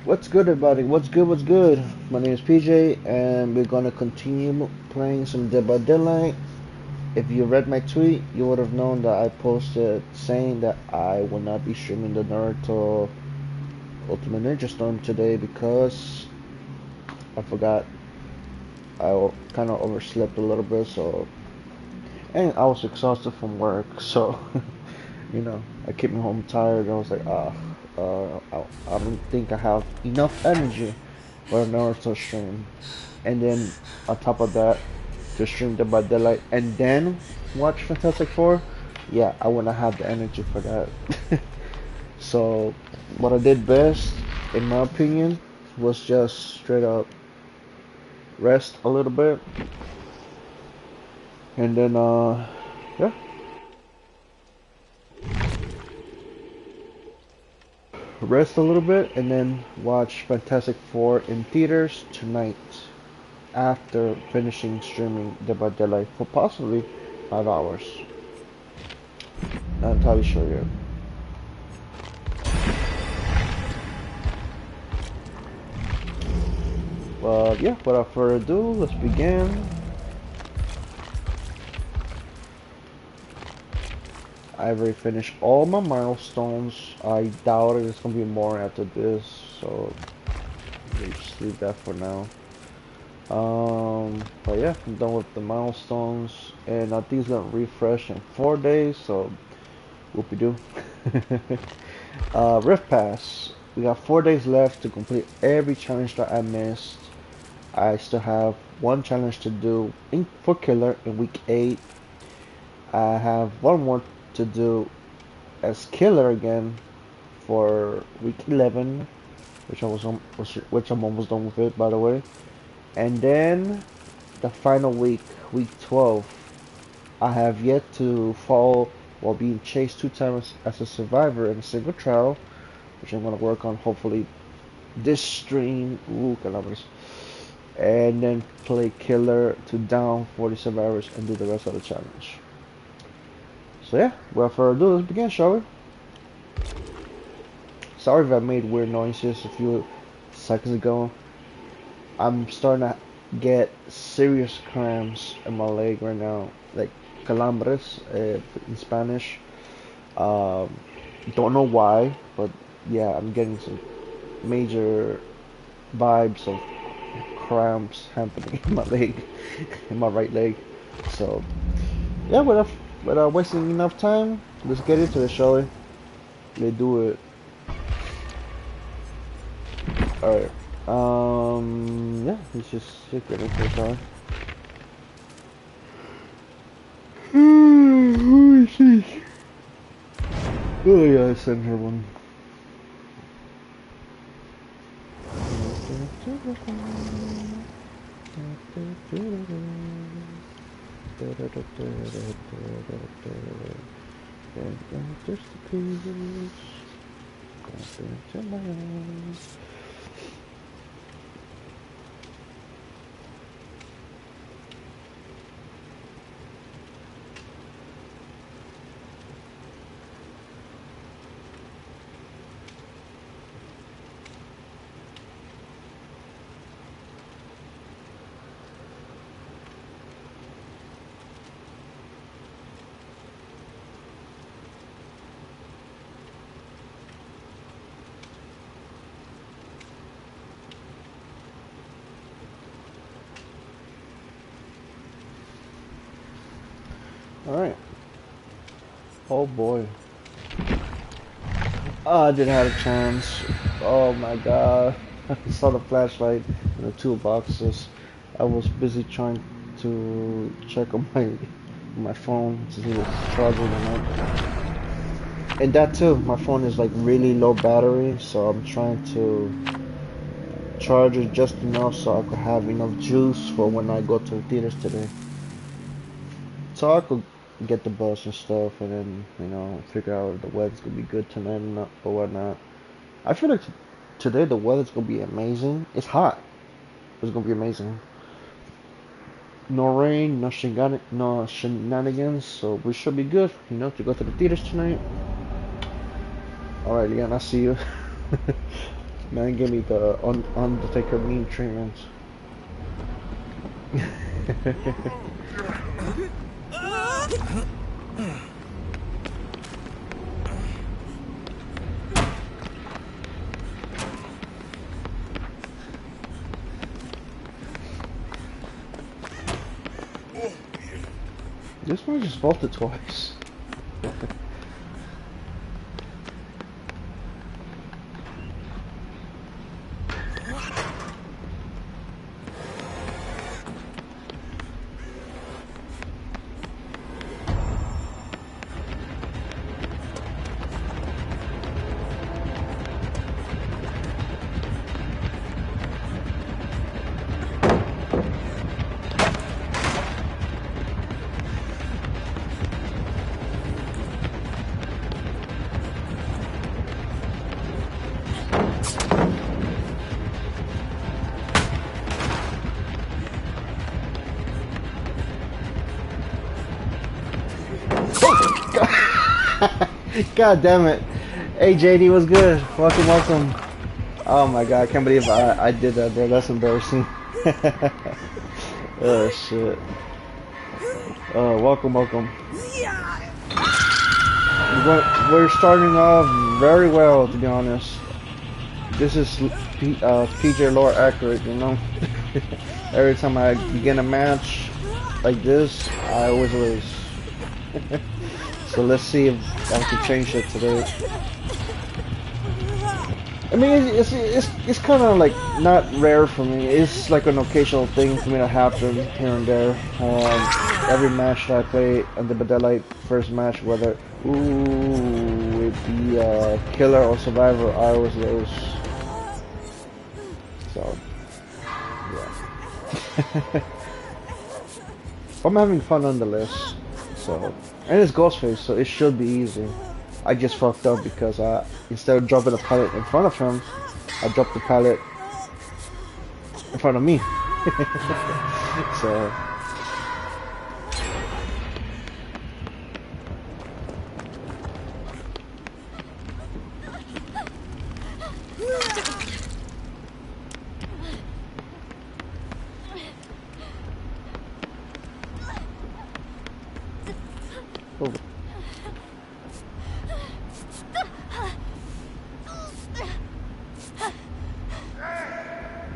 What's good, everybody? What's good? What's good? My name is PJ, and we're gonna continue playing some Dead by Daylight. If you read my tweet, you would have known that I posted saying that I will not be streaming the Naruto Ultimate Ninja Storm today because I forgot. I kind of overslept a little bit, so and I was exhausted from work, so I came home tired. I was like, I don't think I have enough energy for a Naruto stream. And then on top of that, to stream Dead by Daylight and then watch Fantastic Four, yeah, I wouldn't have the energy for that. So what I did best, in my opinion, was just straight up rest a little bit, and then yeah, rest a little bit, and then watch Fantastic Four in theaters tonight after finishing streaming Dead by Daylight for possibly 5 hours. Not entirely sure yet. But yeah, without further ado, let's begin. I already finished all my milestones. I doubt there's gonna be more after this, so we'll just leave that for now. But yeah, I'm done with the milestones, and I think it's gonna refresh in 4 days, so whoopie-doo. Rift Pass. We got 4 days left to complete every challenge that I missed. I still have one challenge to do for Killer in week 8. I have one more to do as Killer again for week 11, which I'm almost done with it, by the way. And then the final week 12, I have yet to fall while being chased 2 times as a survivor in a single trial, which I'm gonna work on hopefully this stream. Ooh, calabres. And then play Killer to down 40 survivors and do the rest of the challenge. So yeah, without further ado, let's begin, shall we? Sorry if I made weird noises a few seconds ago. I'm starting to get serious cramps in my leg right now, like calambres in Spanish. Don't know why, but yeah, I'm getting some major vibes of cramps happening in my leg, in my right leg. So yeah, without wasting enough time, let's get into it, shall we? Let's do it. Alright. Yeah, let's just get into it, shall we? Holy shit. Oh yeah, I sent her one. Just the pieces. Alright. Oh boy. Oh, I didn't have a chance. Oh my god. I saw the flashlight in the toolboxes. I was busy trying to check on my phone to see if it's charging or not. And that too, my phone is like really low battery, so I'm trying to charge it just enough so I could have enough juice for when I go to the theaters today. So I could get the bus and stuff, and then figure out if the weather's gonna be good tonight or whatnot. I feel like today the weather's gonna be amazing. It's hot. It's gonna be amazing. No rain, no shenanigans, so we should be good, to go to the theaters tonight. Alright, Leon, I see you. Man gave me the Undertaker meme treatment. This one just vaulted twice. God damn it. Hey JD, what's good? Welcome, welcome. Oh my god, I can't believe I did that, bro. That's embarrassing. Oh shit. Welcome, welcome. We're starting off very well, to be honest. This is PJ lore accurate, you know? Every time I begin a match like this, I always lose. So let's see if I can change it today. I mean, it's kind of like not rare for me. It's like an occasional thing for me to happen here and there. Every match that I play on the DBD first match, whether it be killer or survivor, I always lose. So yeah, I'm having fun nonetheless. So. And it's Ghostface, so it should be easy. I just fucked up because instead of dropping the pallet in front of him, I dropped the pallet in front of me. So. Oh.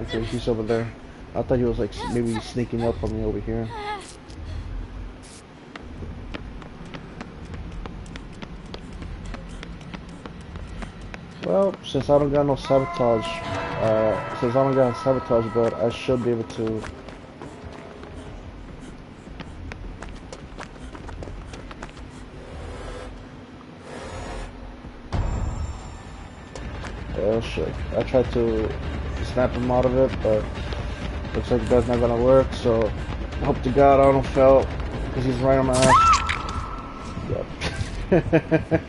Okay, he's over there. I thought he was like maybe sneaking up on me over here. Well, since I don't got no sabotage, but I should be able to. Oh shit! I tried to snap him out of it, but looks like that's not gonna work. So, hope to God I don't fail, because he's right on my ass. Yep.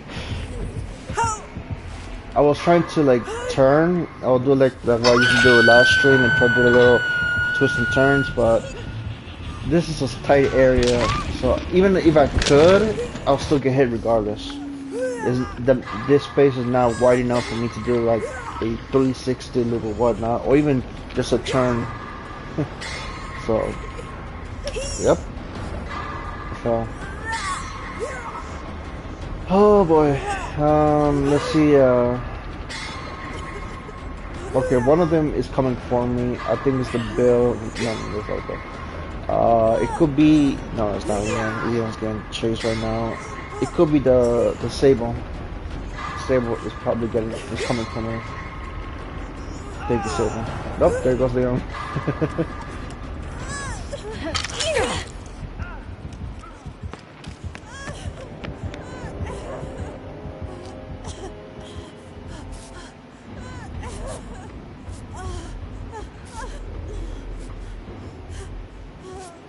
I was trying to like turn. I'll do like what I used to do last stream and try to do a little twists and turns, but this is a tight area, so even if I could, I'll still get hit regardless. This space is not wide enough for me to do like a 360 loop or whatnot, or even just a turn. So, yep. So, oh boy. Let's see. Okay, one of them is coming for me. I think it's the Bill. No, it's okay. It could be. No, it's not Leon. Leon's getting chased right now. It could be the Sable. Sable is probably is coming for me. Take the Sable. Nope, there goes Leon.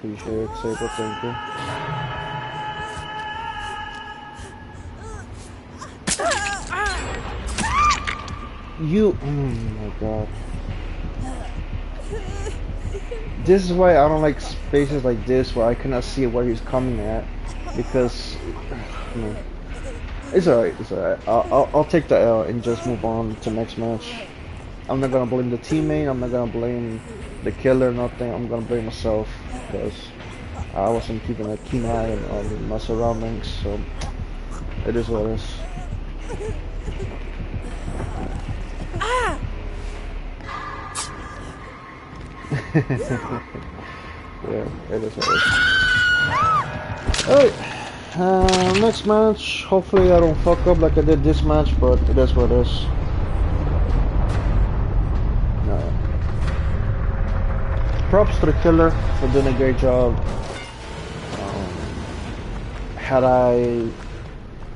Appreciate it, Sable, thank you. Oh my god. This is why I don't like spaces like this where I cannot see where he's coming at, because it's alright, it's alright. I'll take the L and just move on to next match. I'm not gonna blame the teammate. I'm not gonna blame the killer. Nothing. I'm gonna blame myself because I wasn't keeping a keen eye on my surroundings. So it is what it is. Yeah, it is what it is. Alright, next match. Hopefully I don't fuck up like I did this match, but it is what it is. Props to the killer for doing a great job. Had I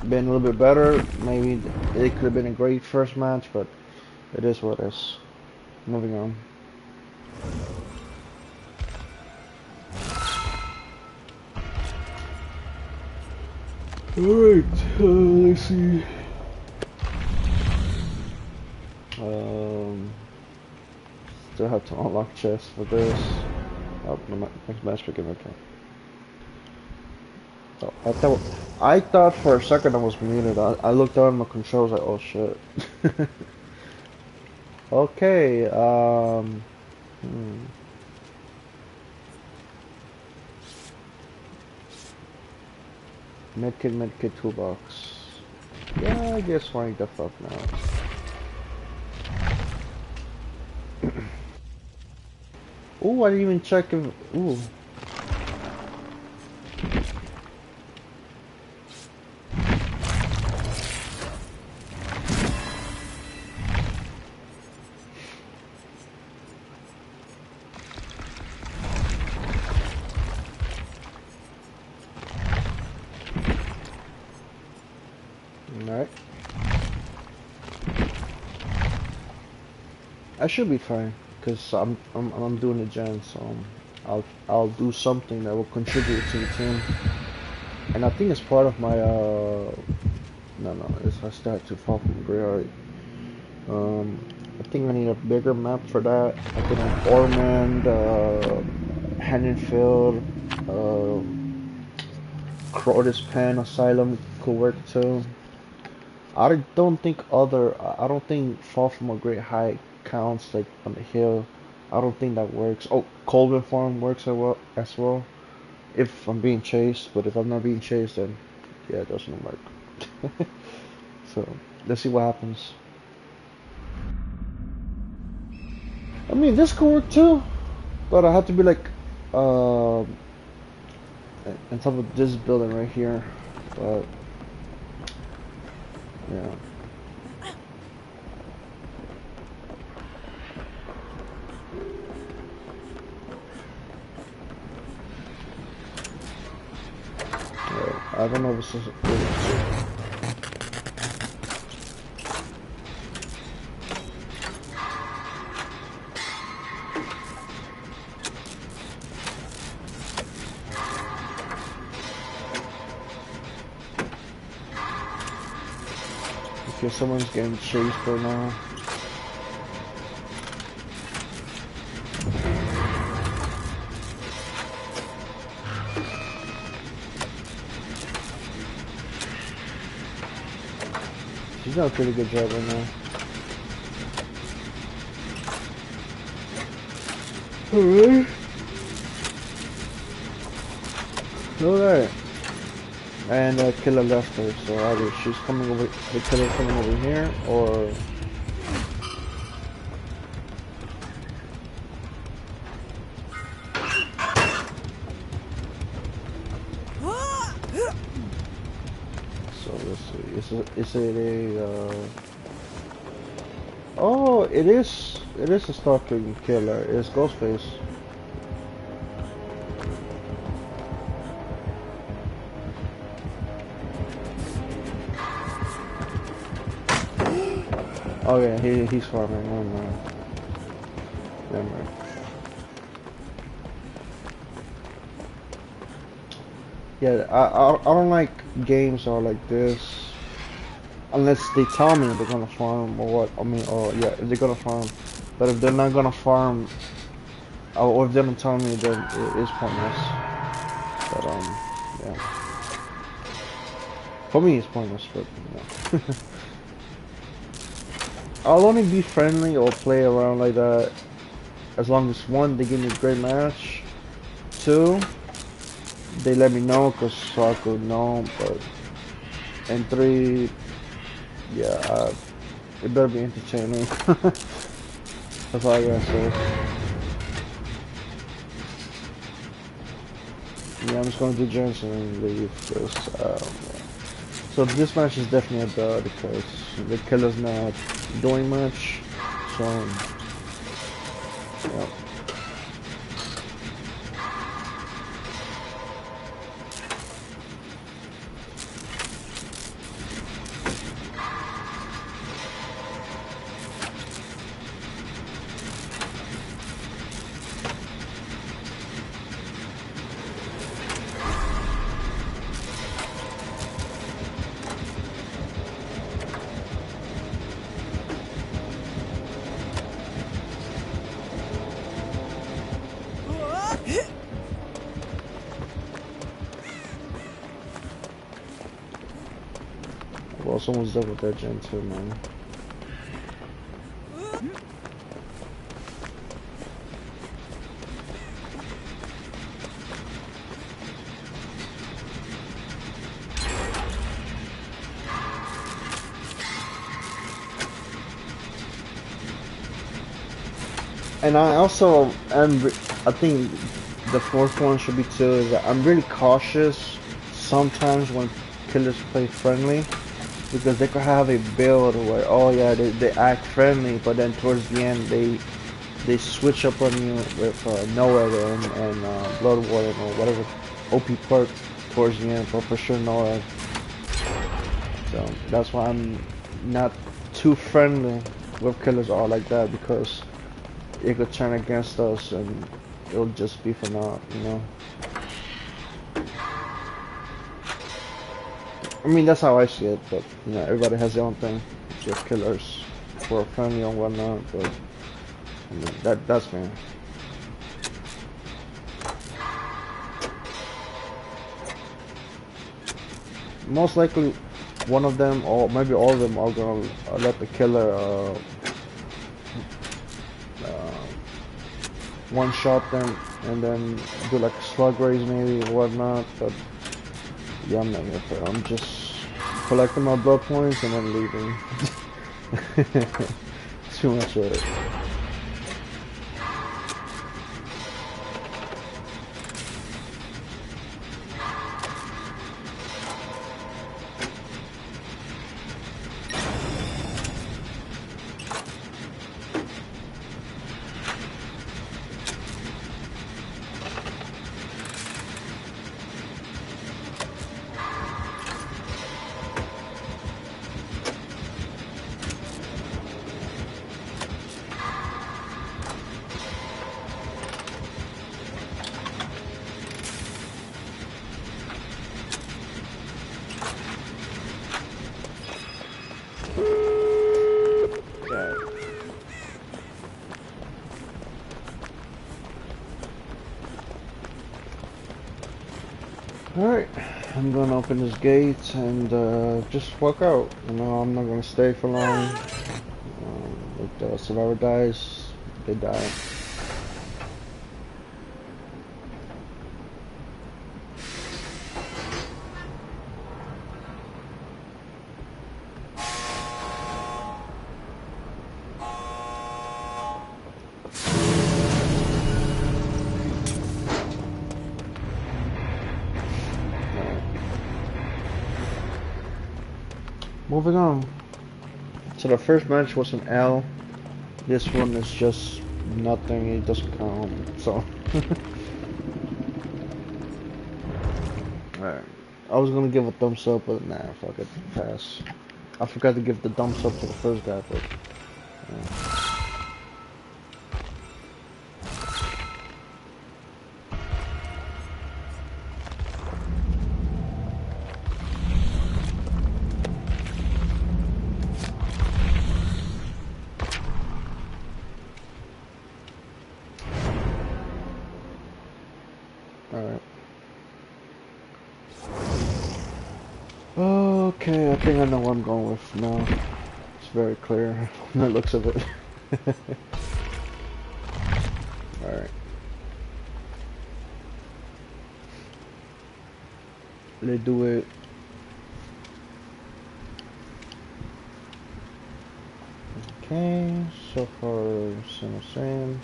been a little bit better, maybe it could have been a great first match, but it is what it is. Moving on. Alright, let's see. Still have to unlock chests for this. Oh, no, next match begin, okay. Oh, I thought for a second I was muted. I looked down at my controls like, oh shit. Okay, medkit toolbox. Yeah, I guess why the fuck now. Ooh, I didn't even check if. Ooh. Alright. I should be fine. Because I'm doing the gen, so I'll do something that will contribute to the team, and I think it's part of my I still have to fall from Grey. I think I need a bigger map for that. I think Ormond, Hannonfield, Crotus Pen, Asylum could work too. I don't think Fall from a Great Height counts like on the hill. I don't think that works. Oh, Colvin Farm works as well. If I'm being chased, but if I'm not being chased, then yeah, it doesn't work. So let's see what happens. I mean, this could work too, but I have to be like on top of this building right here. But yeah. I don't know if this is. Okay, someone's getting chased right now. She's done a pretty good job right now. Alright. Alright. And killer left her, so either she's coming over, the killer coming over here, or so let's see. Is it a? Oh, it is. It is a stalking killer. It's Ghostface. Oh yeah, he's farming. Never mind. Never mind. Yeah, I don't like games that are like this unless they tell me they're gonna farm or what. I mean, or yeah, if they're gonna farm. But if they're not gonna farm, or if they don't tell me, then it is pointless. But yeah. For me, it's pointless. But yeah. I'll only be friendly or play around like that as long as one, they give me a great match. Two, they let me know so I could know. But and three, yeah, it better be entertaining. That's all I gotta say. Yeah, I'm just gonna do Jensen and leave because yeah. So this match is definitely a dud because the killer's not doing much. So yeah. Well, someone's done with that gen too, man. And I also I think the fourth one should be too, is that I'm really cautious sometimes when killers play friendly because they could have a build where, oh yeah, they act friendly, but then towards the end they switch up on you with NOED and Blood Warden or whatever OP perk towards the end, but for sure NOED. So that's why I'm not too friendly with killers all like that, because it could turn against us and it'll just be for naught, you know. I mean, that's how I see it, but you know, everybody has their own thing. Just killers who are friendly and whatnot, but I mean, that's fair. Most likely, one of them or maybe all of them are gonna let the killer one shot them and then do like a slug raise maybe or whatnot. But yeah, I'm not here for it. I'm just collecting my blood points and then leaving. Too much of it. Alright, I'm gonna open this gate and just walk out. You know, I'm not gonna stay for long. If the survivor dies, they die. Moving on. So the first match was an L. This one is just nothing. It doesn't count. So. Alright. I was gonna give a thumbs up, but nah, fuck it. Pass. I forgot to give the thumbs up to the first guy, but. Yeah. Alright. Okay, I think I know what I'm going with now. It's very clear from the looks of it. Alright. Let's do it. Okay, so far same.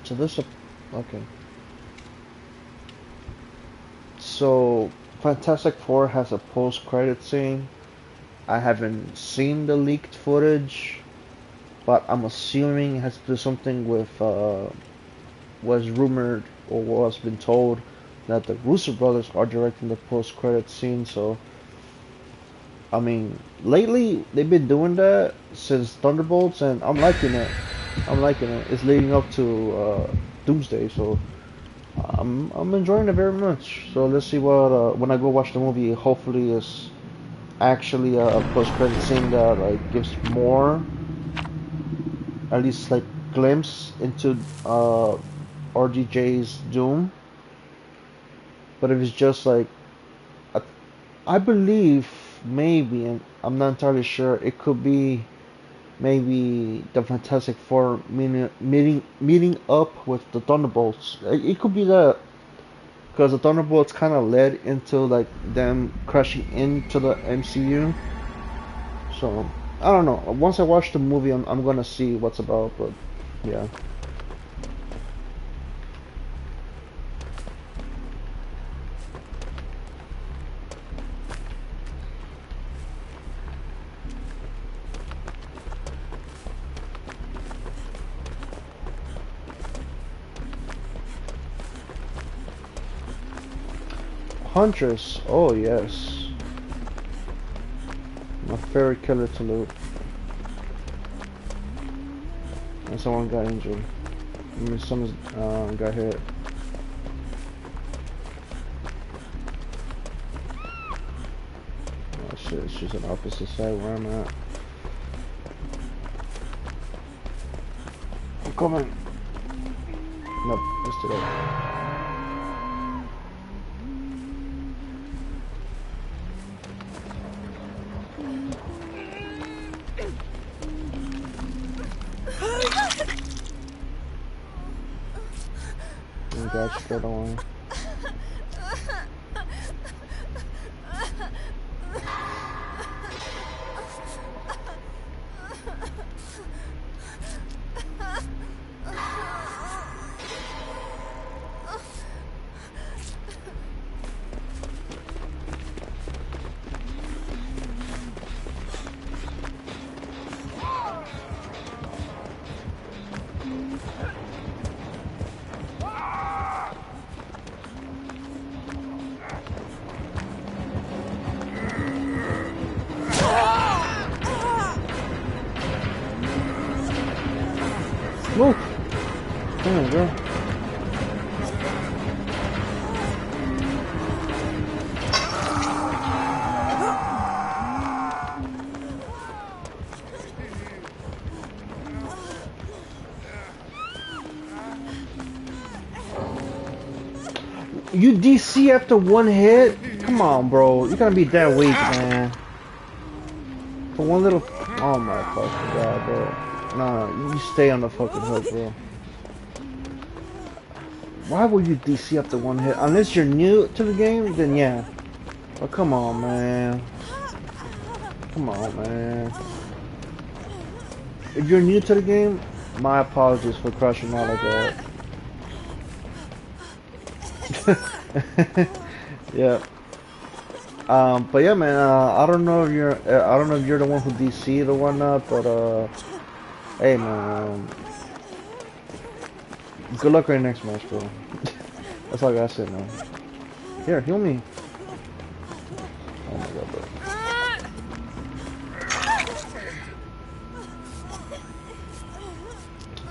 So this, okay. So Fantastic Four has a post-credit scene. I haven't seen the leaked footage, but I'm assuming it has to do something with was rumored or was been told that the Russo brothers are directing the post-credit scene. So I mean, lately they've been doing that since Thunderbolts, and I'm liking it. I'm liking it. It's leading up to Doomsday, so I'm enjoying it very much. So let's see what when I go watch the movie. Hopefully, it's actually a post-credit scene that like gives more, at least like glimpse into RDJ's Doom. But if it's just like, I believe maybe, and I'm not entirely sure, it could be maybe the Fantastic Four meeting up with the Thunderbolts. It could be that, because the Thunderbolts kind of led into like them crashing into the MCU. So I don't know. Once I watch the movie, I'm gonna see what's about. But yeah. Huntress, oh yes. My favorite killer to loot. And someone got injured. I mean, someone got hit. Oh shit, she's on the opposite side where I'm at. I'm coming. Nope, missed it up. Got straight on. Whoa! Damn, girl. You DC after one hit? Come on, bro. You gotta be that weak, man. For one little... Oh my fucking god, bro. Nah, you stay on the fucking hook, bro. Why would you DC after one hit? Unless you're new to the game, then yeah. But come on, man. Come on, man. If you're new to the game, my apologies for crushing all like that. Yeah. But yeah, man. I don't know if you're the one who DC'd or whatnot, but hey, man. Good luck right next match, bro. That's all I gotta say, man. Here, heal me. Oh my god, bro.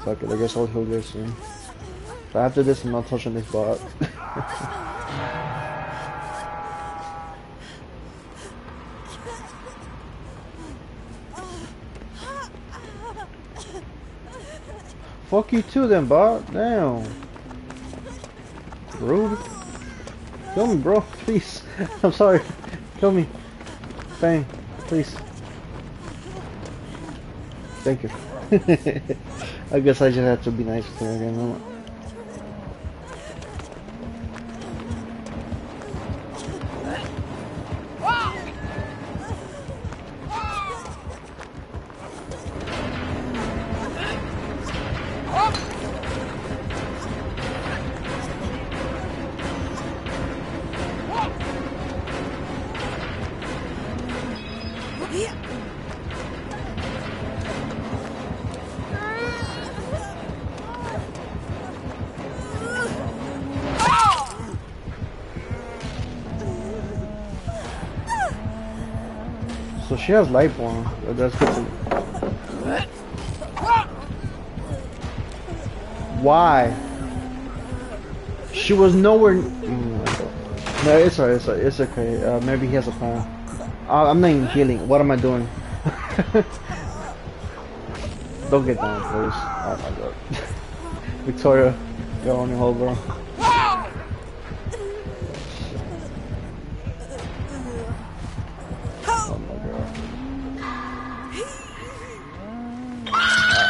Fuck it, I guess I'll heal this soon. But after this, I'm not touching this bot. Fuck you too then, bot. Damn. Rude. Kill me, bro. Please. I'm sorry. Kill me. Bang. Please. Thank you. I guess I just have to be nice to her again. So she has light one. That's good to know. Why? She was nowhere. No, it's alright. It's okay. Maybe he has a plan. I'm not even healing. What am I doing? Don't get down, please. Oh my god. Victoria, go on your hold, bro.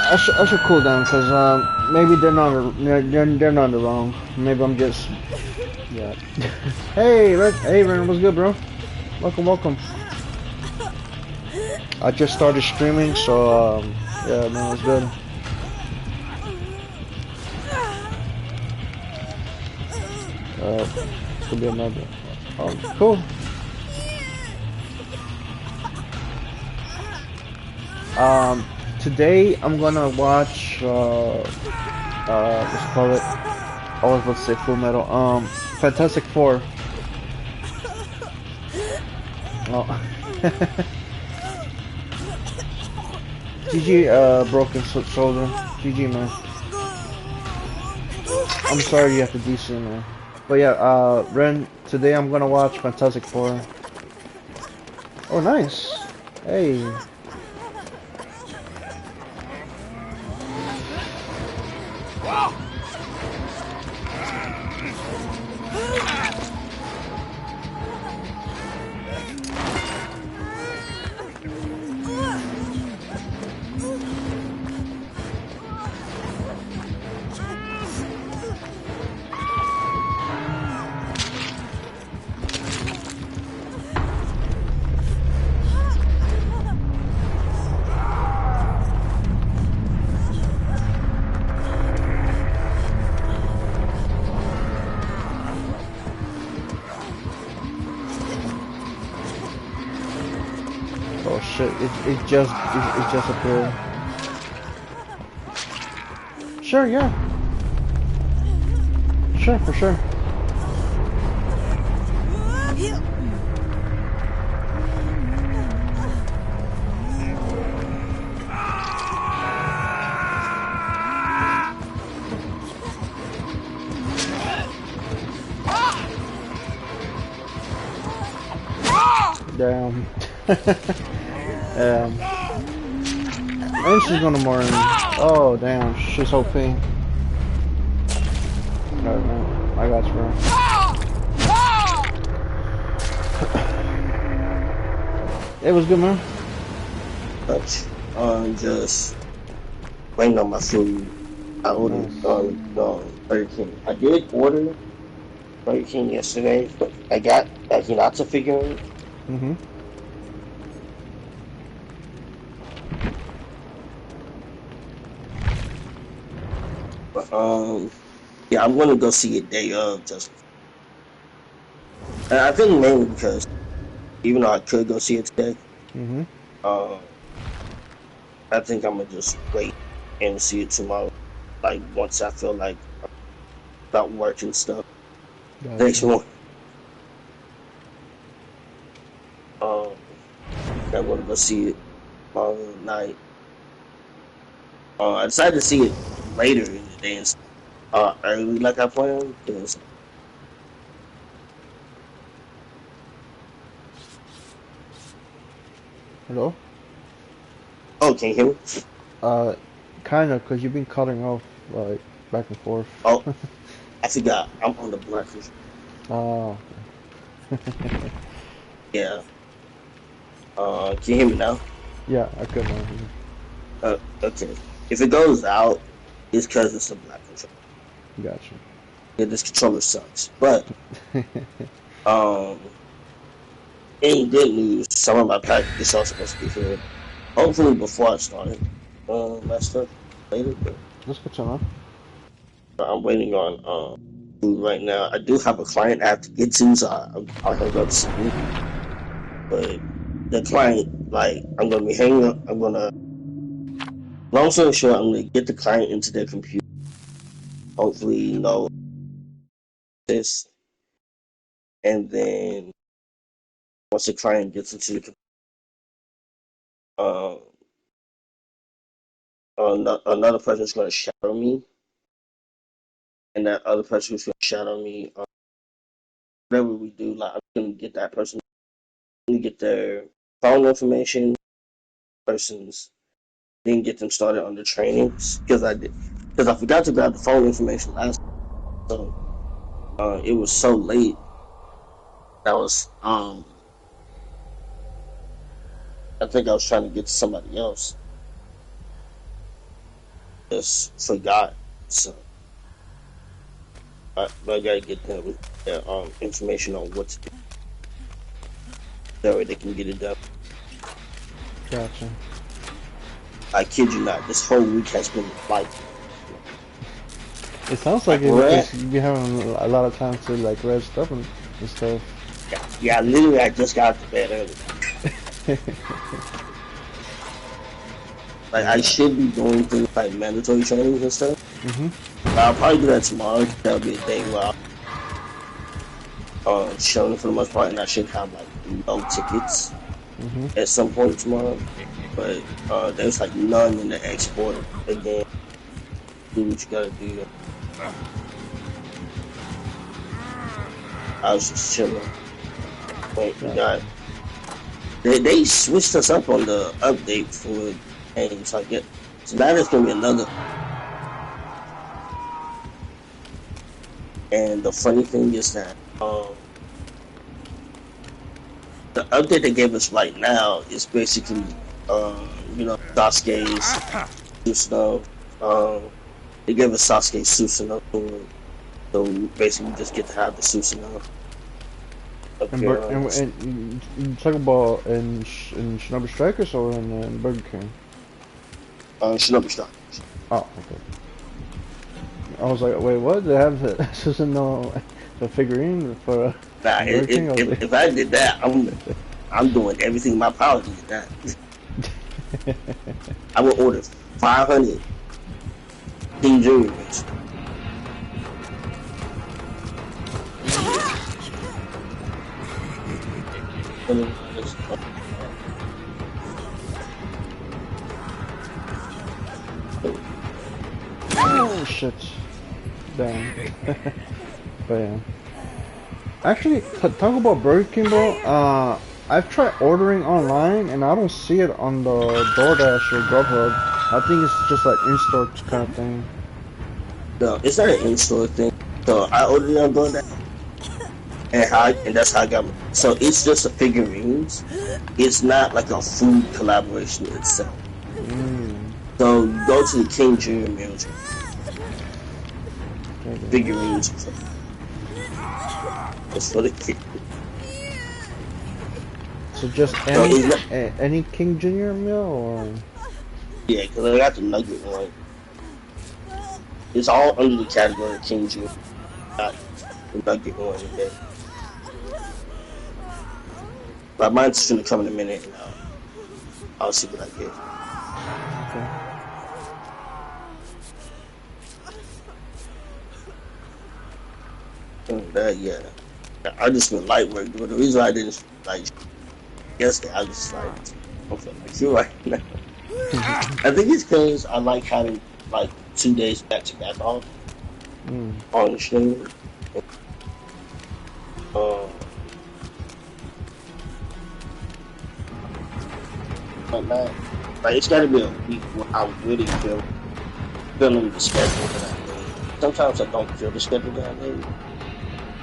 I should cool down because maybe they're not in the wrong. Maybe I'm just yeah. Hey Ren, what's good, bro? Welcome. I just started streaming, so yeah, man, it's good. Could be another. Cool. Today I'm gonna watch what's it called it? I was about to say Full Metal. Fantastic Four. Oh. GG broken shoulder. GG, man. I'm sorry you have to DC, man. But yeah, Ren, today I'm gonna watch Fantastic Four. Oh, nice. Hey. Oh shit! It just appeared. Sure, yeah. Sure, for sure. Damn. And she's gonna mourn. Oh damn, she's hoping. Alright, man. I got you, bro. It was good, man. But just waiting on my food. I ordered Burger King. I did order Burger King yesterday, but I got lots of figurines. Mm-hmm. But yeah, I'm gonna go see it day of just. And I think mainly because even though I could go see it today, Mm-hmm. I think I'm gonna just wait and see it tomorrow. Like once I feel like about work and stuff. Gotcha. Next one. I'm gonna go see it tomorrow night. I decided to see it later in the day instead early like I planned. Cause Hello? oh, can you hear me? Kind of, because you've been cutting off, like, back and forth. Oh, I forgot. I'm on the breakfast. Oh. Yeah. Can you hear me now? Yeah, I could know. Okay. If it goes out, it's because it's a black controller. Gotcha. Yeah, this controller sucks. But um, in good news, some of my practice are supposed to be here. Hopefully before I start my stuff later. But That's good to know. I'm waiting on food right now. I do have a client I have to get to, so I'll hang up soon. But the client, like, I'm gonna be hanging up. I'm gonna, long story short, I'm gonna get the client into their computer. Hopefully, this, and then once the client gets into the uh, another person is gonna shadow me, and that other person who's gonna shadow me. Whatever we do, like, I'm gonna get that person, I'm gonna get their phone information, persons, then get them started on the trainings because I forgot to grab the phone information last time. So it was so late. That was I think I was trying to get to somebody else. Just forgot. So I gotta get them their information on what to do. That way they can get it done. Gotcha. I kid you not. This whole week has been like It sounds like it red. because you be having a lot of time to like read stuff and stuff. Yeah, literally, I just got to bed early. Like, I should be going through like mandatory trainings and stuff. I'll probably do that tomorrow. That'll be a day where I'll showing for the most part, and I should have like no tickets at some point tomorrow. But there's like none in the export again. Do what you gotta do. I was just chilling. Wait, we got. They switched us up on the update for games. So I get. So now there's gonna be another. And the funny thing is that the update they gave us right now is basically Sasuke's Susanoo. They gave us Sasuke's Susanoo, so basically we just get to have the Susanoo. And you talk about in Shinobi Strikers or in Burger King? Shinobi Strikers. Oh, okay. I was like, wait, what? They have the figurine for Nah, Burger King? if I did that, I'm doing everything in my power to get that. I would order 500 King Juniors. Oh shit! Damn. But yeah. Actually, talk about Burger King, bro. I've tried ordering online and I don't see it on the DoorDash or Grubhub. I think it's just like in-store kind of thing. No, it's not an in-store thing. So I ordered it on DoorDash, and that's how I got it. So it's just a figurines. It's not like a food collaboration itself. So you go to the King Junior meals. Figurines. It's for the kids. So just any King Junior meal or? Yeah, because I got the nugget one. It's all under the category of King Junior. Not the nugget one. Okay? But mine's gonna come in a minute, and I'll see what I get. Okay. Yeah. I just been light work, but the reason I didn't like yesterday, I just like I'm feeling like you right now. I think it's because I like having like 2 days back to back off on the stream. But man, like it's gotta be a week where I really feeling the schedule that I made. Sometimes I don't feel the schedule that I made.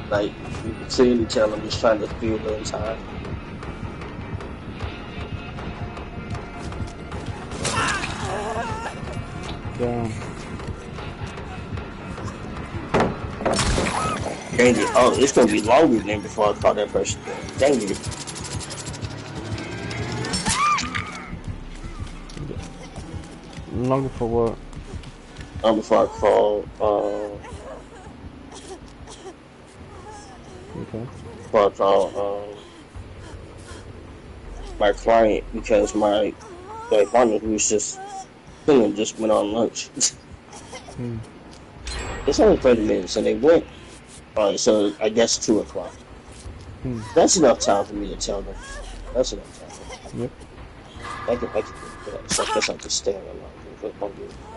Like you can clearly tell I'm just trying to feel the time. Damn. Dang it. Oh, it's gonna be longer than before I call that person. Dang it. Longer for what? Before I call, Okay. before I call, my client because my partner who's just chilling just went on lunch. Hmm. It's only 30 minutes and they went. Alright, so I guess 2 o'clock. Hmm. That's enough time for me to tell them. That's enough time. Yep. I can do that. So I guess I'll just stay on the line.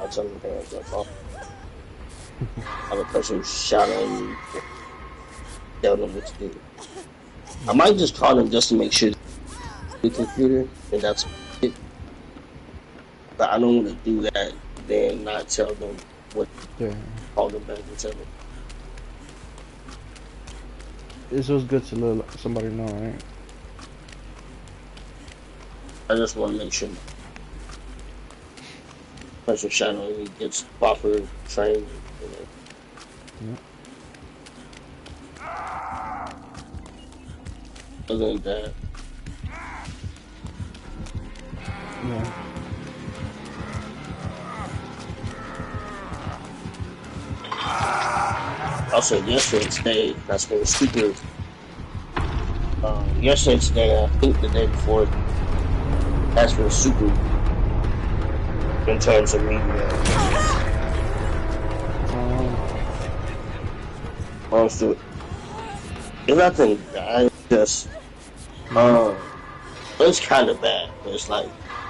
I'll tell them parents like, oh, I'm a person who's shouting you, tell them what to do. I might just call them just to make sure the computer, and that's it. But I don't want to do that, then not tell them what, Yeah. call them back and tell them. It's always good to let somebody know, right? I just want to make sure the person shouting me gets proper training. You know. Yep. Other than that, Yeah. also yesterday today, that's been super. Yesterday today, I think the day before, that's been super in terms of media. Also, it's nothing bad. Just it's kind of bad. But it's like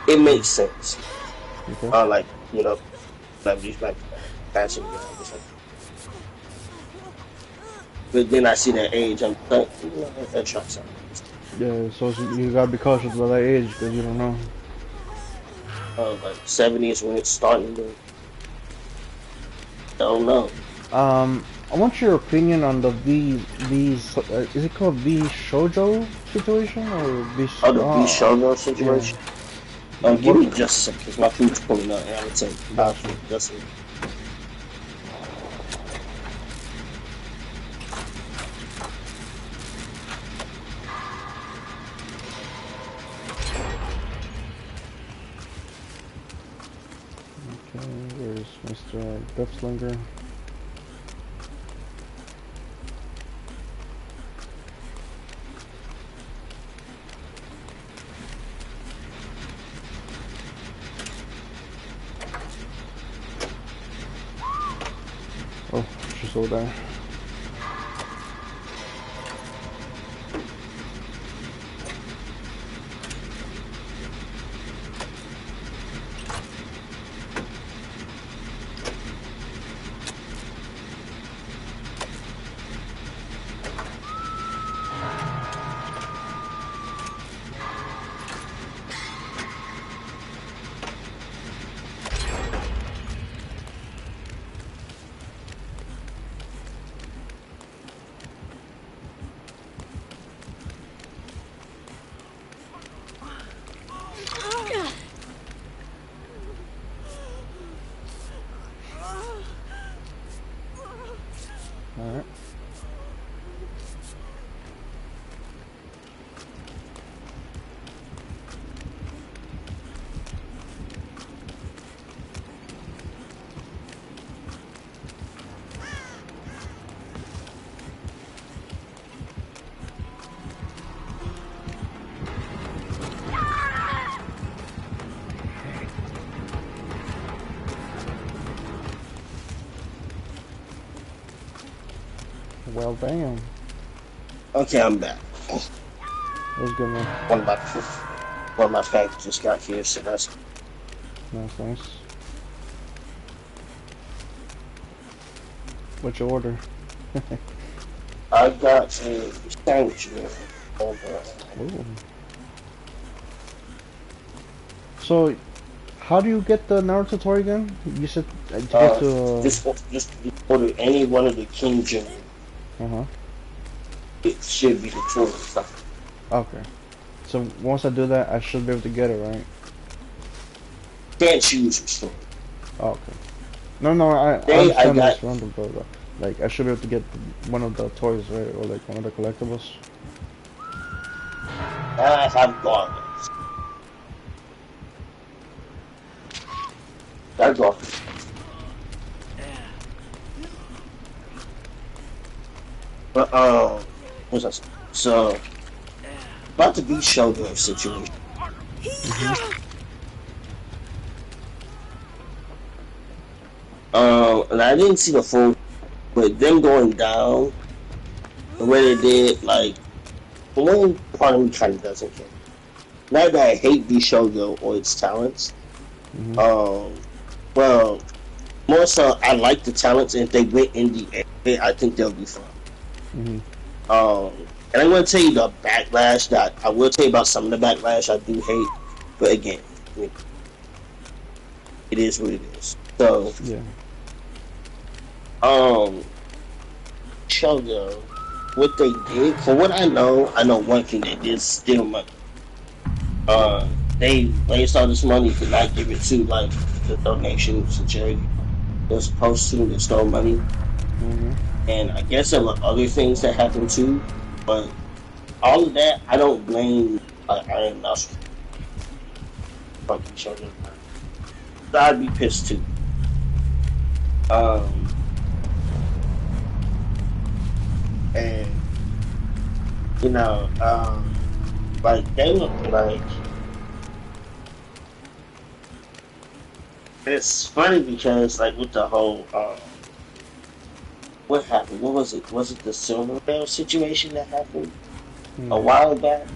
it makes sense. Okay. Like like these like passing me. Like, but then I see that age, I'm like, that try something. Yeah, so you gotta be cautious about that age because you don't know. Like 70s when it's starting to. I don't know. I want your opinion on the V's. Is it called V Shoujo situation or V? Oh, the V Shogo situation. Yeah. Give me just a second, because my food's pulling up, and I would say, Gotcha. just a second. Okay, where's Mr. Depslinger? Oh, she's over there. Alright. Well, damn. Okay, I'm back. That was good, man. One of my facts just got here, so that's Nice. What's your order? I got a sandwich here. Ooh. So, how do you get the Naruto toy again? You said to get to. Just order any one of the King Junior. It should be the tool stuff. Okay. So once I do that, I should be able to get it, right? Can't choose your store. Oh, okay. No, no, I Today I understand that got it's random, but like I should be able to get one of the toys, right, or like one of the collectibles. I have garments. That go. But what's that? So about to be shoulder situation. Mhm. And I didn't see the full, but them going down the way they did, like one part of me kind of doesn't care. Not that I hate Bishogo or its talents. Mhm. Um, well, more so I like the talents, and if they went in the area, I think they'll be fun. Mhm. And I'm going to tell you the backlash that I will tell you about some of the backlash I do hate, but again, it is what it is. So, Yeah. um, Shogo, what they did, for what I know one thing they did steal money. They waste all this money to not give it to like the donations to charity. They're supposed to. They stole money, Mhm. and I guess there were other things that happened too. But all of that, I don't blame. I am not fucking Shogo. I'd be pissed too. Um, and you know, like they look like it's funny because like with the whole what happened? What was it? Was it the Silver Bell situation that happened a Mhm. while back?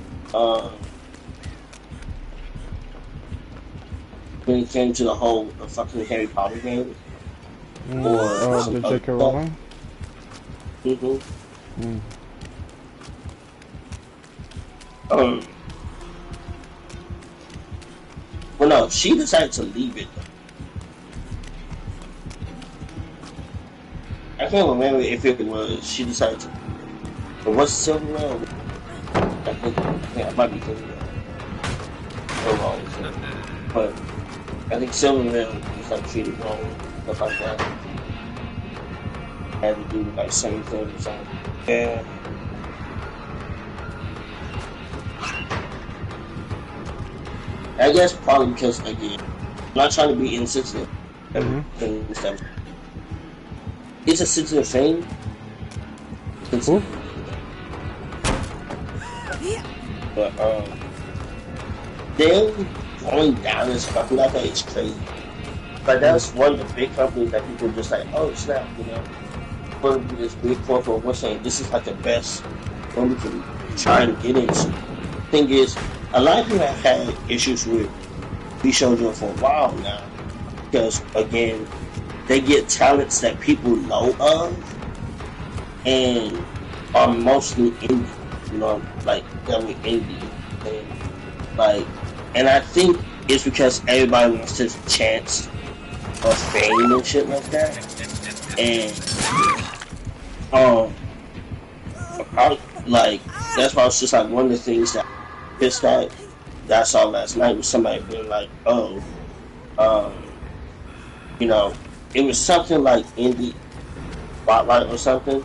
When it came to the whole fucking Harry Potter games Mhm. or some The other J.K. stuff. Rowling. hmm Mhm. Um, well, no, she decided to leave it. I can't remember if it was she decided to, but was it Silver Whale? I think I might be thinking the wrong thing, but I think Silver Whale was like treated wrong, stuff like that. Had to do with like certain things or something. Yeah, I guess probably because again, I'm not trying to be insensitive. Mhm. Everything that it's a sensitive thing. Who? Sensitive, but them going down as a company like that is crazy. Like Mhm. that's one of the big companies that people just like, oh snap, going to be this big corporate. We're saying this is like the best one we can try and get into. Thing is, a lot of people have had issues with Bishoujo for a while now because again, they get talents that people know of and are mostly indie. Like they're indie and like, and I think it's because everybody wants this chance of fame and shit like that. And um, like that's why it's just like one of the things that pissed that I saw last night was somebody being like, "Oh, um, you know, it was something like indie spotlight or something."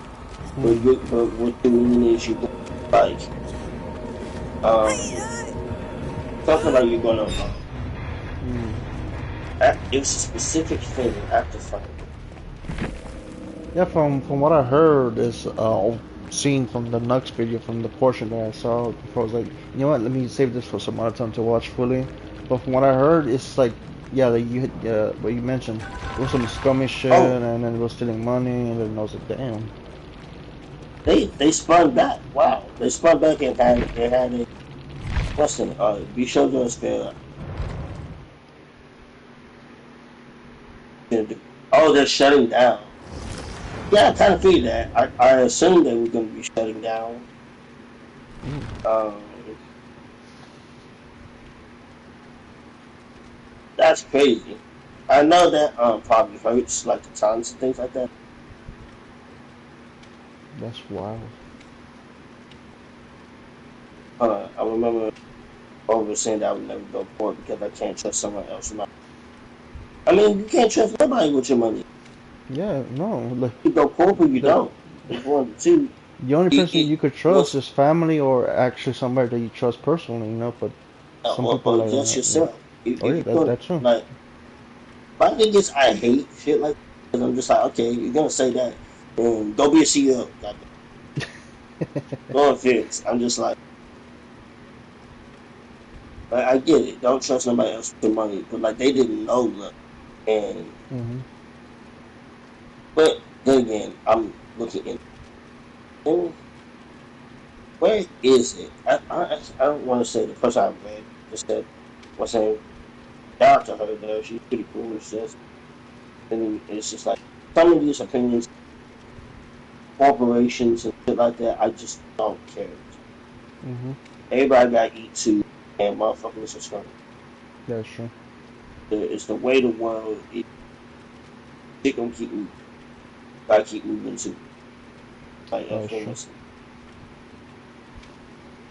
Mhm. But what you mean is you like um something like you're gonna Mhm. it was a specific thing. I have to find it. Yeah, from what I heard is seen from the Nux video from the portion that I saw before. I was like, you know what? Let me save this for some other time to watch fully. But from what I heard, it's like, yeah, like you what you mentioned, it was some scummy shit, Oh, and then it was stealing money, and then I was like, damn. they spun back. Wow, they spun back and had a what's the Bishojo is oh, they're shutting down. Yeah, I kind of figured that. I assumed they were going to be shutting down. Mm, Um, that's crazy. I know that probably hurts, like the tons and things like that. that's wild. I remember over saying that I would never go port because I can't trust someone else. mean, you can't trust nobody with your money. Yeah, no. Like, You go corporate, you the don't. It's one of the two. the only person It you could trust was is family or actually somebody that you trust personally, you know. But some people or like just that, yeah. yourself. Oh If yeah, you don't that's true. like, my thing is, I hate shit like. Because I'm just like, okay, you're gonna say that, and go be a CEO. God, no offense. I'm just like, I get it. Don't trust nobody else with your money, but like they didn't know that. And Hmm. but then again, I'm looking in. And where is it? I don't want to say the person I read just said was saying shout out to her though. She's pretty cool. It's just and then it's just like some of these opinions, corporations and shit like that. I just don't care. Hmm. Everybody got to eat too, and motherfuckers are strong. That's true. It's the way the world is. Shit gonna keep moving. Gotta keep moving too. Like That's okay, true. listen,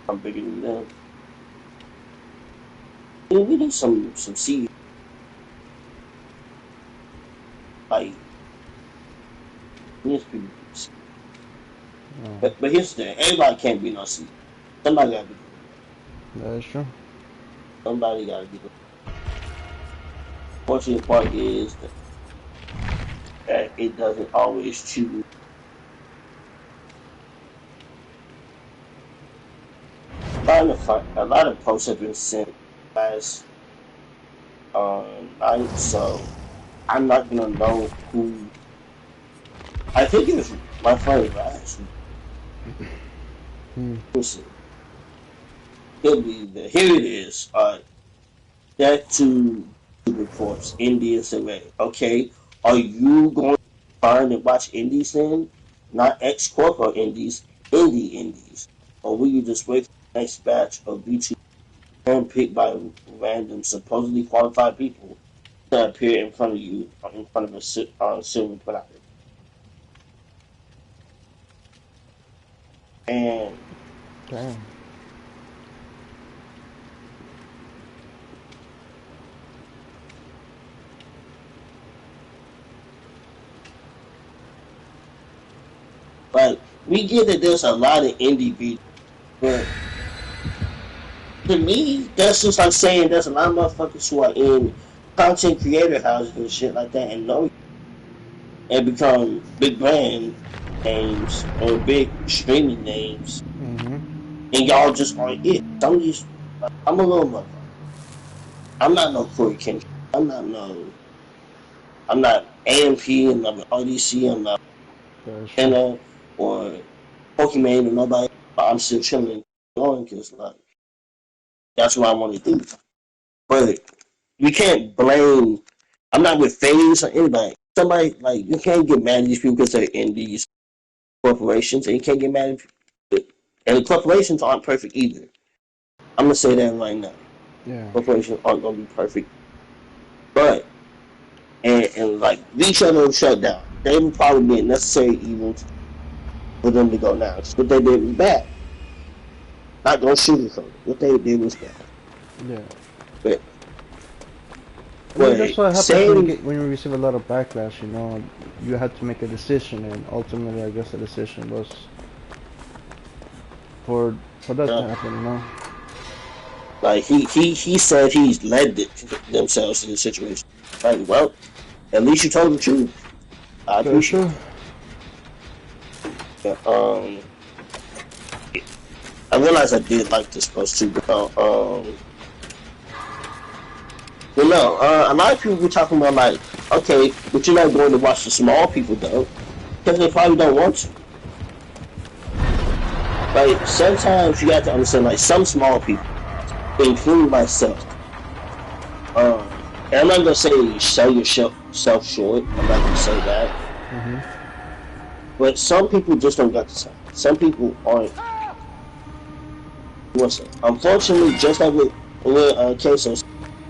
I'm bigger than them. Yeah, we need some seed. Like these people. Oh, But here's the thing: everybody can't be no seed. Somebody gotta be. that's true. Somebody gotta be. Fortunate part is that it doesn't always choose. A lot of posts have been sent last night, so I'm not gonna know who. I think it was my friend Raz. Hmm. Listen, he'll be there. Here it is. That to reports Indies away. Okay, are you going to find and watch Indies then? Not X Corp or Indies, Indies, or will you just wait for the next batch of VTubers handpicked by random supposedly qualified people to appear in front of you in front of a silver platter? And Damn. like we get that there's a lot of indie videos, but to me, that's just like saying there's a lot of motherfuckers who are in content creator houses and shit like that and know and become big brand names or big streaming names, Hmm. and y'all just aren't it. Some of these, I'm a little motherfucker. I'm not no Corey Kendrick. I'm not no. I'm not AMP. I'm not RDC. I'm not That's true. Anna or Pokemon or nobody. I'm still chilling going because like that's what I want to do. But you can't blame. I'm not with FaZe or anybody. Somebody like you can't get mad at these people because they're in these corporations, and you can't get mad at people. And the corporations aren't perfect either. I'm gonna say that right now. Yeah. Corporations aren't gonna be perfect, but and like these shut them shut down. They would probably be a necessary evil for them to go now. What they did was bad. Not gonna sugarcoat it. What they did was bad. Yeah. But I mean, that's what happens when you saying get when you receive a lot of backlash. You know, you had to make a decision, and ultimately, I guess the decision was for that to uh, happen. You know. like he said he's led themselves in the situation. Like, well, at least you told the truth. I That's appreciate true. that. Yeah, I realized I did like this post too, but a lot of people were talking about like, okay, but you're not going to watch the small people though, because they probably don't want to. Like sometimes you have to understand, like some small people, including myself. And I'm not gonna say sell yourself short. I'm not gonna say that, Hmm. but some people just don't got the time. Some people aren't. Listen, unfortunately, just like with Queso,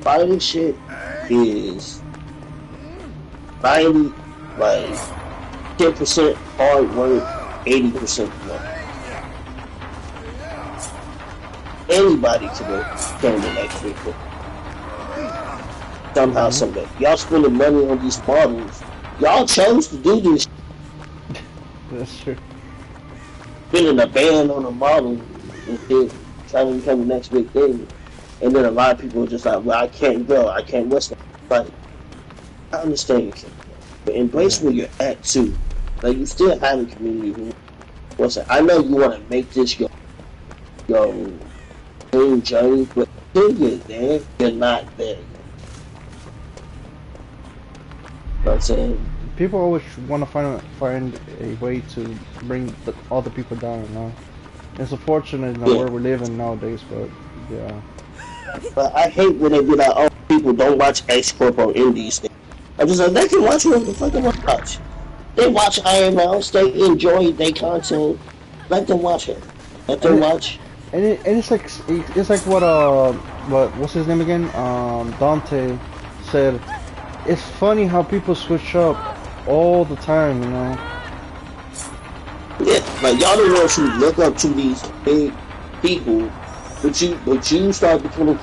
fighting shit is 90 like 10% hard work, 80% luck. Anybody can relate to it. somehow, someday. Y'all spending money on these models. Y'all chose to do this. That's true. Spending a band on a model and shit, trying to become the next big thing. And then a lot of people are just like, well, I can't go. I can't listen. Like, I understand you can't go. But embrace where you're at, too. Like, you still have a community who wants it. I know you want to make this your main journey, but until you're there, you're not there. You know what I'm saying? People always want to find a way to bring all the people down, you know. It's unfortunate in the world we live in nowadays, but yeah. But I hate when they be like, oh, people don't watch X Corp or Indies. I'm just like, they can watch whatever the fuck they watch. They watch Iron Mouse, they enjoy their content. Let them watch it. Let them watch. And it's like what's his name again? Dante said. It's funny how people switch up all the time, you know. Yeah, like y'all don't want to look up to these big people, but you start becoming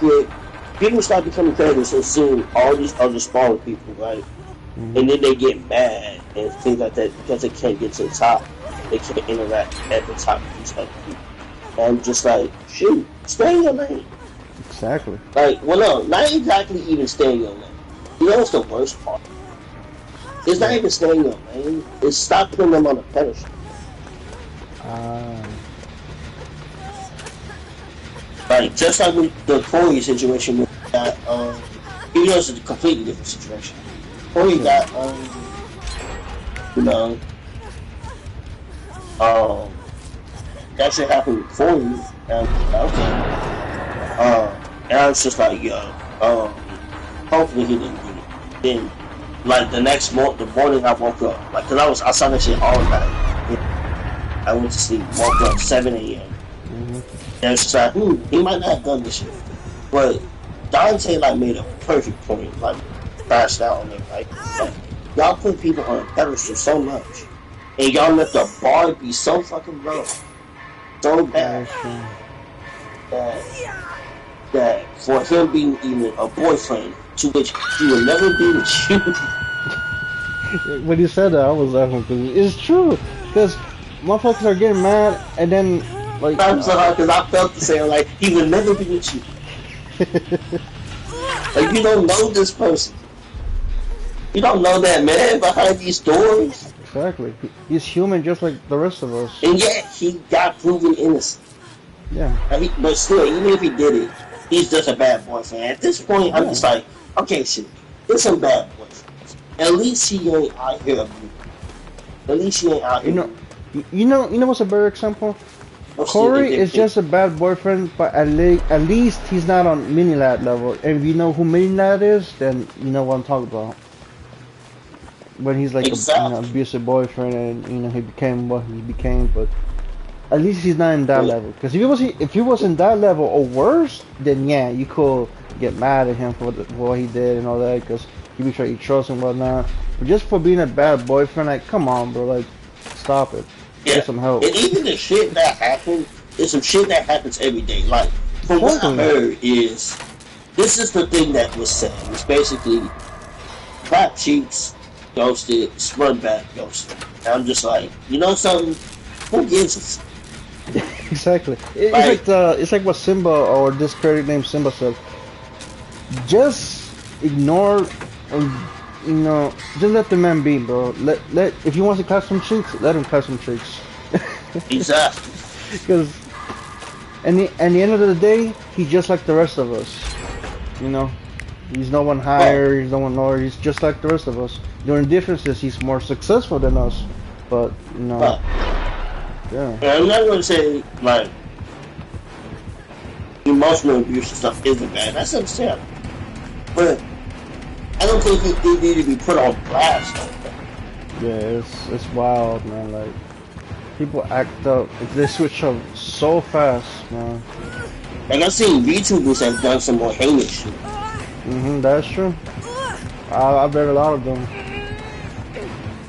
people start becoming creators and seeing all these other smaller people, right? And then they get mad and things like that because they can't get to the top. They can't interact at the top with these other people. And I'm just like, shoot, stay in your lane. Exactly. Like, well, no, not exactly even stay in your lane. You know what's the worst part? It's not even staying in your lane. It's stop putting them on a pedestal. Like, just like with the Corey situation with that, even though it's a completely different situation. Corey got, that shit happened with Corey, and okay. And I was just like, yo, hopefully he didn't do it. Then, like, the morning I woke up, like, cause I saw that shit all night. I went to sleep, woke up 7 a.m. And it's just like, he might not have done this shit. But Dante, like, made a perfect point, like, crashed out on it, like y'all put people on a pedestal so much. And y'all let the bar be so fucking low. So bad. That for him being even a boyfriend, to which he will never be with you. When you said that, I was laughing because it's true. Because motherfuckers are getting mad, and then like I'm sorry, because I felt the same. Like he will never be with you. Like you don't know this person. You don't know that man behind these doors. Exactly. He's human, just like the rest of us. And yet he got proven innocent. Yeah. But still, even if he did it, he's just a bad boyfriend. At this point, I'm just like, okay, shit, there's some bad boyfriends. At least he ain't out here abusing. At least he ain't out here. You know what's a better example? Corey is just a bad boyfriend, but at least he's not on Minilad level. And if you know who Minilad is, then you know what I'm talking about. When he's like an abusive boyfriend, and he became what he became, but at least he's not in that level. Because if he was in that level or worse, then yeah, you could get mad at him for what he did and all that, because he betrayed your trust and whatnot. But just for being a bad boyfriend, like, come on, bro, like, stop it. Yeah. Get some help. And even the shit that happened is some shit that happens every day. Like, from what I heard is, this is the thing that was said. It's basically, clap cheeks, ghosted, spun back, ghosted. And I'm just like, you know something? Who gives a fuck? Exactly. It's like what Simba, or this character named Simba, said. Just ignore, and just let the man be, bro. Let if he wants to clap some cheeks, let him clap some cheeks. Exactly. Because at the end of the day, he's just like the rest of us. He's no one higher, he's no one lower. He's just like the rest of us. The only difference is he's more successful than us. But yeah. And I'm not gonna say like emotional abuse and stuff isn't bad. That's understandable. But I don't think it need to be put on blast. Yeah, it's wild, man. Like people act up, they switch up so fast, man. Like I've seen VTubers that have done some more heinous shit. That's true. I've read a lot of them.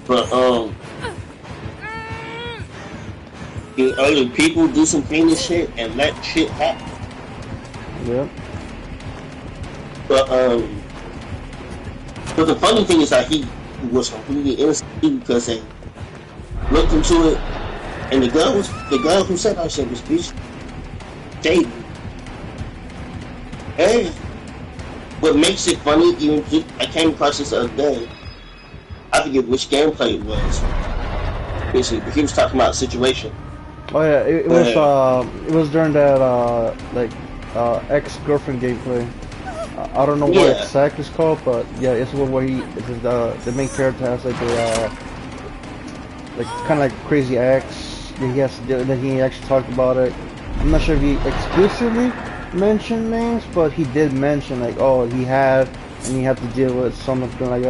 But other people do some heinous shit and let shit happen. Yeah. But But the funny thing is that he was completely innocent because they looked into it, and the girl who said that shit was bitch shady. And what makes it funny, I came across this the other day. I forget which gameplay it was. Basically, but he was talking about a situation. Oh yeah, it was during that ex-girlfriend gameplay. I don't know what exactly it's called, but yeah, it's one where the main character has like a like kind of like crazy ex that he has to do. That he actually talked about it. I'm not sure if he explicitly mentioned names, but he did mention like, oh, he had to deal with something like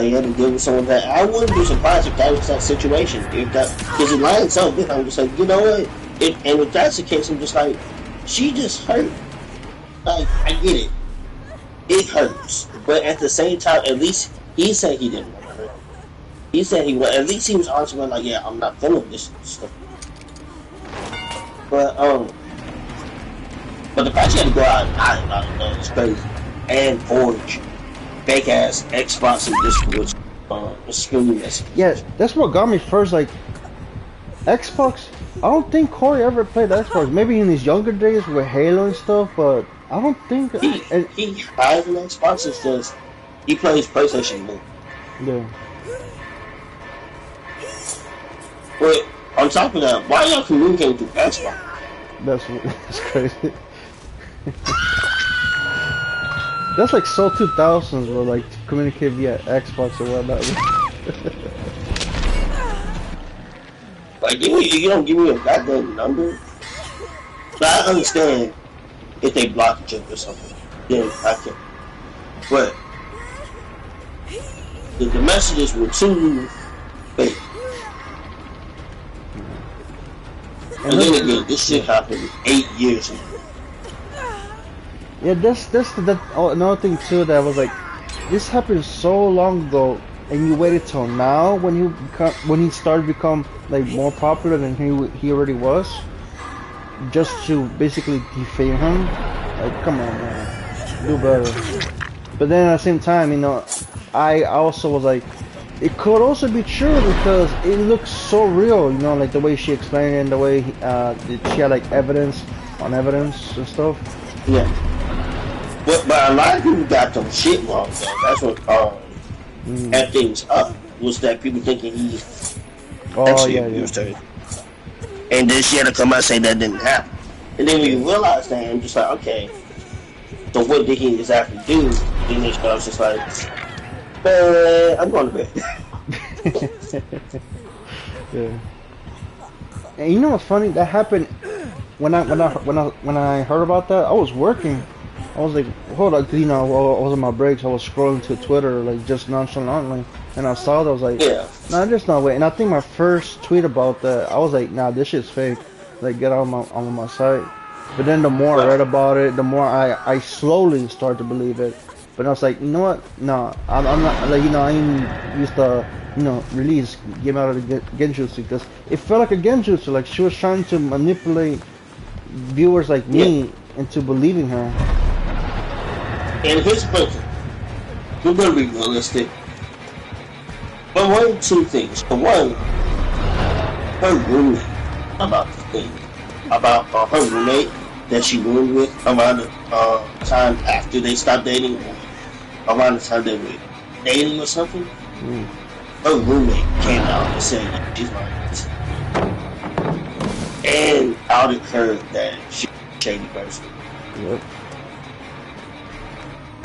you had to deal with someone that I wouldn't be surprised if that was that situation. If that, because it lines so big, I'm just like, you know what? And if that's the case, I'm just like, she just hurt. Like, I get it. It hurts, but at the same time, at least he said he didn't want to hurt. He said he at least he was honest about like, yeah, I'm not feeling this stuff. But the fact she had to go out, I don't know, it's crazy. And forge fake ass Xbox and Discord screen messages. Yeah, that's what got me first. Like Xbox, I don't think Corey ever played Xbox. Maybe in his younger days with Halo and stuff, but I don't think he has an Xbox. It's just he plays PlayStation more. Yeah. But on top of that, why y'all communicating through Xbox? That's crazy. That's like so 2000s, where like to communicate via Xbox or whatnot. Like you don't give me a goddamn number. But I understand if they block you or something, then I can. But the messages were too fake. And then again, this shit happened 8 years ago. Yeah, that's another thing too, that was like, this happened so long ago, and you waited till now when he started to become like more popular than he already was, just to basically defame him. Like, come on, man, do better. But then at the same time, you know, I also was like, it could also be true because it looks so real, you know, like the way she explained it and the way she had like evidence on evidence and stuff. Yeah. But a lot of people got them shit wrong, though. That's what had things up, was that people thinking he actually abused her. And then she had to come out and say that didn't happen. And then when you realize that, I'm just like, okay, so what did he exactly do? Then I was just like, I'm going to bed. Yeah. And you know what's funny? That happened when I heard about that. I was working. I was like, hold on, cause, you know, I was on my breaks. I was scrolling to Twitter, like, just nonchalantly, and I saw that. I was like, nah, there's no way. And I think my first tweet about that, I was like, nah, this shit's fake. Like, get on my site. But then the more I read about it, the more I slowly started to believe it. But I was like, you know what? No, I'm not, like, you know, I ain't used to, you know, release, get out of the genjutsu, because it felt like a genjutsu. Like, she was trying to manipulate viewers like me into believing her. And here's the thing, we're going to be realistic. But one, two things. For one, her roommate, about the thing, about her roommate that she roomed with around the time after they stopped dating, around the time they were dating or something. Her roommate came out and said that she's like, and outed her that she's a shady person. Yep.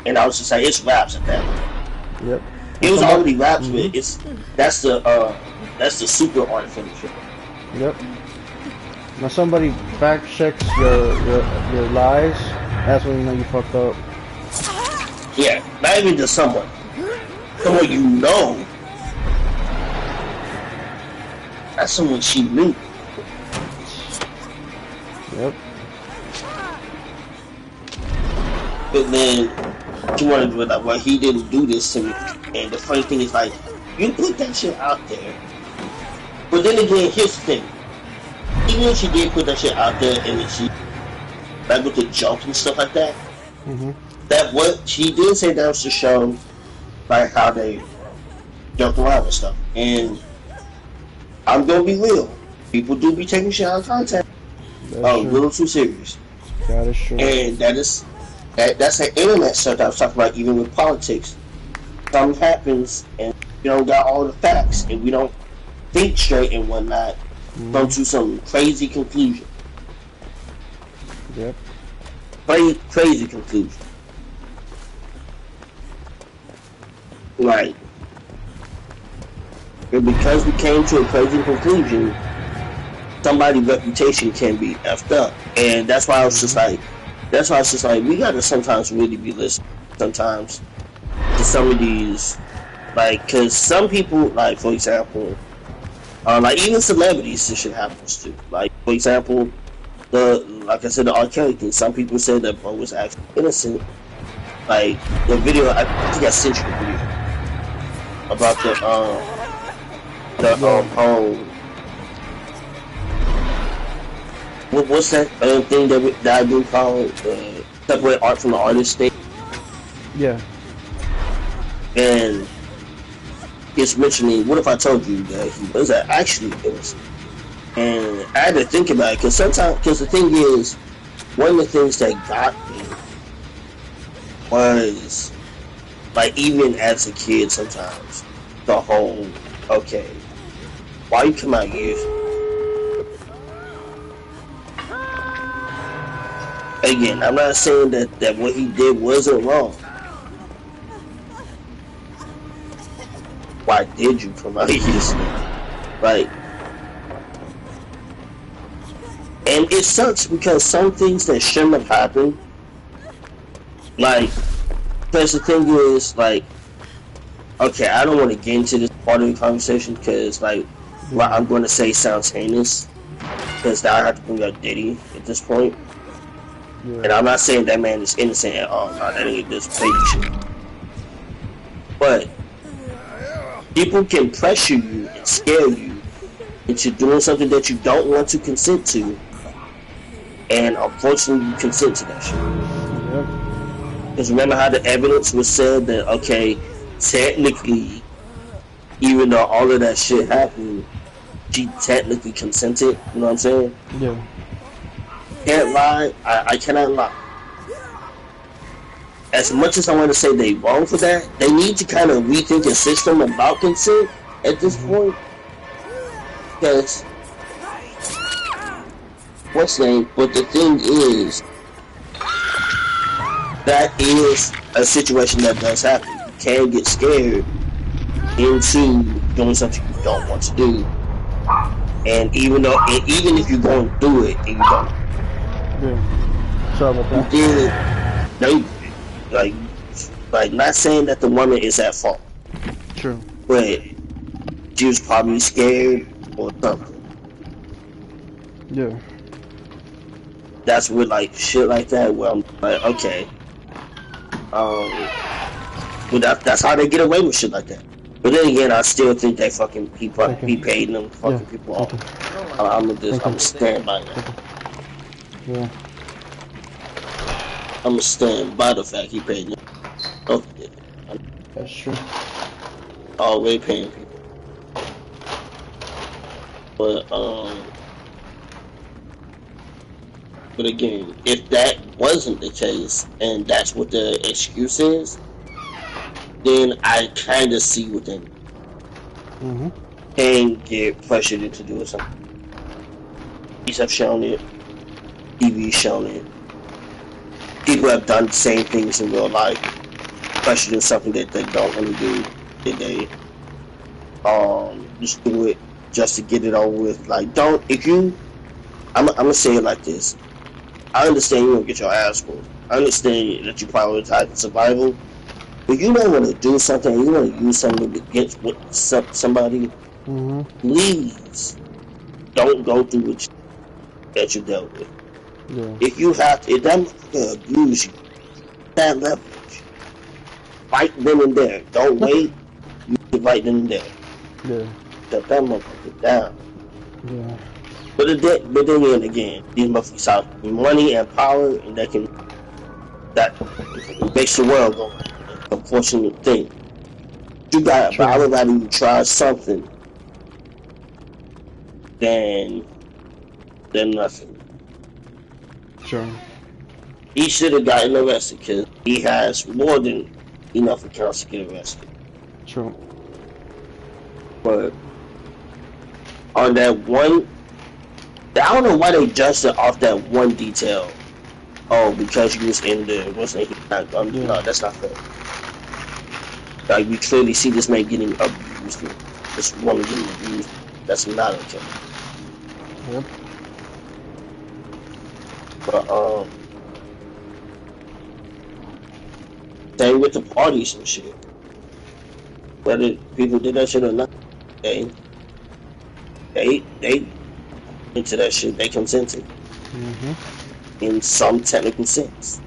And I was just like, it's raps at that point. Yep. It was already raps, but that's the super art finisher. Yep. When somebody fact checks your lies, that's when you know you fucked up. Yeah, not even just someone you know. That's someone she knew. Yep. But then she wanted to be like, well, he didn't do this to me. And the funny thing is, like, you put that shit out there. But then again, here's the thing. Even if she did put that shit out there and then she, like, with the joke and stuff like that, that what he did say that was to show like how they jumped around and stuff. And I'm gonna be real. People do be taking shit out of context a little too serious. That is true. And that's the internet stuff that I was talking about, even with politics. Something happens and we don't got all the facts and we don't think straight and whatnot, come to some crazy conclusion. Yep. Crazy conclusion. Right. And because we came to a crazy conclusion, somebody's reputation can be effed up. And that's why I was just like, we gotta sometimes really be listening sometimes to some of these, like, cause some people, like, for example, like even celebrities, this shit happens to. Like, for example, like I said, the R. Kelly thing, some people said that bro was actually innocent. Like, the video, I think I sent you the video about what's that thing that I've been called separate art from the artist thing? Yeah. And it's mentioning, what if I told you that he was actually innocent? And I had to think about it, because the thing is, one of the things that got me was, like, even as a kid sometimes, the whole, okay, why you come out here? Again, I'm not saying that what he did wasn't wrong. Why did you come out here? Like, and it sucks because some things that shouldn't have happened, like, because the thing is, like, okay, I don't want to get into this part of the conversation because, like, what I'm going to say sounds heinous, because now I have to bring up Diddy at this point. Yeah. And I'm not saying that man is innocent at all. No, that ain't this fake shit. But people can pressure you and scare you into doing something that you don't want to consent to, and unfortunately you consent to that shit. Because remember how the evidence was said that, okay, technically, even though all of that shit happened, she technically consented, you know what I'm saying? Yeah. Can't lie, I cannot lie. As much as I want to say they wrong for that, they need to kind of rethink a system about consent at this point. Because, what's the name? But the thing is, that is a situation that does happen. You can get scared into doing something you don't want to do. And even if you're going to do it and you don't. Yeah. Sorry about that. You did, like not saying that the woman is at fault. True. But she was probably scared or something. Yeah. That's with like shit like that where I'm like, okay. But that's how they get away with shit like that. But then again, I still think they fucking he paid them fucking people off. I'm stand by that. Yeah. I'm gonna stand by the fact he paid them. Okay. That's true. Always paying people. But again, if that wasn't the case and that's what the excuse is, then I kind of see what they can get pressured into doing something. Police have shown it. TV's shown it. People have done the same things in real life, pressured into something that they don't want to do. That they just do it just to get it over with. Like, I'm gonna say it like this. I understand you don't get your ass pulled. I understand that you prioritize survival. If you don't want to do something, you want to use something against somebody, please don't go through what that you dealt with. Yeah. If you have to, if that motherfucker abuse you, that leverage, fight them in there. Don't wait, you can fight them in there. Yeah. Shut that motherfucker down. Yeah. But then again, these motherfuckers have money and power, and they can that makes the world go round. It's an unfortunate thing. But I True. would rather you try something than nothing. True. He should have gotten arrested because he has more than enough accounts to get arrested. True. But on that one, I don't know why they judged it off that one detail. Oh, because you was in the wasn't he? Yeah. No, that's not fair. Like we clearly see this man getting abused, this woman getting abused. That's not okay. Yep. But same with the parties and shit. Whether people did that shit or not, they into that shit. They consented in some technical sense.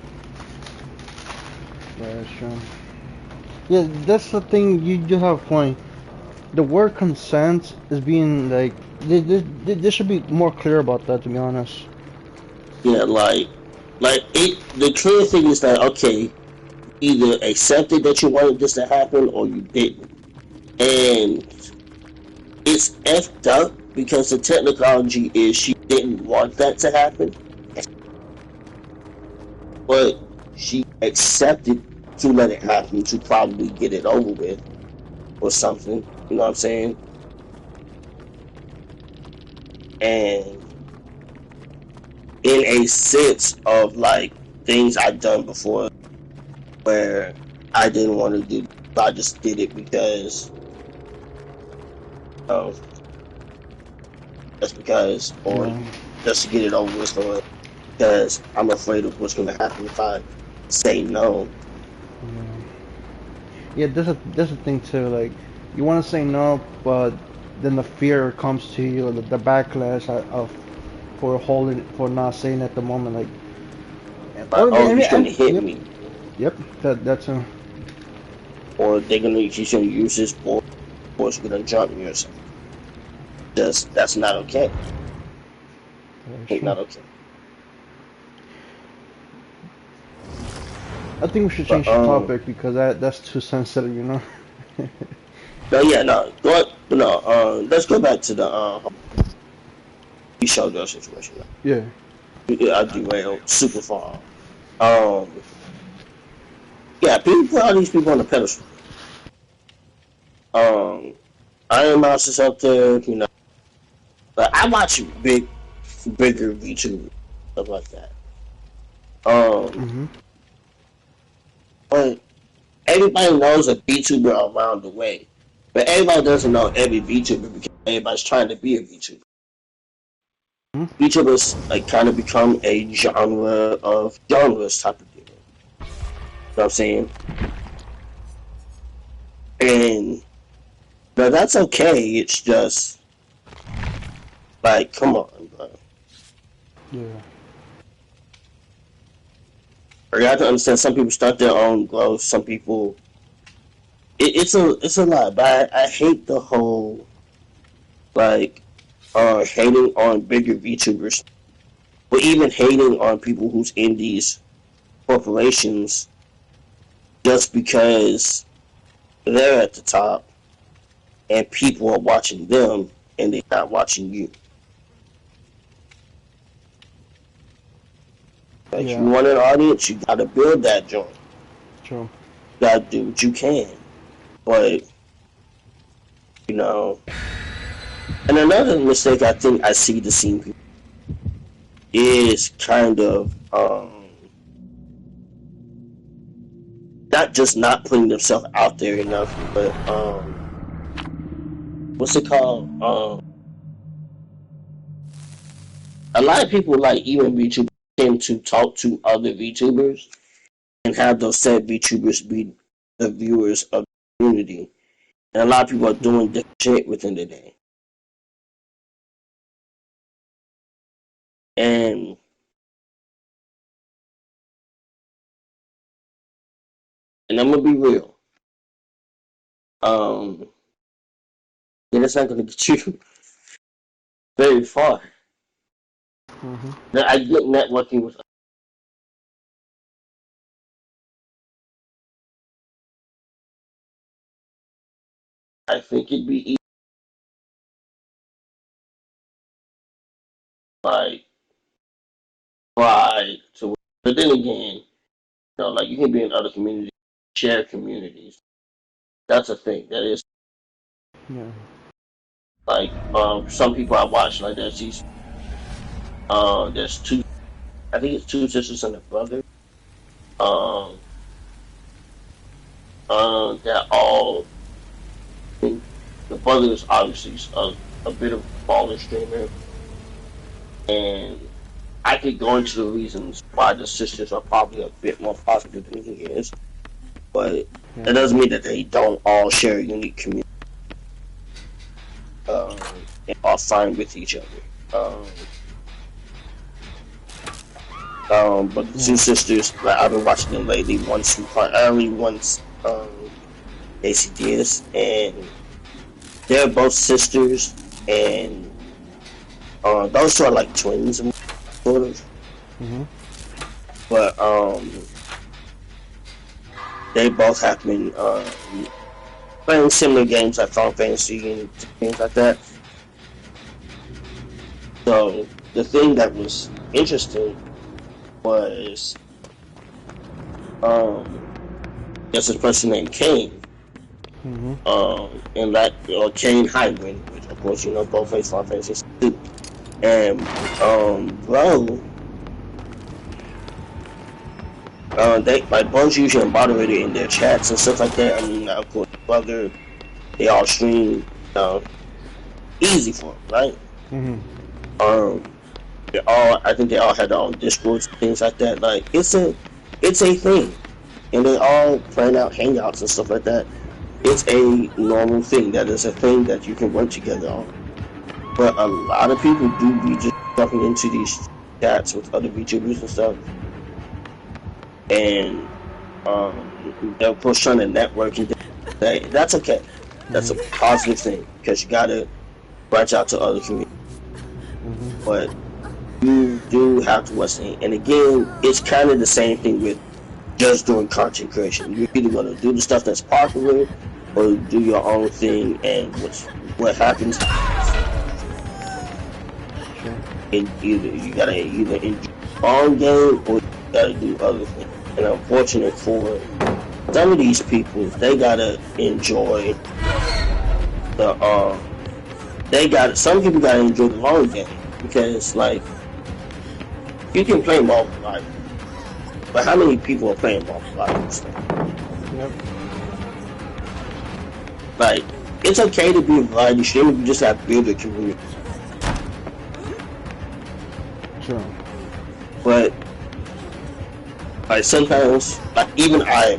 That's true. Yeah, that's the thing. You do have a point. The word consent is being like they should be more clear about that. To be honest. Yeah, like it. The clear thing is that okay, either accepted that you wanted this to happen or you didn't, and it's effed up because the technology is she didn't want that to happen, but she accepted to let it happen to probably get it over with or something. You know what I'm saying? And in a sense of like things I've done before where I didn't want to do, I just did it because just because, or just to get it over with, or because I'm afraid of what's going to happen if I say no. Yeah, there's a thing too. Like, you want to say no, but then the fear comes to you, the backlash of for not saying at the moment. Like, Like, oh, he's going to hit me. Yep, that's a. Or he's going to use his board, or he's going to jump me or something. That's not okay. It's not okay. I think we should change the topic because that's too sensitive, you know. No, yeah, no. Let's go back to the showgirl situation. Yeah. I derailed super far. Yeah, people put all these people on the pedestal. Iron Mouse is up there, you know. But I watch bigger VTubers, stuff like that. But everybody knows a VTuber around the way. But everybody doesn't know every VTuber because everybody's trying to be a VTuber. VTubers like kind of become a genre of genres type of deal. You know what I'm saying? And no, that's okay. It's just like, come on, bro. Yeah. You have to understand. Some people start their own growth. Some people, it's a lot. But I hate the whole like hating on bigger VTubers, or even hating on people who's in these corporations just because they're at the top and people are watching them and they're not watching you. Like, you want an audience, you gotta build that joint. True. You gotta do what you can. But, you know, and another mistake I think I see the scene people is kind of not just not putting themselves out there enough, but what's it called? A lot of people, like even VTubers, tend to talk to other VTubers and have those said VTubers be the viewers of the community. And a lot of people are doing different shit within the day. And I'm gonna be real. It's not gonna get you very far. I get networking with I think it'd be easy, like try to, but then again, like you can be in other communities, share communities. That's a thing. That is Yeah. like some people I watch like there's two, I think it's two sisters and a brother. Um that all the brother is obviously a bit of a baller streamer, and I could go into the reasons why the sisters are probably a bit more popular than he is, but Yeah. that doesn't mean that they don't all share a unique community and are fine with each other. But the two Yeah. sisters, like I've been watching them lately. Once early, once ACDS, and they're both sisters, and those two are like twins, sort of. Mhm. But they both have been playing similar games like Final Fantasy and things like that. So the thing that was interesting was there's this person named Kane, Mhm. and that Kane Highwind, which of course both plays Final Fantasy 2. And bro, they like both usually moderated in their chats and stuff like that. I mean, of course, brother, they all stream, easy for them, right? Mhm. They all, I think they all had their own discords, things like that. Like it's a thing, and they all plan out hangouts and stuff like that. It's a normal thing. That is a thing that you can work together on. But a lot of people do be just jumping into these chats with other VTubers and stuff, and they're of course trying to network and that's okay. That's a positive thing because you gotta branch out to other communities. Mhm. But you do have to what's in. And again, it's kind of the same thing with just doing content creation. You're either gonna do the stuff that's popular or do your own thing, and what happens. Sure. And you gotta either enjoy your own game or you gotta do other things. And unfortunate for some of these people, they gotta enjoy the some people gotta enjoy the long game because like you can play Marvel Rivals, but how many people are playing Marvel Rivals? Yep. Like it's okay to be a variety streamer, you just have to build a community. Sure. But like sometimes, like even I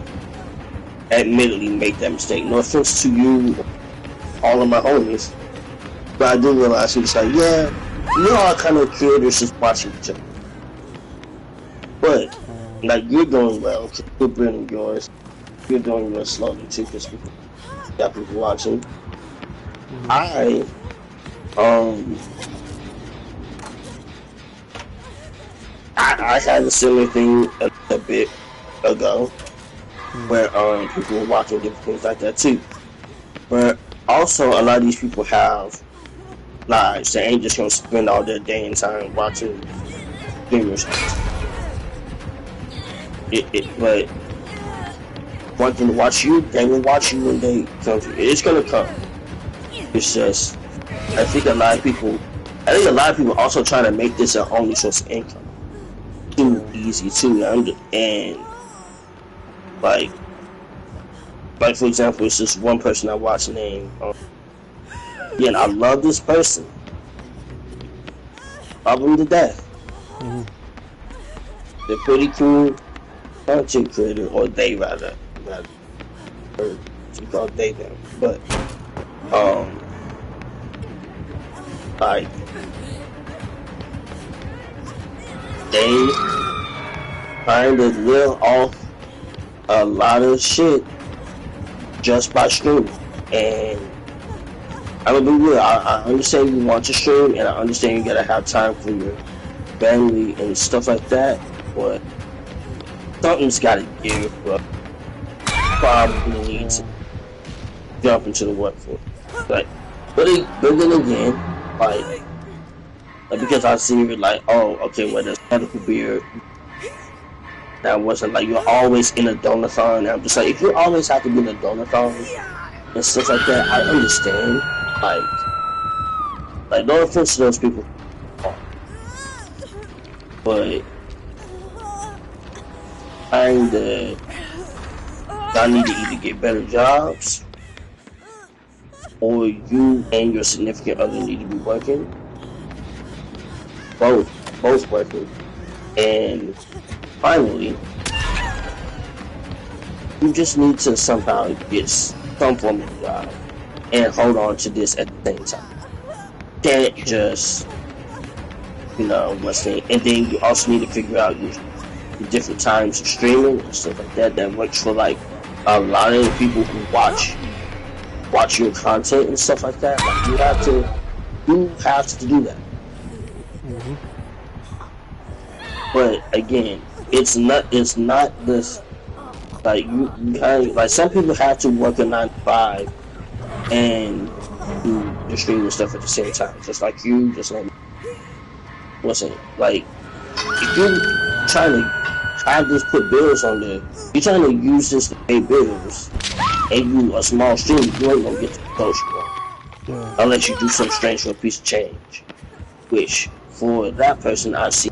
admittedly make that mistake. No offense to you, all of my homies, but I do realize it's like, yeah, we all kind of creators just watching each other. But like you're doing well, you're building yours. You're doing real slowly too, because people got people watching. Mhm. Um, I had a similar thing a bit ago, where people were watching different things like that too. But also, a lot of these people have lives. They ain't just gonna spend all their day and time watching streamers. But want them to watch you, they will watch you when they come to you. It's gonna come. It's just, I think a lot of people also trying to make this their only source of income. Too easy too, and like for example, it's just one person I watch named. Yeah, and I love this person. Love them to death. Mm-hmm. They're pretty cool content creator, or they rather, or you call they them, but like they kind of live off a lot of shit just by streaming, and I'm gonna be real. I understand you want to stream, and I understand you gotta have time for your family and stuff like that, but something's gotta give, bro. Probably need to jump into the workforce. Like, but then again, like because I see it like, oh, okay, well, there's medical beer. That wasn't like you're always in a donathon. And I'm just like, if you always have to be in a donathon and stuff like that, I understand. Like no offense to those people, but I need to either get better jobs, or you and your significant other need to be working. Both working. And finally, you just need to somehow get some form of job and hold on to this at the same time. Can't just, what's the, and then you also need to figure out the different times of streaming and stuff like that. That works for like a lot of the people who watch your content and stuff like that. Like you have to do that. Mm-hmm. But again, it's not this like you kind of, like some people have to work a 9 to 5 and do the streaming stuff at the same time. Just like you, just like listen, like if you're trying to have this put bills on there, you're trying to use this to pay bills, and you a small streamer, you ain't gonna get the close you want unless you do some strange for a piece of change. Which for that person, I see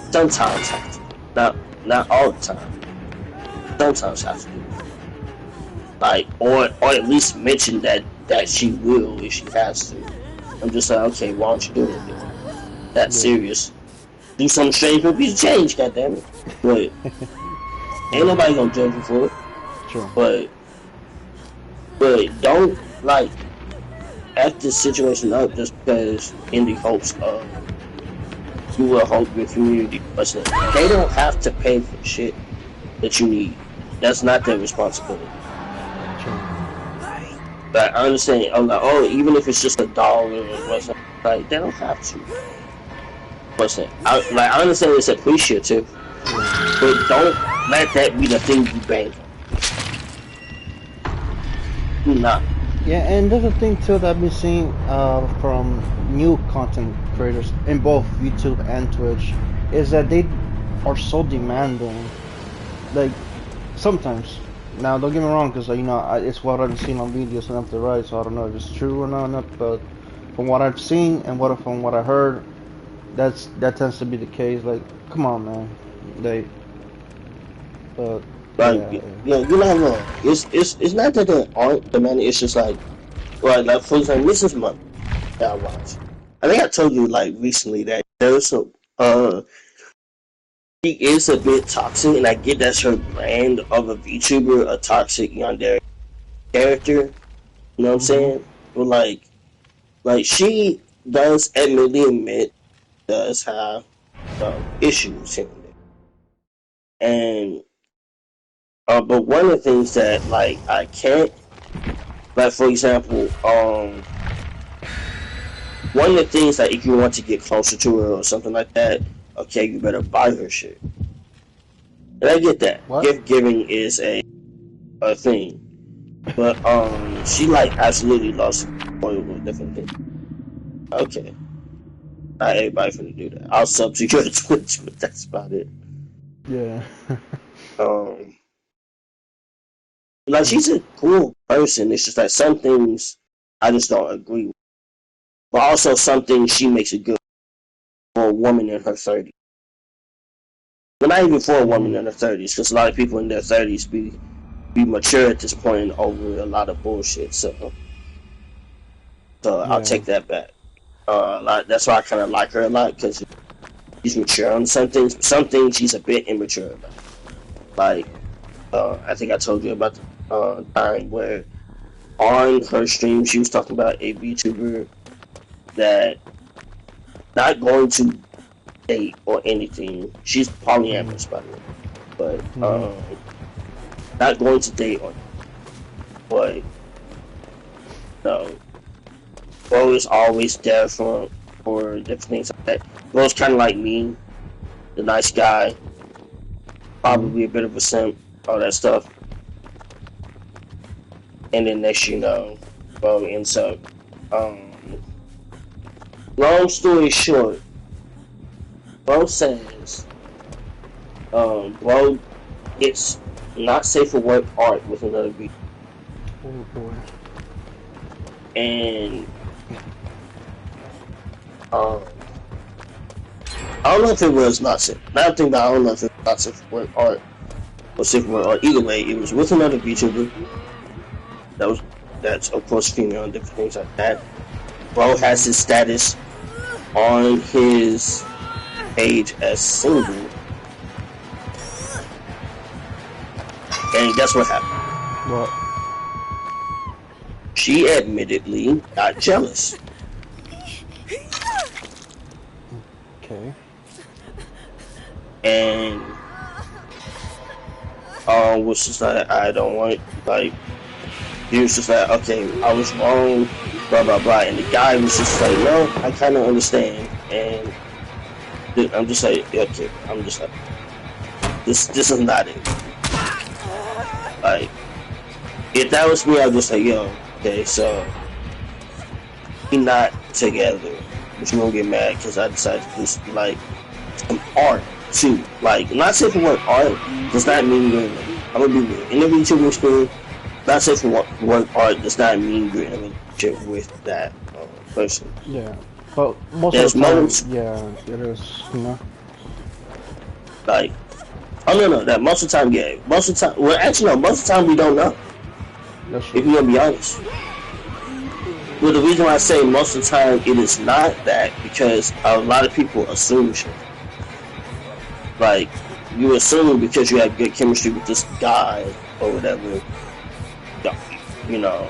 sometimes have to, not all the time. Sometimes have to do, like, or at least mention that she will if she has to. I'm just like, okay, why don't you do it then? That's serious. Do something strange for a piece of change, goddammit. But ain't nobody gonna judge you for it. Sure. But don't like act this situation up just because in the hopes of you will help your community. Listen, they don't have to pay for shit that you need. That's not their responsibility. But I understand. I'm like, oh, even if it's just $1 or what's like, they don't have to. Listen, I understand it's appreciative, but don't let that be the thing you bank on. Nah. Yeah, and there's a thing too that I've been seeing from new content creators in both YouTube and Twitch is that they are so demanding. Like sometimes, now don't get me wrong, because it's what I've seen on videos and left to right, so I don't know if it's true or not. But from what I've seen and from what I heard, that tends to be the case. Like, come on, man, Like, yeah, you're not wrong. It's not that they aren't demanding. It's just like for example, this is month that I watch. I think I told you like recently that there's she is a bit toxic, and I get that's her brand of a VTuber, a toxic yandere character. You know what I'm saying? But like she does admit does have issues here and there, and but one of the things that like I can't, like for example, one of the things that if you want to get closer to her or something like that, okay, you better buy her shit. And I get that. What? Gift giving is a thing. But she like absolutely lost point with different things. Okay. Not everybody finna do that. I'll sub to your Twitch, but that's about it. Yeah. Like she's a cool person. It's just like some things I just don't agree with. But also some things she makes it good for a woman in her 30s. But not even for a woman in her 30s, because a lot of people in their 30s be mature at this point over a lot of bullshit. So I'll take that back. That's why I kind of like her a lot, because she's mature on some things. Some things she's a bit immature about. Like, I think I told you about the time where on her stream she was talking about a VTuber that not going to date or anything. She's polyamorous, by the way, but not going to date or, but no, bro is always there for different things like that. Bro's kind of like me, the nice guy, probably a bit of a simp, all that stuff. and then next you know, bro ends up. Long story short, bro says, bro, it's not safe for work art with another beat. Oh boy. And I don't know if it was not safe. Now I think that I don't know if it was not safe for work art or safe for work art. Either way, it was with another VTuber. That's of course female and different things like that. Bro has his status on his page as single. And guess what happened? What? She admittedly got jealous. Okay. And was just like, I don't want, like, he was just like, okay, I was wrong, blah blah blah, and the guy was just like, no, I kind of understand, and I'm just like, okay, I'm just like, this is not it. Like, if that was me, I'd just like, yo, okay, so we not together, but you won't get mad because I decided to do some, like, some art too. Like, not safe for work art does not mean you're, I'm gonna be real. In the VTuber experience, not safe for work art does not mean you're in a relationship with that person. Yeah, but most There's of the time, moments, yeah, it is, you know. like, oh no, that most of the time, yeah, most of the time, well, actually no, most of the time we don't know. That's If true. you're gonna be honest. Well, the reason why I say most of the time it is not that because a lot of people assume shit. Like, you assume because you have good chemistry with this guy or whatever, you know,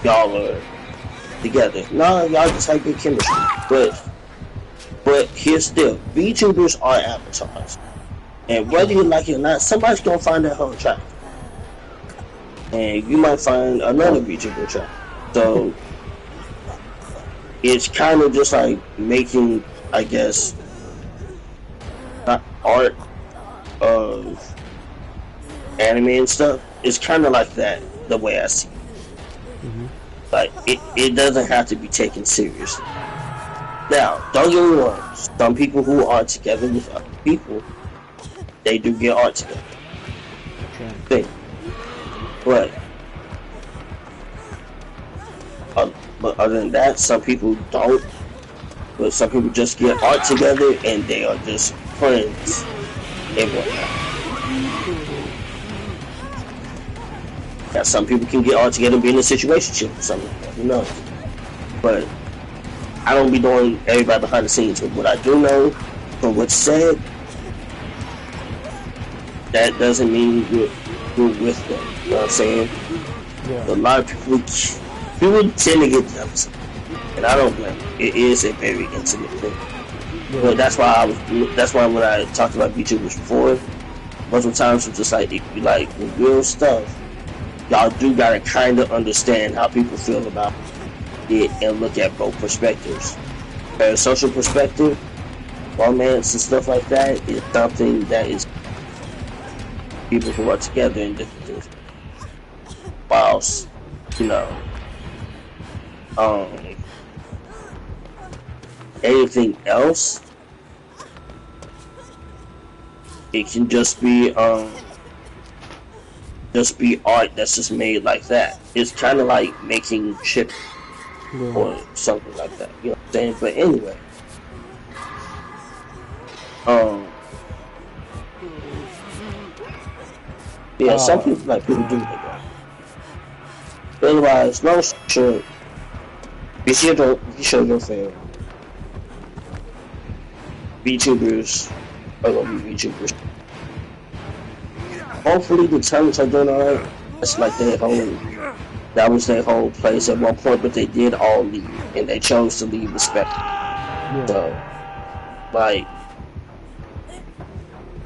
y'all are together. No, y'all just have good chemistry. But here's the deal: VTubers are avatars, and whether you like it or not, somebody's gonna find that whole attractive, and you might find another VTuber attractive. So it's kind of just like making, I guess, not art of anime and stuff. It's kind of like that, the way I see it. Mm-hmm. Like, it doesn't have to be taken seriously. Now, don't get me wrong, some people who are together with other people, they do get art together. Okay. But other than that, some people don't. But some people just get art together and they are just friends and whatnot. Now, some people can get art together and be in a situationship or something like that, who knows? But I don't be doing everybody behind the scenes. But what I do know from what's said, that doesn't mean you're with them. You know what I'm saying? Yeah. A lot of people tend to get jealous. And I don't blame them. It is a very intimate thing. Yeah. But that's why when I talked about VTubers before, multiple times it's just like, with real stuff, y'all do gotta kind of understand how people feel about it and look at both perspectives. From a social perspective, romance and stuff like that is something that is people who are together in different things. Whilst, you know, anything else, it can just be art that's just made like that. It's kind of like making chip or something like that. You know what I'm saying? But anyway, yeah, some people do that. But otherwise, no short. Be sure your family. VTubers are gonna be VTubers. Hopefully the Terrans are doing alright. That's like that was their whole place at one point, but they did all leave, and they chose to leave respectfully. Yeah.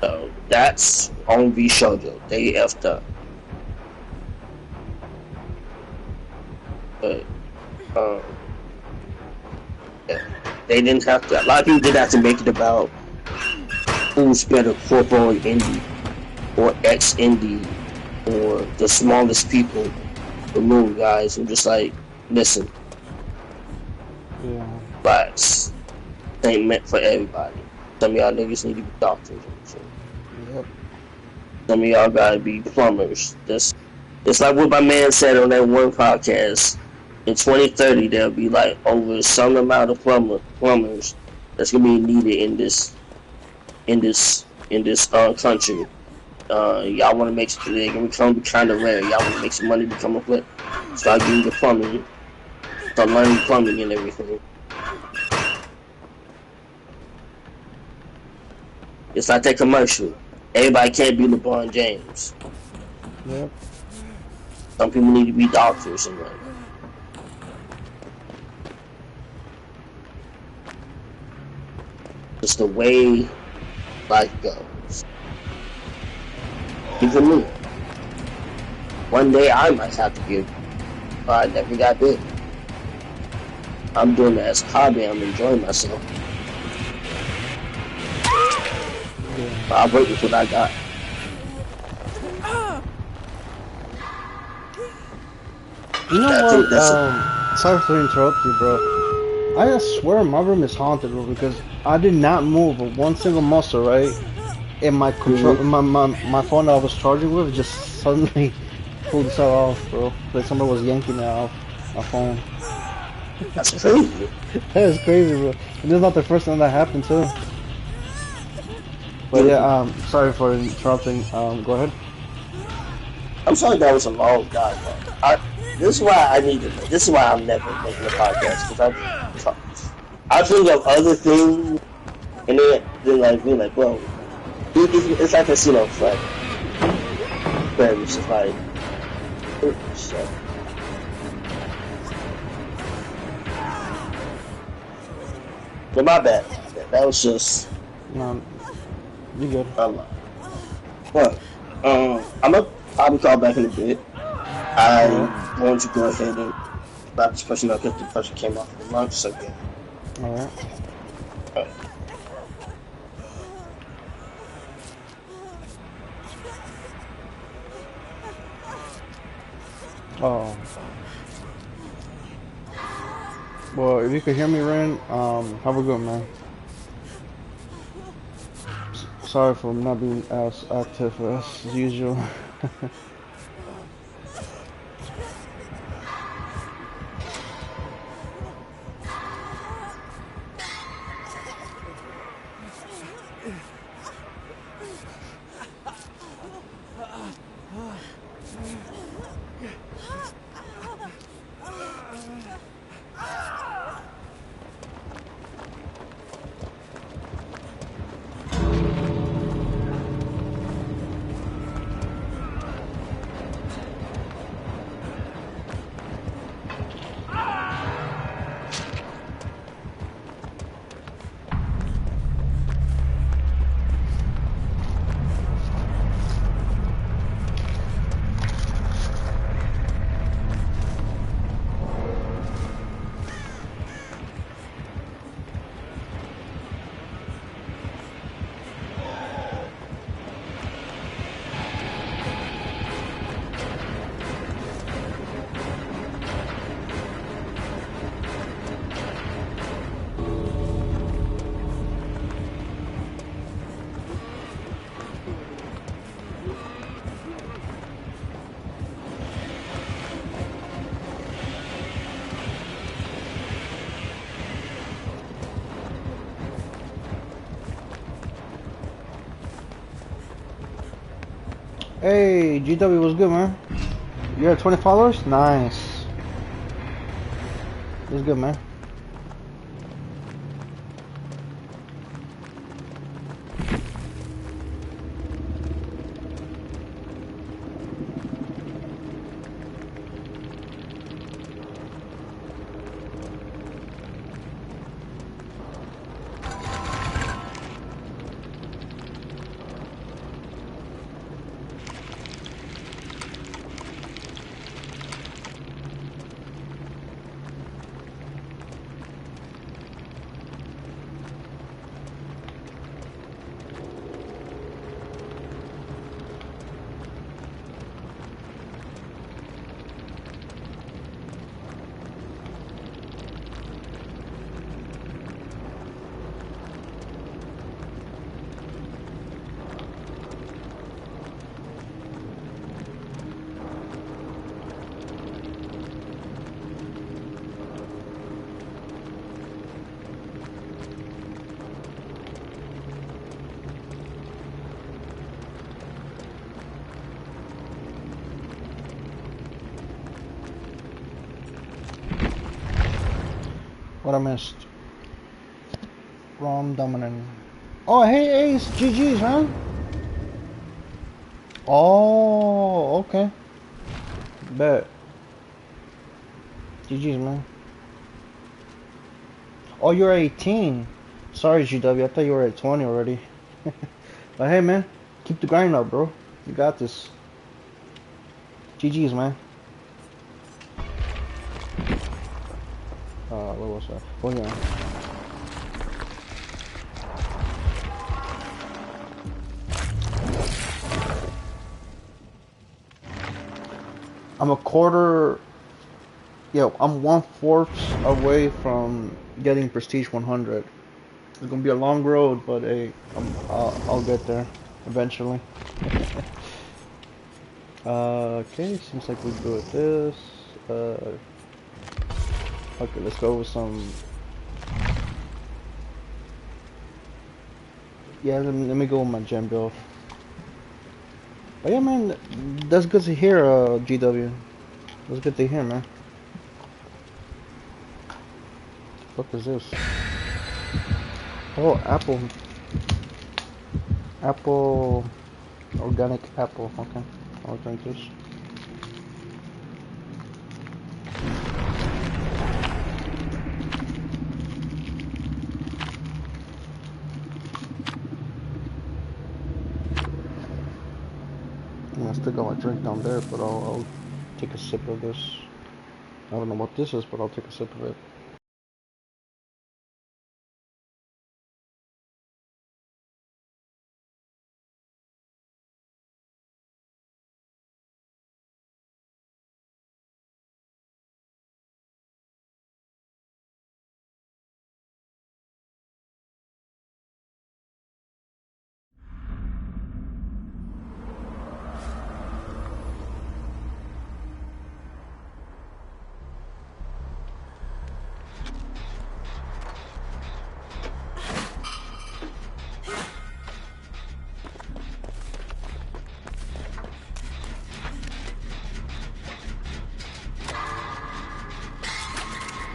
So, that's on V Shoujo. They effed up. But, yeah. They didn't have to, a lot of people did have to make it about who's better, corpo or indie, or ex-indie, or the smallest people, the little guys, who just like, listen, Yeah. class ain't meant for everybody. Some of y'all niggas need to be doctors and shit. Yep. Some of y'all gotta be plumbers. Just like what my man said on that one podcast. In 2030, there'll be like over some amount of plumbers that's gonna be needed in this country. Y'all want to make they're gonna become kind of rare. Y'all want to make some money, become a flip. Start getting the plumbing, start learning plumbing and everything. It's like that commercial. Everybody can't be LeBron James. Yep. Some people need to be doctors and like. It's the way life goes. Even me. One day I might have to give, but I never got big. I'm doing it as a hobby. I'm enjoying myself. But I'll wait with what I got. You know what? Sorry to interrupt you, bro. I swear my room is haunted, bro, because I did not move one single muscle, right? And my control, my phone that I was charging with just suddenly pulled itself off, bro. Like somebody was yanking it off my phone. That's crazy. That is crazy, bro. And this is not the first time that happened, too. But yeah, sorry for interrupting. Go ahead. I'm sorry that was a long dialogue. This is why I need to. This is why I'm never making a podcast, because I think of other things, and then like being like, well, it's like a it's like, it's just like, shit. But my bad. That was just. No, you good. But I'm gonna probably call back in a bit. I'm going to go ahead and wrap this person up because the person came off for lunch, so yeah. Alright. Oh. Well, if you could hear me, Ren, have a good man. Sorry for not being as active as usual. Hey, GW, what's good, man? You at 20 followers? Nice. What's good, man? What I missed? Rom dominant. Oh, hey, Ace. GG's, man. Oh, okay. Bet. GG's, man. Oh, you're 18. Sorry, GW. I thought you were at 20 already. But hey, man. Keep the grind up, bro. You got this. GG's, man. What was that? Oh, yeah. I'm a quarter. Yo, I'm 1/4 away from getting Prestige 100. It's gonna be a long road, but hey, I'll get there eventually. Okay, seems like we're good with this. Okay, let's go with some. Yeah, let me go with my gem build. But yeah, man, that's good to hear, GW. That's good to hear, man. What the fuck is this? Oh, apple. Apple. Organic apple. Okay, I'll drink this. I still got my drink down there, but I'll take a sip of this. I don't know what this is, but I'll take a sip of it.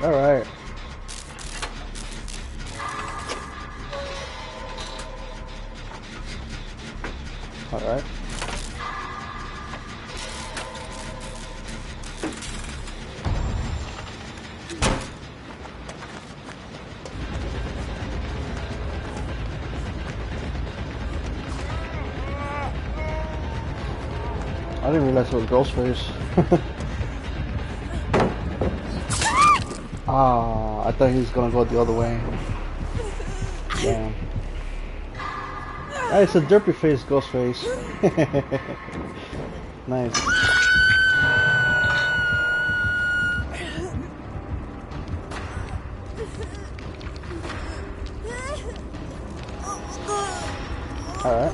All right. All right. I didn't realize it was Ghostface. Ah, I thought he was gonna go the other way. Damn. Hey, it's a derpy face Ghostface. Nice. Alright.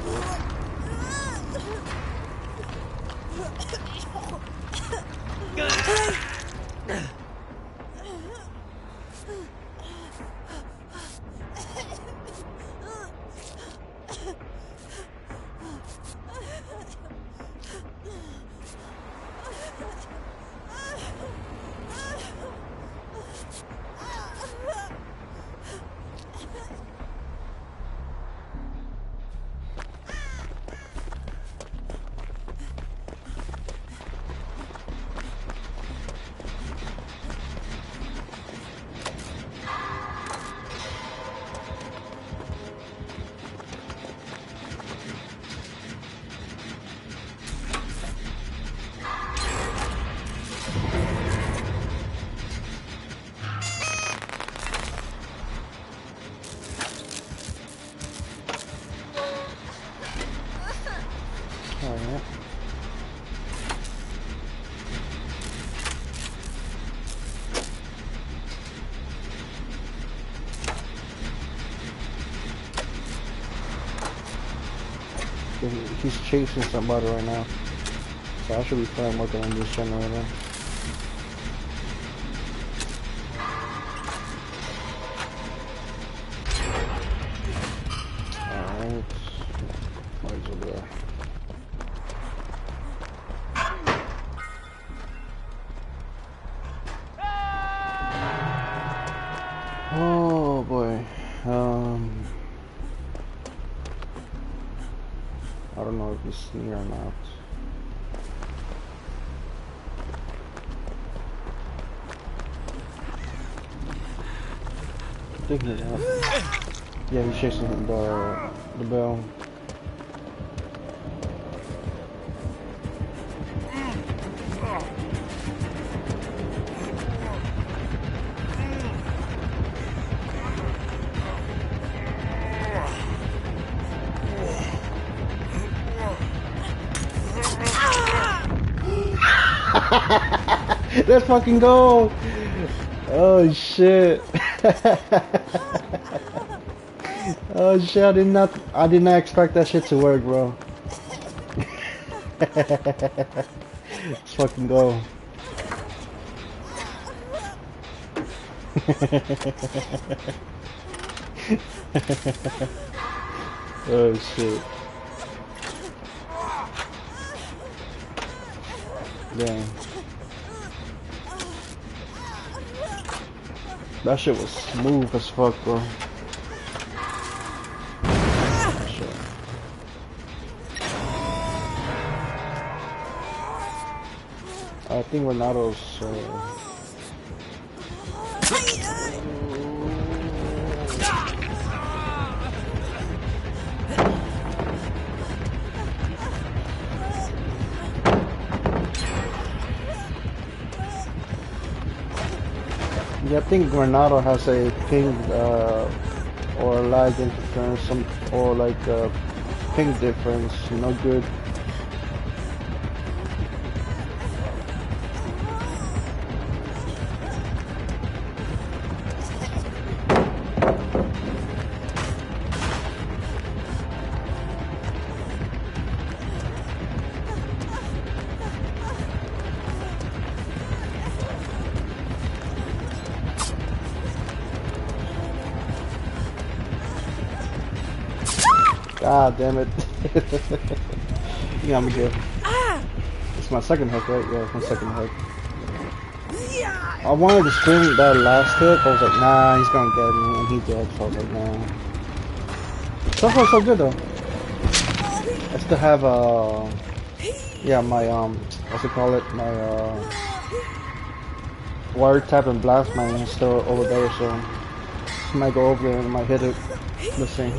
Alright. He's chasing somebody right now. So I should be fine working on this generator. Alright. Where's over there? don't know if he's near or not. I think he's up. Yeah, he's chasing the bell. Let's fucking go! Oh shit! Oh shit! I did not expect that shit to work, bro. Let's fucking go! Oh shit! Damn. That shit was smooth as fuck, bro. Shit. I think Renado's. Yeah, I think Granado has a ping or lag interference, or like ping difference. No good. God damn it. Yeah, I'm good. It's my second hook, right? Yeah, it's my second hook. I wanted to stream that last hook. I was like, nah, he's gonna get me. And he did. So I was like, nah. So far, so good, though. I still have, yeah, my, what's it call it? My, wiretap and blast mine is still over there, so I might go over there and might hit it the same.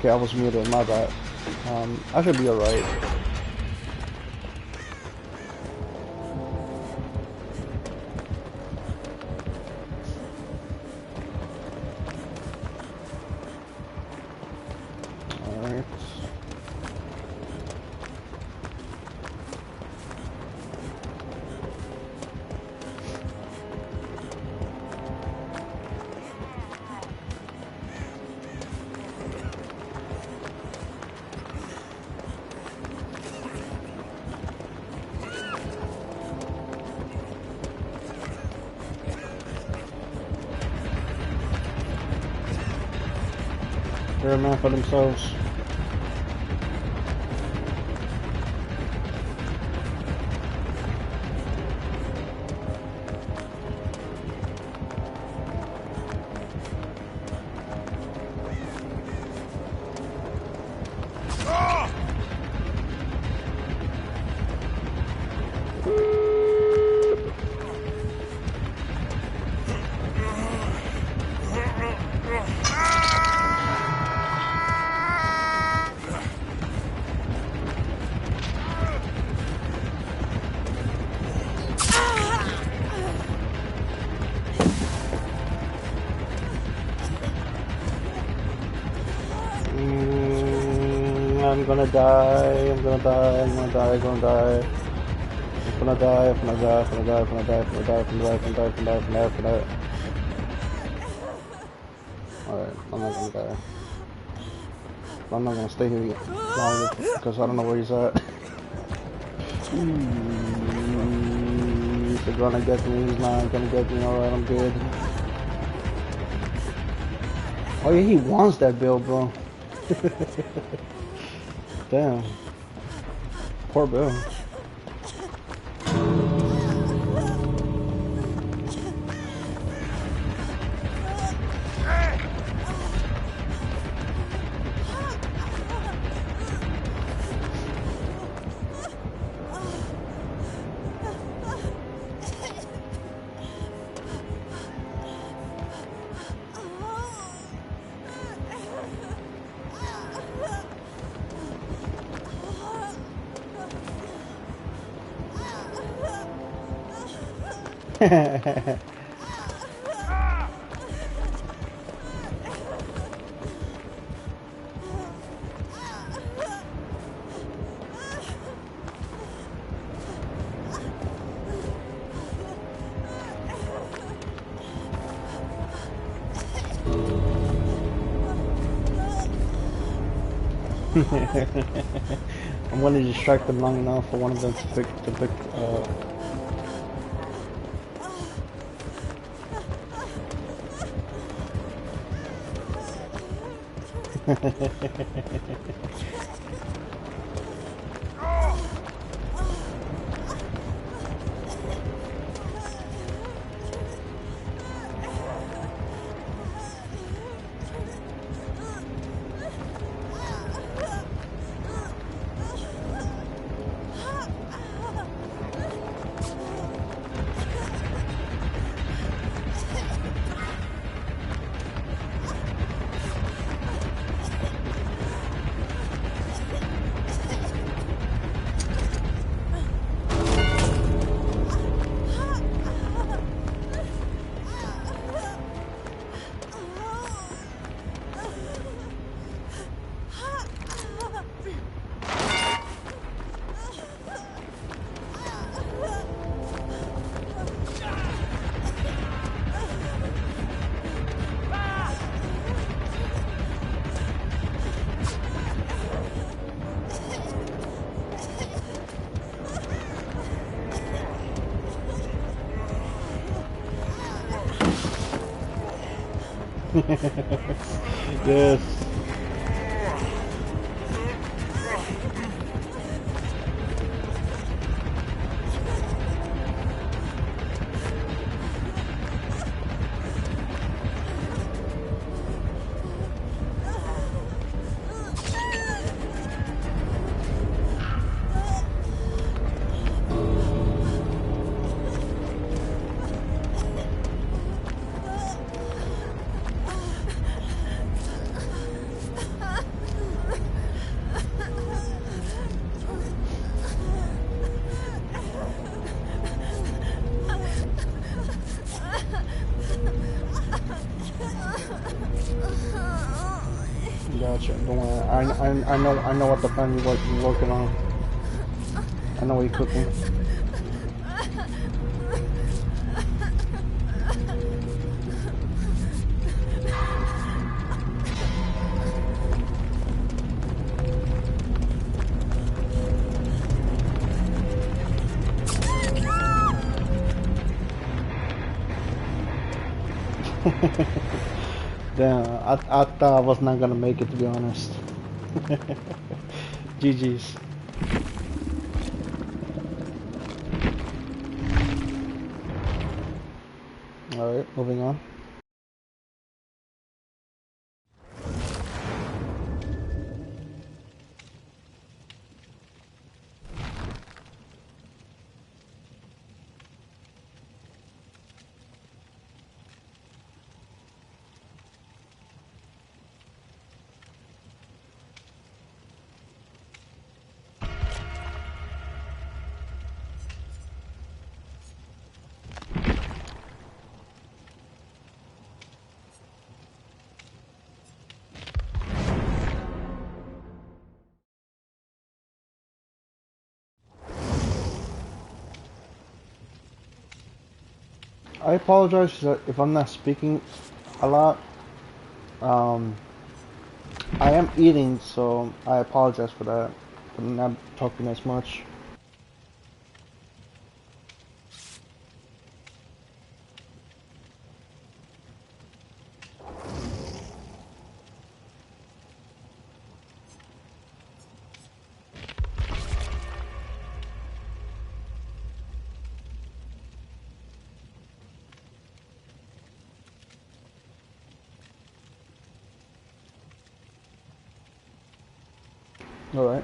Okay, I was muted, my bad. I should be alright. Alright. They're a man for themselves. I'm gonna die, I'm gonna die, I'm gonna die, I'm gonna die. I'm gonna die, I'm gonna die, I'm gonna die, I'm gonna die, I'm gonna die, I'm gonna die, I'm gonna die, I'm gonna die, I'm gonna die, I'm gonna die. Alright, I'm not gonna die. I'm not gonna stay here longer because I don't know where he's at. He's gonna get me, he's not gonna get me, alright, I'm good. Oh yeah, he wants that bill, bro. Damn. Poor Bill. I'm gonna distract them long enough for one of them to pick yes. Gotcha. Don't worry. I know what the plan you're working on. I know what you're cooking. Damn, I thought I was not gonna make it, to be honest. GG's. Alright, moving on. I apologize if I'm not speaking a lot. Um, I am eating, so I apologize for that. For not talking as much. All right.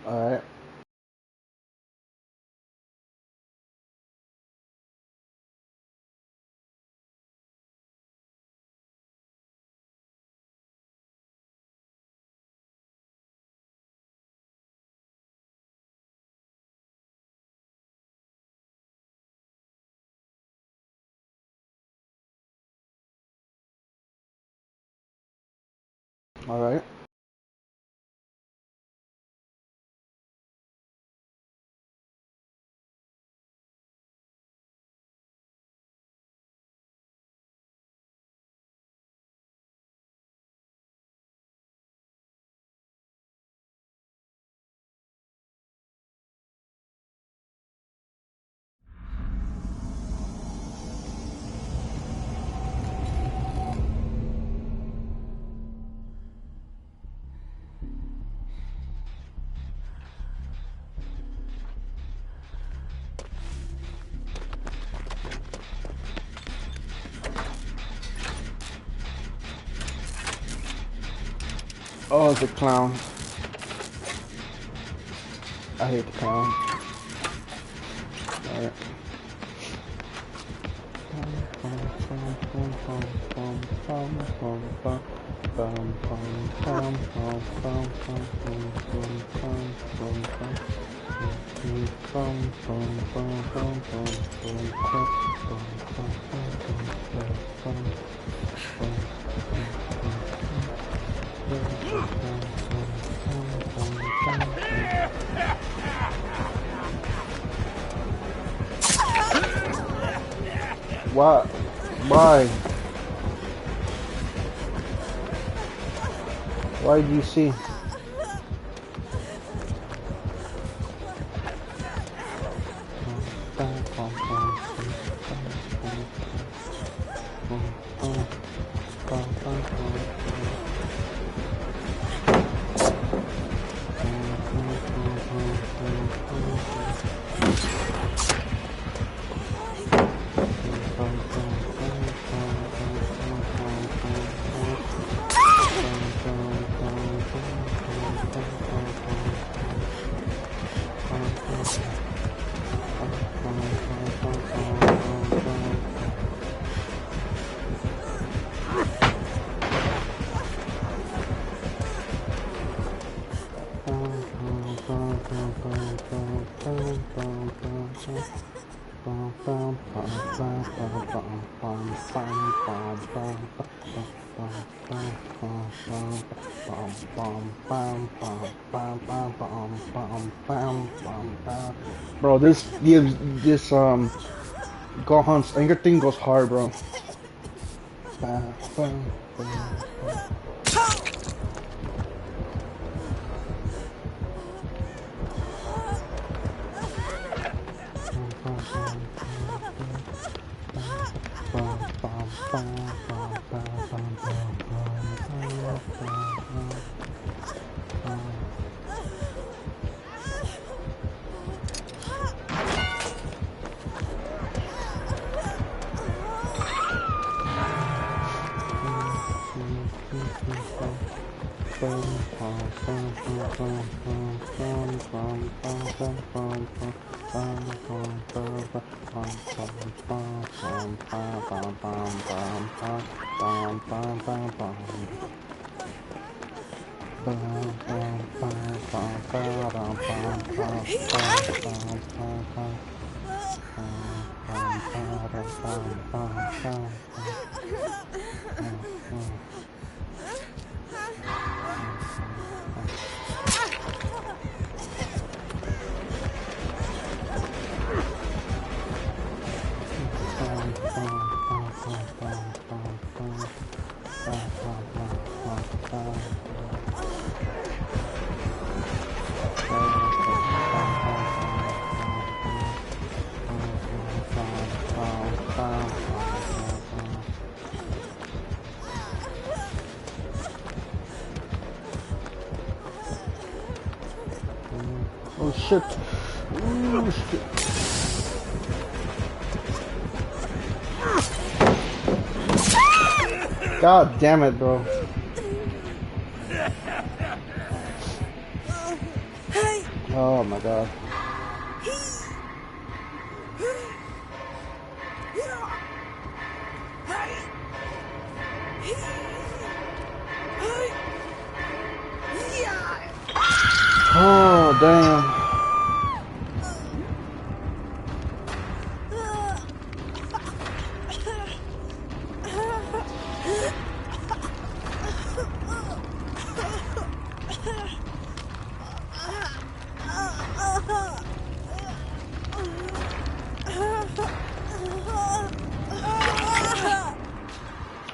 All right. All right. Oh, it's a clown. I hate the clown. All right. Why? Why? Why do you see? Bro, this Go Hunt's anger thing goes hard, bro. Oh shit. Ooh, shit. God damn it, bro. Oh my god. Oh damn.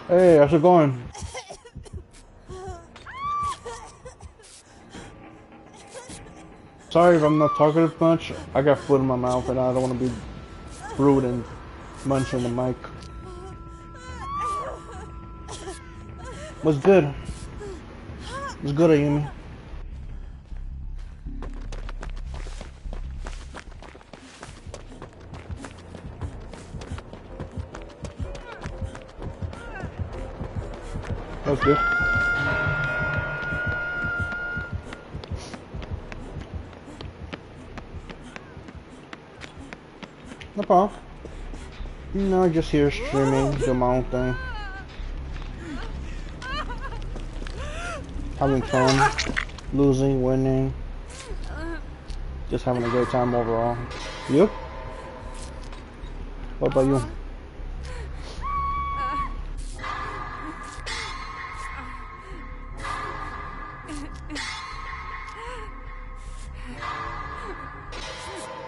Hey, how's it going? Sorry if I'm not talkative much. I got food in my mouth and I don't want to be rude and munching the mic. What's good? What's good, Ayumi? That's good. No problem. No, just here streaming, doing my own thing. Having fun, losing, winning. Just having a great time overall. You? What about you?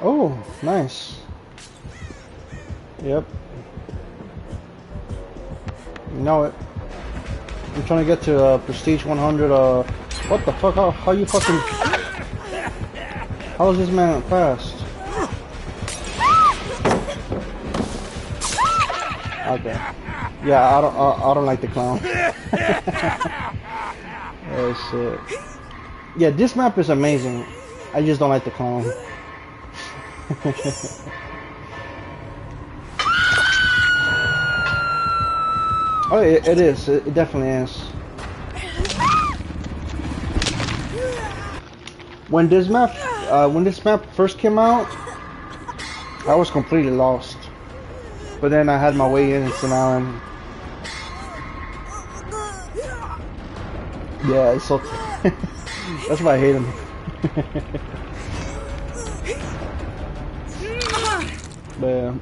Oh, nice. Yep. You know it. I'm trying to get to Prestige 100. What the fuck? How you fucking? How is this man fast? Okay. Yeah, I don't like the clown. Oh shit. Yeah, this map is amazing. I just don't like the clown. Oh, it is. It definitely is. When this map first came out, I was completely lost. But then I had my way in, so now I'm. Yeah, it's so. That's why I hate him. But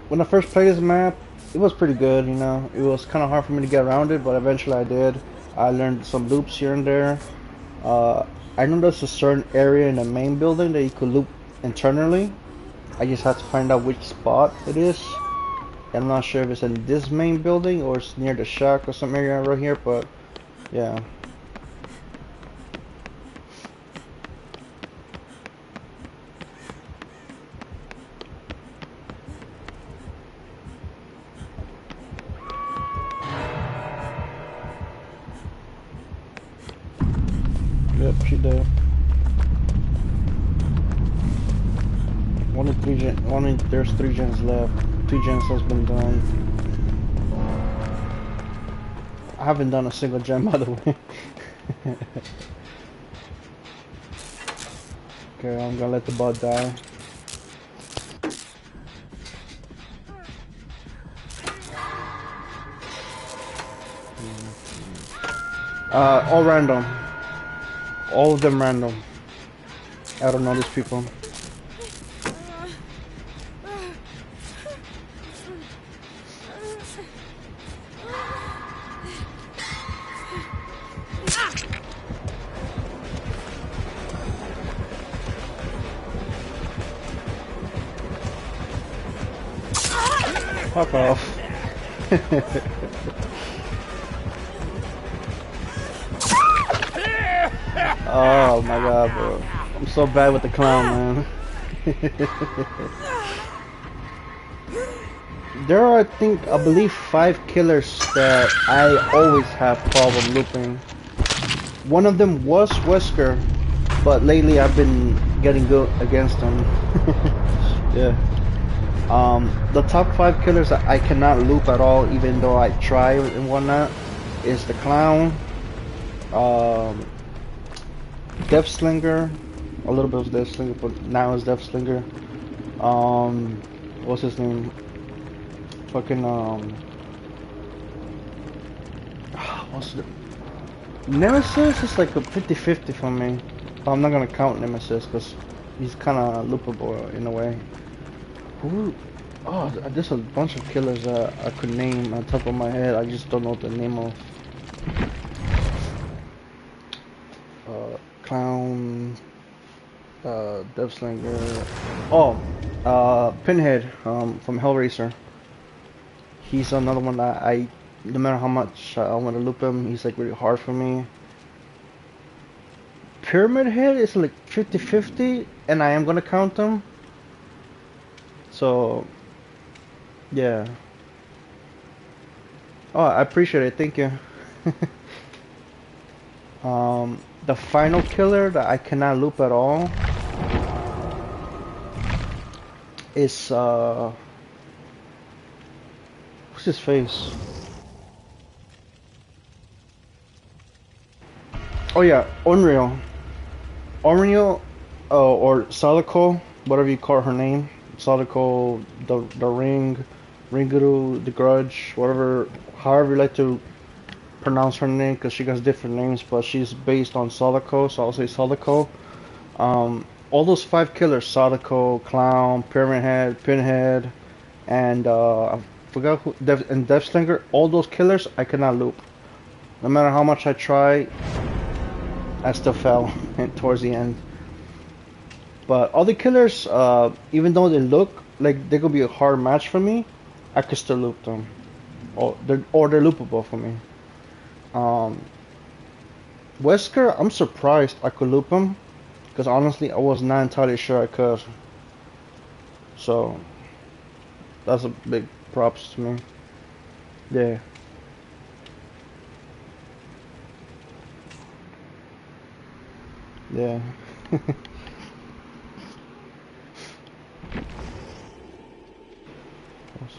when I first played this map, it was pretty good, you know. It was kind of hard for me to get around it, but eventually I did. I learned some loops here and there. Uh, I know there's a certain area in the main building that you could loop internally. I just have to find out which spot it is. I'm not sure if it's in this main building or it's near the shack or some area right here, but yeah. Yep, she did. There's 3 gens left. 2 gens has been done. I haven't done a single gen, by the way. Okay, I'm gonna let the bot die. All random. All of them random. I don't know these people. Fuck off. Oh my god, bro. I'm so bad with the clown, man. There are, I believe 5 killers that I always have problem looping. One of them was Wesker, but lately I've been getting good against him. Yeah. The top 5 killers that I cannot loop at all, even though I try and whatnot, is the clown, Deathslinger, a little bit of Deathslinger, but now it's Deathslinger. What's his name? Fucking what's the Nemesis is like a 50-50 for me. I'm not gonna count Nemesis because he's kind of loopable in a way. Who? Oh, there's a bunch of killers that I could name on top of my head. I just don't know the name of. Clown, Deathslinger. Oh, Pinhead from Hellraiser. He's another one that no matter how much I want to loop him, he's like really hard for me. Pyramid Head is like 50-50, and I am gonna count them. So, yeah. Oh, I appreciate it. Thank you. The final killer that I cannot loop at all is what's his face? Oh yeah, Unreal, or Sadako, whatever you call her name. Sadako, the Ringu, the Grudge, whatever, however you like to pronounce her name, because she has different names, but she's based on Sadako, so I'll say Sadako. All those 5 killers, Sadako, Clown, Pyramid Head, Pinhead, and I forgot who, and Deathslinger, all those killers I cannot loop. No matter how much I try, I still fell towards the end. But all the killers, even though they look like they could be a hard match for me, I could still loop them. Or they're loopable for me. Wesker, I'm surprised I could loop him, because honestly I was not entirely sure I could. So that's a big props to me. Yeah. Yeah.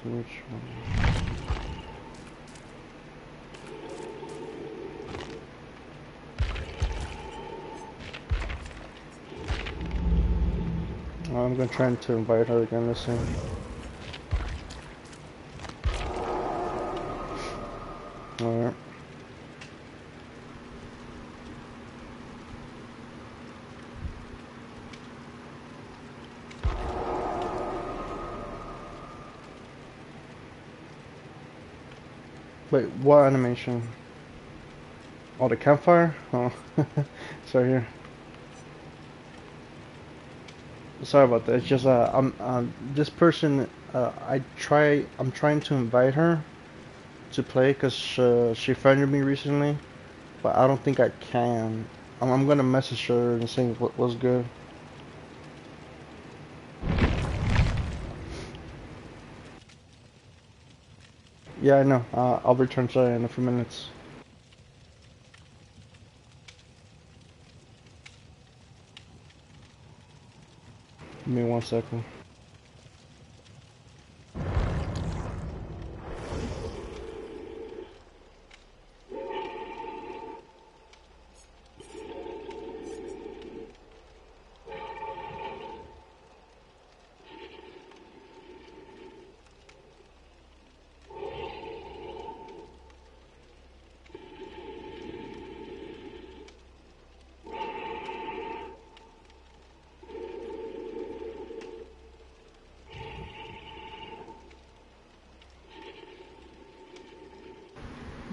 Which one? I'm gonna try to invite her again. Let's see. Alright. Wait, what animation? Oh, the campfire? Oh, sorry here. Sorry about that. It's just this person. I'm trying to invite her to play because she friended me recently, but I don't think I can. I'm gonna message her and say what was good. Yeah, I know. I'll return to her in a few minutes. Give me 1 second.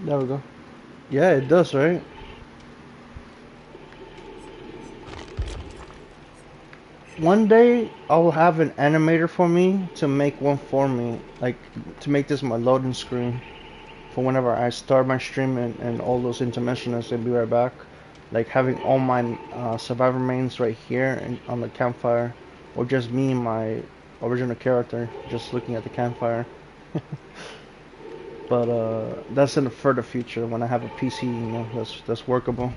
There we go. Yeah, it does, right? One day I'll have an animator for me to make one for me, like to make this my loading screen for whenever I start my stream and all those intermissions and be right back. Like having all my survivor mains right here and on the campfire, or just me and my original character just looking at the campfire. But that's in the further future when I have a PC, you know, that's workable.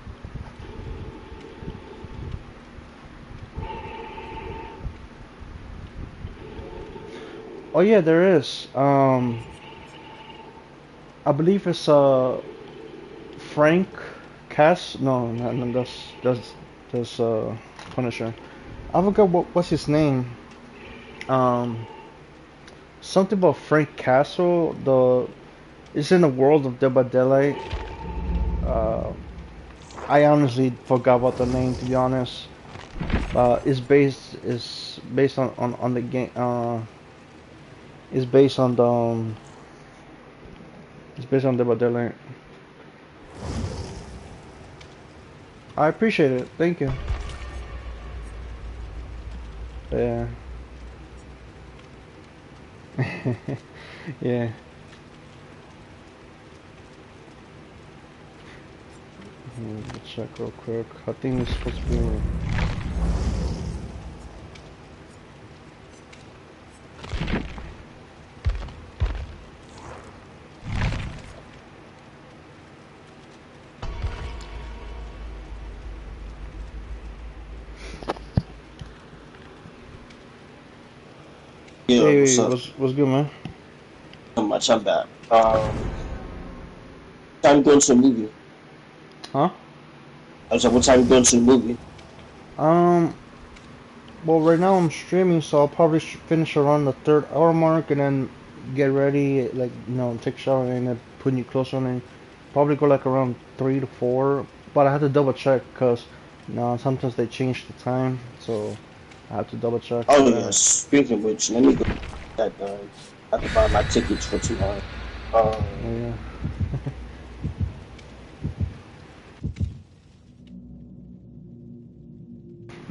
Oh yeah, there is. I believe it's Frank Cass. No, that's Punisher. I forgot what's his name. Um, Something about Frank Castle. It's in the world of Dead by Daylight. Uh, I honestly forgot about the name, to be honest. It's based on the game. It's based on the it's based on Dead by Daylight. I appreciate it. Thank you. Yeah. Yeah. Let's check real quick. I think it's supposed to be. Yeah, what's Hey, up? what's good, man? Not much. I'm back. Time going to the movie. Huh? I was like, what time you going to the movie? Um. Well, right now I'm streaming, so I'll probably finish around the 3rd hour mark, and then get ready, like take a shower and then put new clothes on, and probably go like around 3 to 4. But I have to double check because sometimes they change the time, so I have to double check. Oh yeah. Speaking of which, let me go get that done. I have to buy my tickets for tomorrow. Yeah.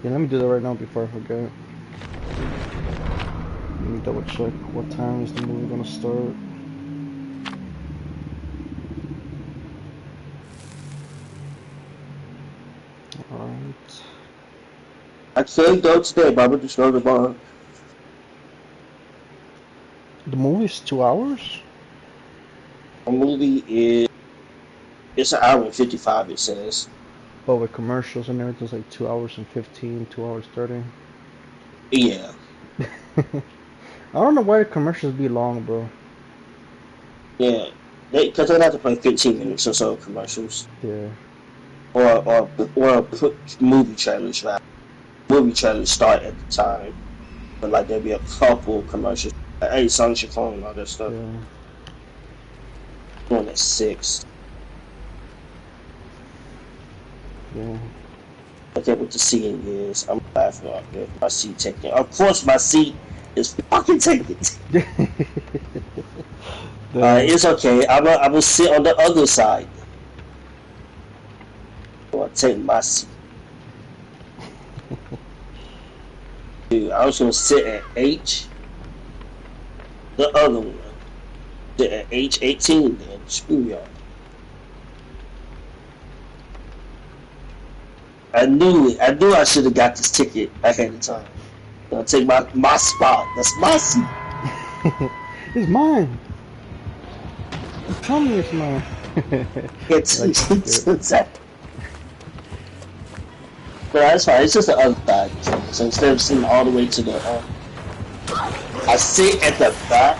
Yeah, let me do that right now before I forget. Let me double check what time is the movie gonna start. Alright. I can't go today, but I'm just know the bar. The movie's 2 hours? The movie is it's an hour and 55. It says. But with commercials and everything, it's like 2 hours and 15, 2 hours 30. Yeah. I don't know why the commercials be long, bro. Yeah. Because they have to play 15 minutes or so of commercials. Yeah. Or put movie trailers, right? Movie trailers start at the time. But like there'll be a couple commercials. Like, hey, songs your phone and all that stuff. Yeah. One at 6. Yeah. But then what the seating is, I'm laughing off there. My seat taken. Of course my seat is fucking taken. The It's okay. I will sit on the other side. I'm gonna take my seat. Dude, I was gonna sit at H, the other one. Sit at H18 then. Screw y'all. I knew it. I knew I should have got this ticket ahead of time. Gonna take my spot. That's my seat. it's mine. Tell me it's mine. It's Like, exactly. But that's fine. It's just the other side. So instead of sitting all the way to the, I sit at the back.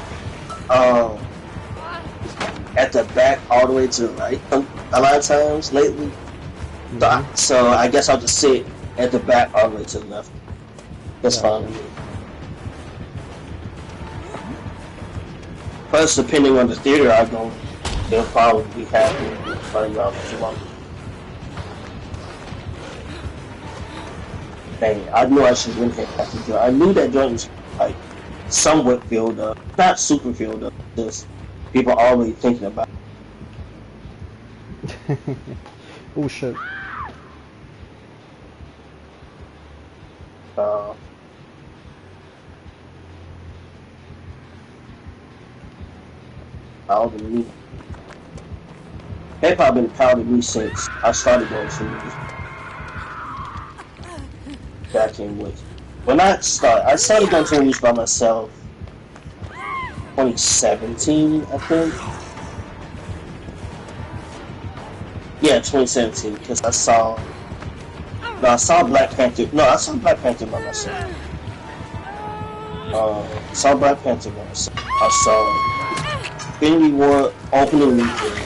At the back all the way to the right. A lot of times lately. So I guess I'll just sit at the back all the way to the left. That's fine with me. Plus, depending on the theater I go, they'll probably have me in front of y'all as well. Dang, I knew I should win here. I knew that joint was like somewhat filled up, not super filled up. Just people always thinking about it. Oh shit. Proud of me. Hip hop been proud of me since I started going to movies. Back in with when I started going to movies by myself. 2017, I think. Yeah, 2017, because I saw Black Panther. No, I saw Black Panther by myself. Saw Black Panther by myself. I saw Infinity War opening weekend.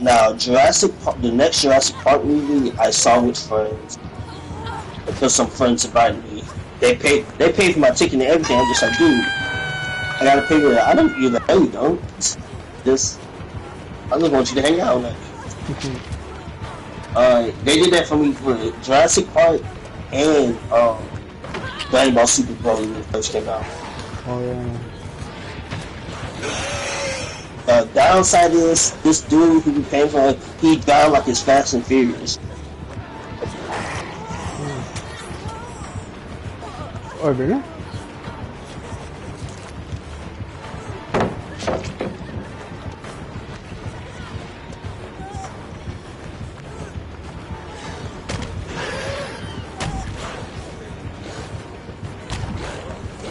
Now Jurassic Park, the next Jurassic Park movie I saw with friends. Because some friends invited me. They paid for my ticket and everything. I'm just like, dude, I gotta pay for that. I don't either. No, you don't. I just want you to hang out. They did that for me for Jurassic Park and Dragon Ball Super Broly when it first came out. Oh yeah. Downside is this dude who be paying for it, he down like it's Fast and Furious. Oh really?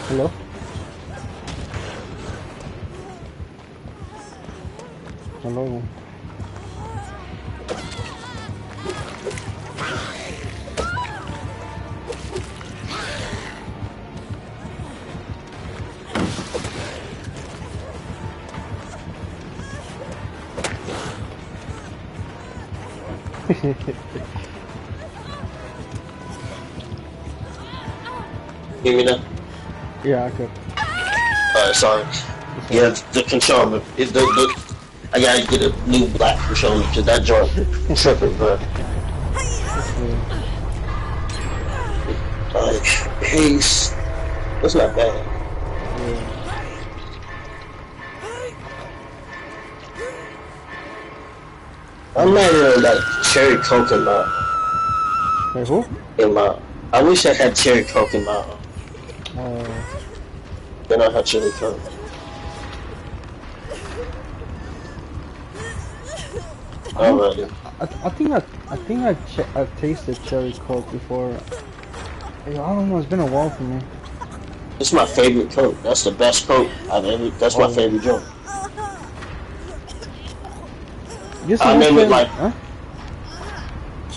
Hello? Hello? Hear me now? Yeah, I could. Sorry. Yeah, the controller. I gotta get a new black controller because that joint tripping, bro. Pace. That's not bad. Yeah. I'm not even like cherry coke in my. Wait, who? I wish I had cherry coke in my. Then I had cherry coke. Alrighty. I think I tasted cherry coke before. I don't know. It's been a while for me. It's my favorite coke. That's the best coke I've ever. That's my favorite joint. I name it like. Huh?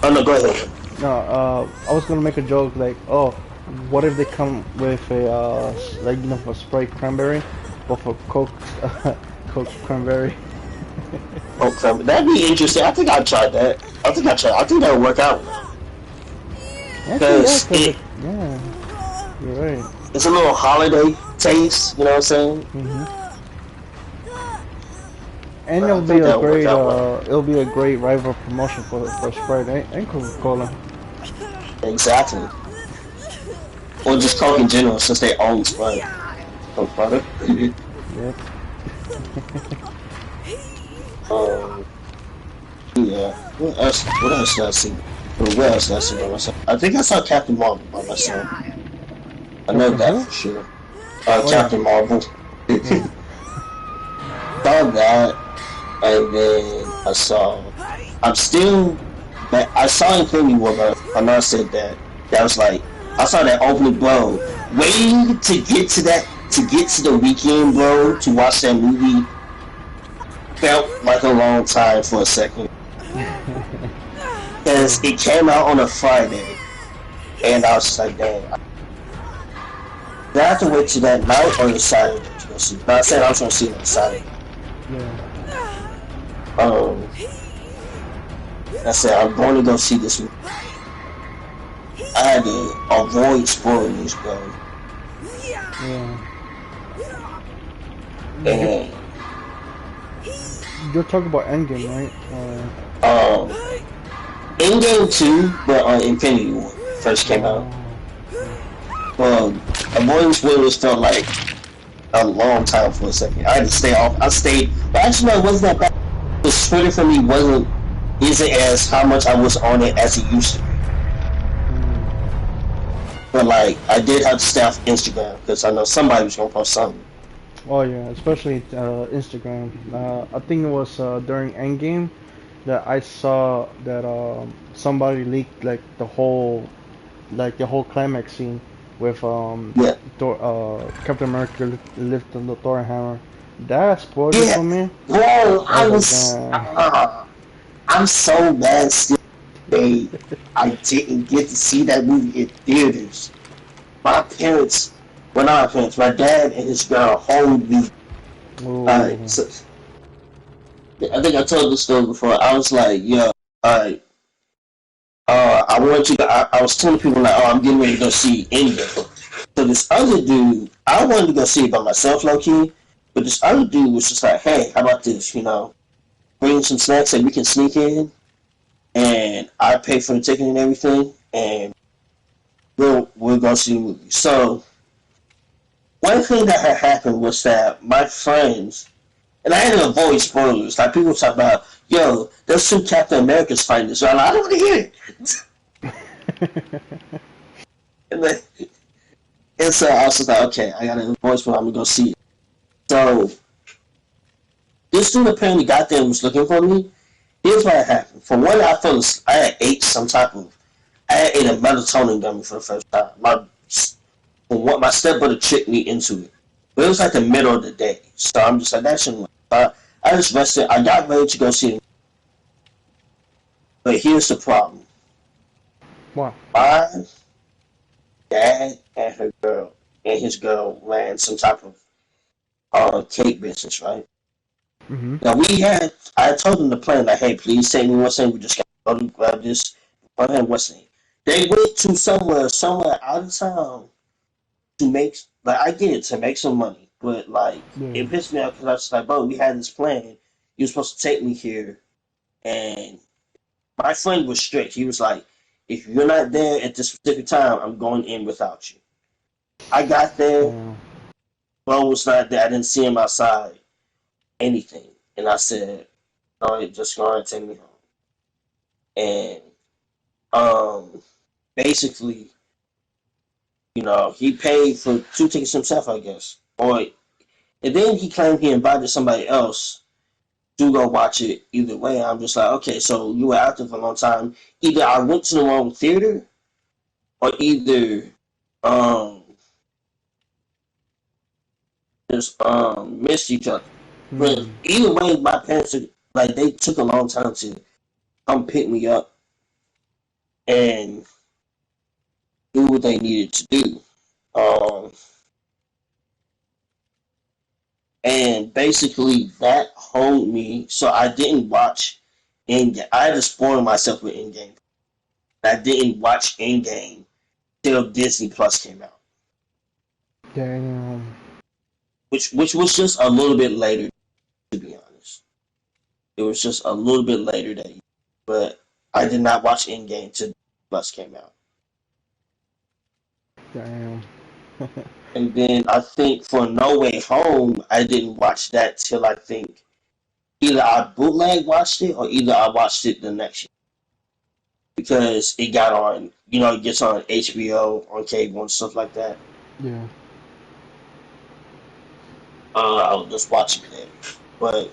Oh no, go ahead. No, I was gonna make a joke like, oh, what if they come with a like for Sprite cranberry, but for Coke, Coke cranberry. Coke cranberry. That'd be interesting. I think I'd try that. I think that'll work out. Because yeah, you're right. It's a little holiday taste. You know what I'm saying? And it'll be a great rival promotion for Sprite and Coca-Cola. Exactly. or just Coke in general, since they own Sprite. Coke product. Yep. um, yeah. What else? What else did I see? Or what else did I see by myself? I think I saw Captain Marvel by myself. I know Captain that who? for sure. Oh yeah. Captain Marvel. Yeah. Saw that, and then I saw. I'm still. I saw Infinity War, but I know I said that. That was like I saw that opening, bro. Waiting to get to that, to get to the weekend, bro, to watch that movie felt like a long time for a second, because Yeah. it came out on a Friday, and I was just like, dang. Did I have to wait to that night or the Saturday to go see it? Not saying I was gonna see it on Saturday. Yeah. Um, I said I'm going to go see this movie. I had to avoid spoilers, bro. Yeah. You're, And you're talking about Endgame, right? um, Endgame 2, but on Infinity War first came out. Yeah. Avoiding spoilers felt like a long time for a second. I had to stay off. I stayed, but actually, no, it wasn't that bad. The Twitter for me isn't as how much I was on it as it used to be. Mm. But like, I did have to stay off Instagram because I know somebody was gonna post something. Oh yeah, especially Instagram. I think it was during Endgame that I saw that somebody leaked like the whole climax scene with Yeah, Captain America lifting the Thor hammer. That spoiled it yeah, for me. bro. I was like, damn. I'm so mad still. They, I didn't get to see that movie in theaters. My parents, well, not my parents, my dad and his girl hold me. Oh, So I think I told this story before. I was like, yo, alright, I want you to, I was telling people like, oh, I'm getting ready to go see Endgame. So this other dude, I wanted to go see it by myself, low key, but this other dude was just like, hey, how about this, bring some snacks that we can sneak in, and I pay for the ticket and everything, and we'll go see the movie. So one thing that had happened was that my friends, and I had to avoid spoilers. Like people talk about, yo, there's two Captain Americas fighting this. So I'm like, I don't want to hear it. and, then, and so I was just like, okay, I gotta avoid spoilers. I'm gonna go see it. So this dude apparently got there and was looking for me. Here's what happened. For one, I had ate some type of, I had ate a melatonin gummy for the first time. My stepbrother tricked me into it. But it was like the middle of the day. So I'm just like, that shouldn't work. I just rested. I got ready to go see it. But here's the problem. what? My dad and his girl ran some type of cake business, right? Mhm. Now I told them the plan, like, hey, please send me what's name. We just got to go to grab this. What's name? They went to somewhere out of town to make, like, I get it, to make some money, but like Yeah. it pissed me off because I was like, bro, we had this plan. You were supposed to take me here, and my friend was strict. He was like, if you're not there at this specific time, I'm going in without you. I got there, Damn. bro was not there. I didn't see him outside, anything, and I said, no, just go and take me home. And um, basically, he paid for two tickets himself, I guess, and then he claimed he invited somebody else to go watch it. Either way, I'm just like, okay, so you were out there for a long time. Either I went to the wrong theater, or either um just missed each other. But Hmm. either way, my parents like they took a long time to come pick me up and do what they needed to do. Um, and basically that honed me, so I didn't watch Endgame. I had to spoil myself with Endgame. I didn't watch Endgame till Disney Plus came out, Damn. which was just a little bit later. To be honest, it was just a little bit later that year. But I did not watch Endgame till Disney Plus came out. Damn. And then I think for No Way Home, I didn't watch that till I think either I bootleg watched it or either I watched it the next year because it got on, it gets on HBO, on cable and stuff like that. Yeah. I was just watching it, but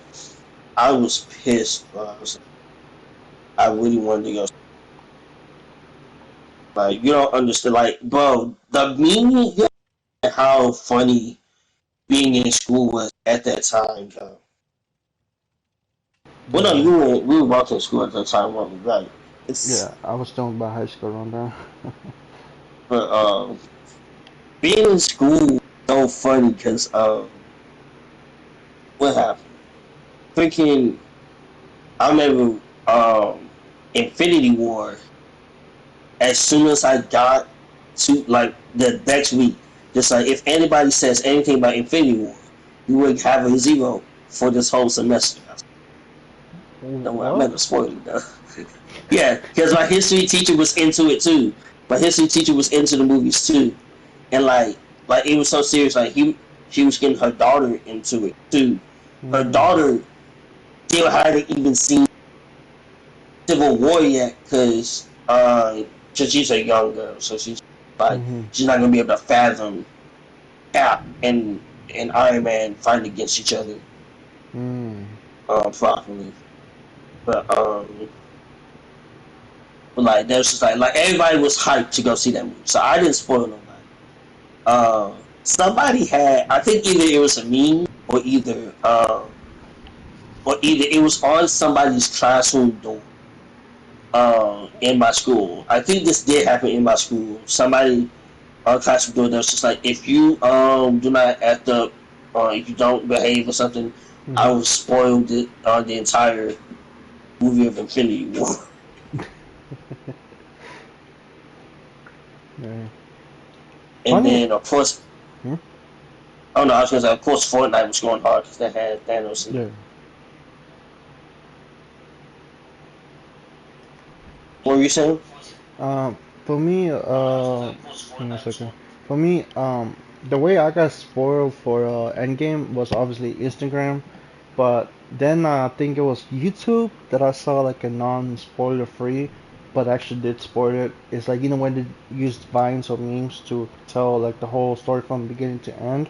I was pissed. Bro. I really wanted to go. Like you don't understand, like bro, the meaning and how funny being in school was at that time, bro. Well, no, Yeah. we were walking to school at that time, weren't we? Right. It's Yeah. I was still by high school around there. but being in school was so funny because what happened? Freaking, I remember Infinity War. As soon as I got to like the next week, just like if anybody says anything about Infinity War, you would have a zero for this whole semester. Don't worry, I'm not What? gonna spoil it though. Yeah, because my history teacher was into it too. My history teacher was into the movies too, and like it was so serious. Like she was getting her daughter into it too. Her Mm. daughter still hadn't even seen Civil War yet because she's a young girl, so Mhm. she's not gonna be able to fathom Cap and Iron Man fighting against each other Mm. properly. But like there's just like everybody was hyped to go see that movie, so I didn't spoil nobody. Somebody had, I think either it was a meme or either it was on somebody's classroom door in my school. I think this did happen in my school. Somebody on classroom door that was just like, if you do not act up or if you don't behave or something, I Mhm. will spoil the entire movie of Infinity War. Yeah. And Funny. then of course, Hmm? oh no, I was gonna say of course Fortnite was going hard because they had Thanos in it. Yeah. What were you saying? Um, for me, give me a second. For me, the way I got spoiled for Endgame was obviously Instagram, but then I think it was YouTube that I saw like a non-spoiler free, but actually did spoil it. It's like when they used vines or memes to tell like the whole story from beginning to end.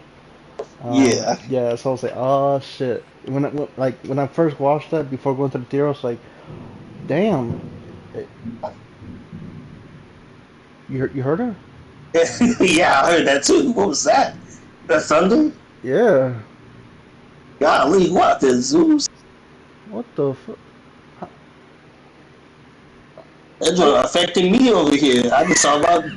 Yeah. Yeah, so I was like, oh shit. When I first watched that before going to the theater, I was like, damn. Eh, you heard her? Yeah, I heard that too. What was that? The thunder? Yeah. Golly, what the Zeus? What the fuck? That I, joint affecting me over here. I just saw my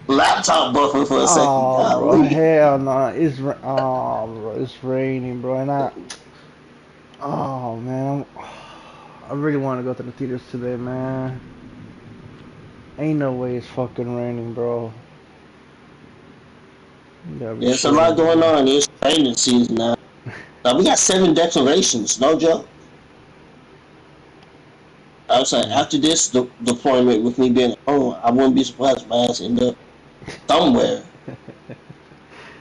laptop buffer for a second. oh, bro, Golly. hell no. Oh, bro, it's raining, bro, and oh man, I really want to go to the theaters today, man. Ain't no way it's fucking raining, bro. You gotta be There's a shitting lot me, going bro. on. It's training season now. Now we got 7 declarations, no joke. I was like, Mm. after this deployment with me being at home, I wouldn't be surprised if my ass end up somewhere.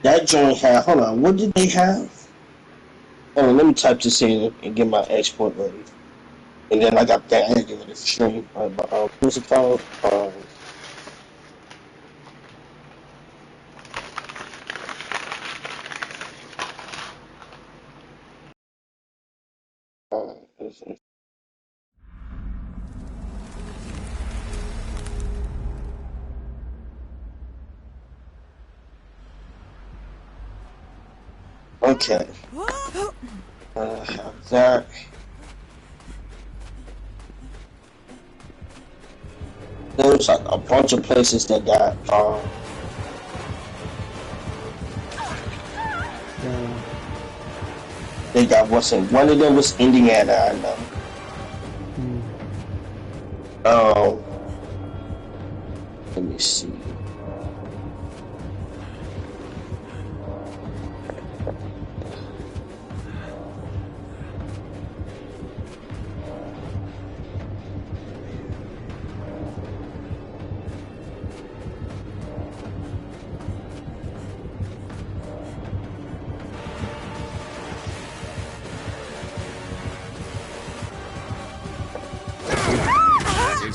That joint had, hold on, what did they have? Hold on, let me type this in and get my export ready. And then I got that I give it a stream. What's it called? Uh, okay. Have that. There's like a bunch of places that got Damn. they got what's in one of them was Indiana, I know. Mm. Um let me see.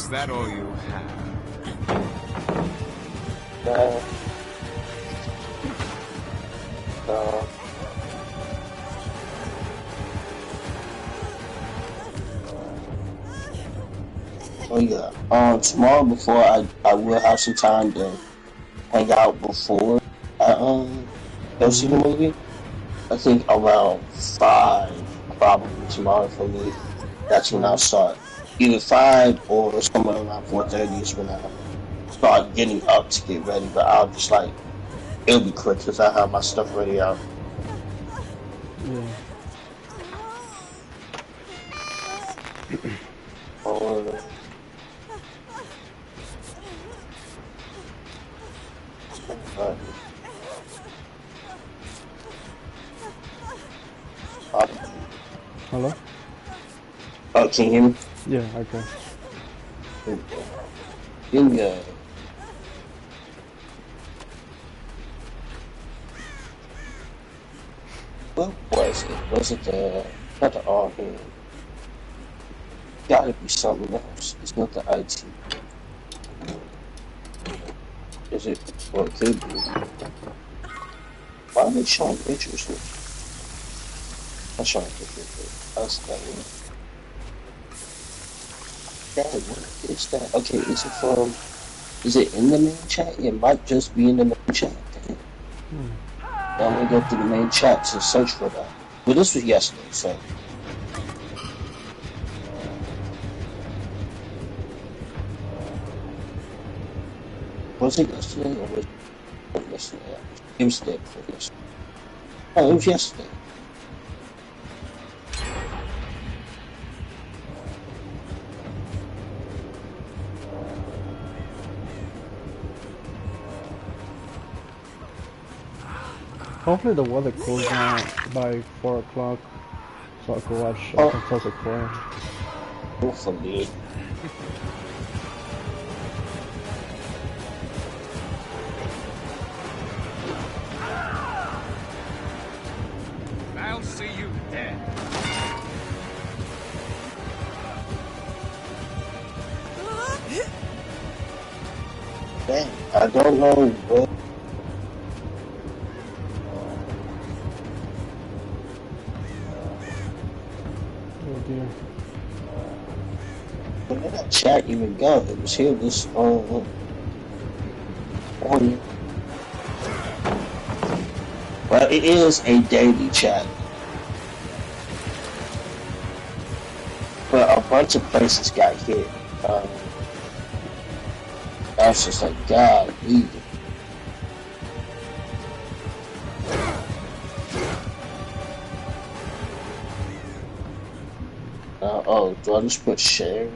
Is that all you have? No. No. Oh yeah. Tomorrow before I will have some time to hang out before I go see the movie. I think around 5 probably tomorrow for me. That's when I'll start. Either 5 or somewhere around 4:30 is when I start getting up to get ready. But I'll just like it'll be quick because I have my stuff ready out. Yeah. Uh, Hello? oh, can you hear me? Yeah, I can. Yeah. What was it? Was it the not the R hand? Gotta be something else. It's not the IT. Is it? Well, it could be. Why are they showing pictures here? I'm showing pictures. That's that one. Dang, what is that? Okay, is it from? Is it in the main chat? It might just be in the main chat. Dang. Now I'm gonna go through the main chat to search for that. Well, this was yesterday, so. Was it yesterday or was it yesterday? It was the day before yesterday. Oh, it was yesterday. Hopefully the weather cools down by 4 o'clock so I can watch Fantastic Four. Hopefully. I'll see you dead. Dang, I don't know what. Oh dear. Where did that chat even go? It was here this morning. Well, it is a daily chat. But a bunch of places got hit. I was just like, God, leave it. Oh, do I just put share?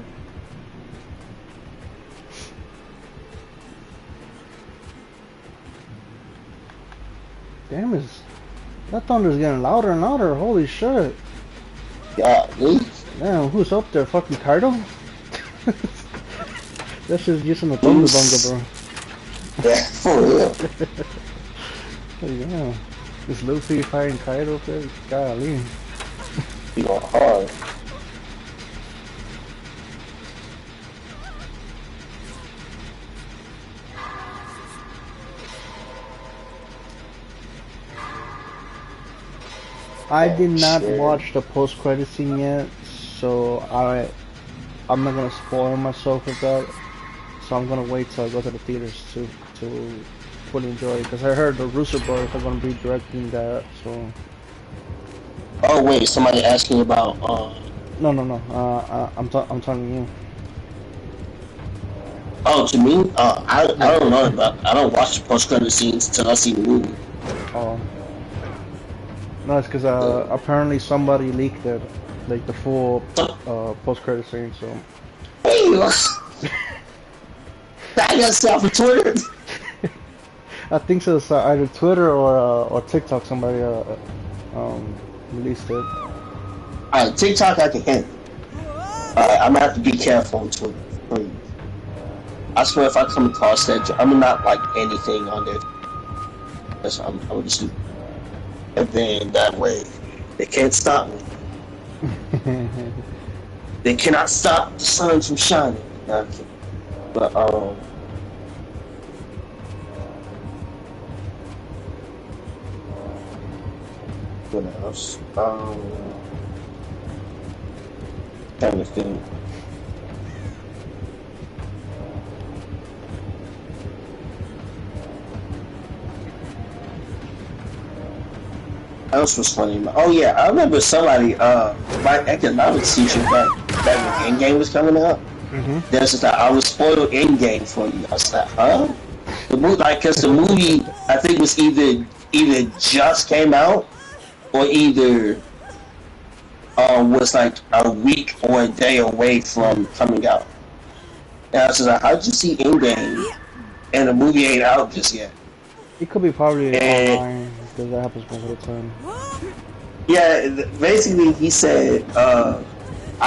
Damn, that thunder's getting louder and louder. Holy shit. Golly. Damn, who's up there? Fucking Kaido? That's just using the thunder bunga, bro. Yeah, for real. Yeah. Is Luffy fighting Kaido up there? Golly. You go hard. I did not watch the post-credit scene yet, so I'm not gonna spoil myself with that. So I'm gonna wait till I go to the theaters to fully enjoy it, because I heard the Russo brothers are gonna be directing that. So. Oh wait, somebody asking about No. I'm telling you. Oh, to me? I don't know about. I don't watch the post-credit scenes until I see the movie. Oh. No, it's because apparently somebody leaked it, like the full post-credit scene. So. Hey, I got stuff on Twitter. I think so. It's either Twitter or TikTok. Somebody released it. Alright, TikTok I can handle. Alright, I'm gonna have to be careful on Twitter. Please. I swear if I come across that, I'm not like anything on there. I'm just. And then that way, they can't stop me. They cannot stop the sun from shining. Okay. But what else? Trying to think. Else was funny. Oh yeah, I remember somebody, my economics teacher back when Endgame was coming up. There's just like, I was spoiled Endgame for you. I was like, huh? The movie, like, cause the movie I think was either just came out or either was like a week or a day away from coming out. And I was just like, how'd you see Endgame and the movie ain't out just yet? It could be probably online because that happens most of the time. Yeah, basically he said, I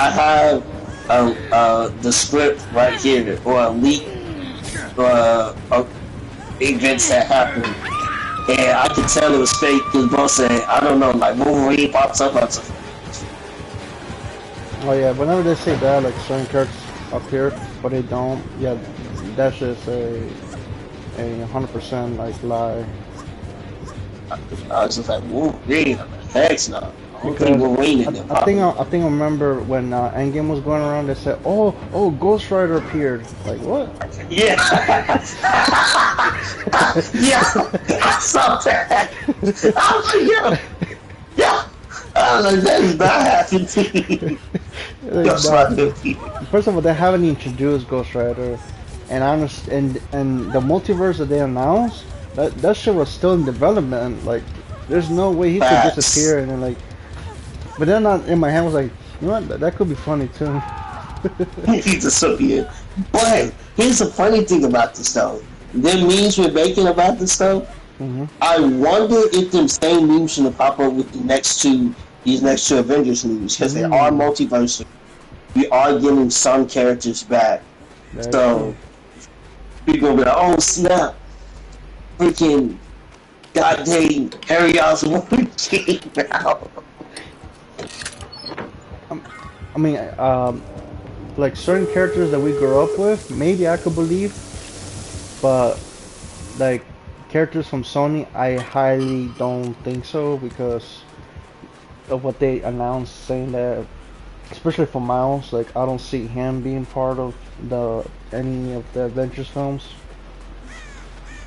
have the script right here, or a leak, events that happened, and I could tell it was fake because bro said, I don't know, like Wolverine pops up on something. Oh yeah, whenever they say that, like certain characters appear, but they don't, yeah, that's just a 100% like lie. I was just like, Wolverine, heck no. I think I remember when Endgame was going around. They said, "Oh, Ghost Rider appeared." Like what? Yeah, yeah, I saw that. I was like, yeah. I was like, that is not happening to me. Ghost Rider. First of all, they haven't introduced Ghost Rider, and I understand, and the multiverse that they announced, that shit was still in development. Like, there's no way he could disappear and then like. But then in my hand was like, you know what? That could be funny too. He disappeared. But here's the funny thing about this though. The memes we're making about this stuff. I wonder if them same memes gonna pop up with these next two Avengers movies because they are multiversal. We are getting some characters back. So people will be like, oh snap, freaking goddamn Harry Osborn came out. I mean, like certain characters that we grew up with, maybe I could believe, but like characters from Sony, I highly don't think so because of what they announced, saying that, especially for Miles, like I don't see him being part of any of the Avengers films.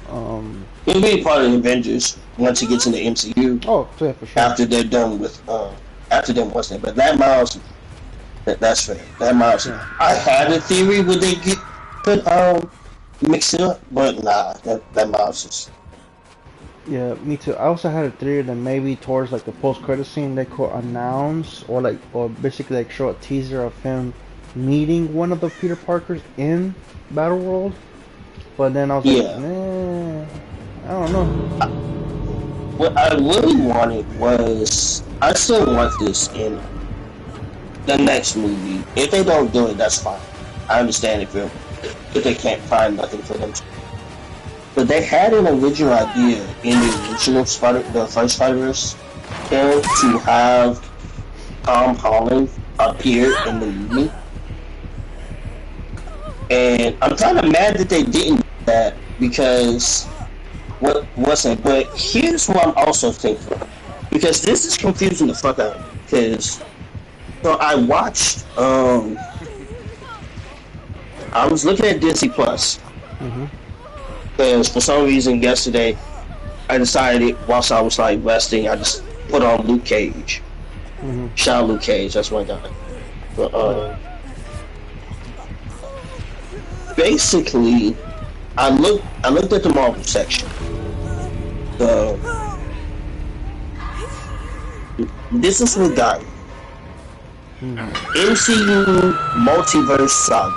He'll be part of the Avengers once he gets in the MCU. Oh, yeah, for sure. After they're done with, after them, what's that? But that Miles. That's fair. That Miles. Yeah. I had a theory would they could mix it up, but nah, that Miles is. Yeah, me too. I also had a theory that maybe towards like the post-credit scene they could announce or basically like show a teaser of him meeting one of the Peter Parkers in Battle World. But then I was like, I don't know. What I really wanted was, I still want this in the next movie. If they don't do it, that's fine. I understand if they can't find nothing for them to. But they had an original idea in the original the first Spider-Verse film to have Tom Holland appear in the movie. And I'm kind of mad that they didn't do that because but here's what I'm also thinking, because this is confusing the fuck out of me, because so I watched I was looking at Disney Plus because for some reason yesterday I decided whilst I was like resting, I just put on Luke Cage. Shout out Luke Cage, that's what I got. But basically I looked at the Marvel section. So this is what got me. MCU Multiverse Saga.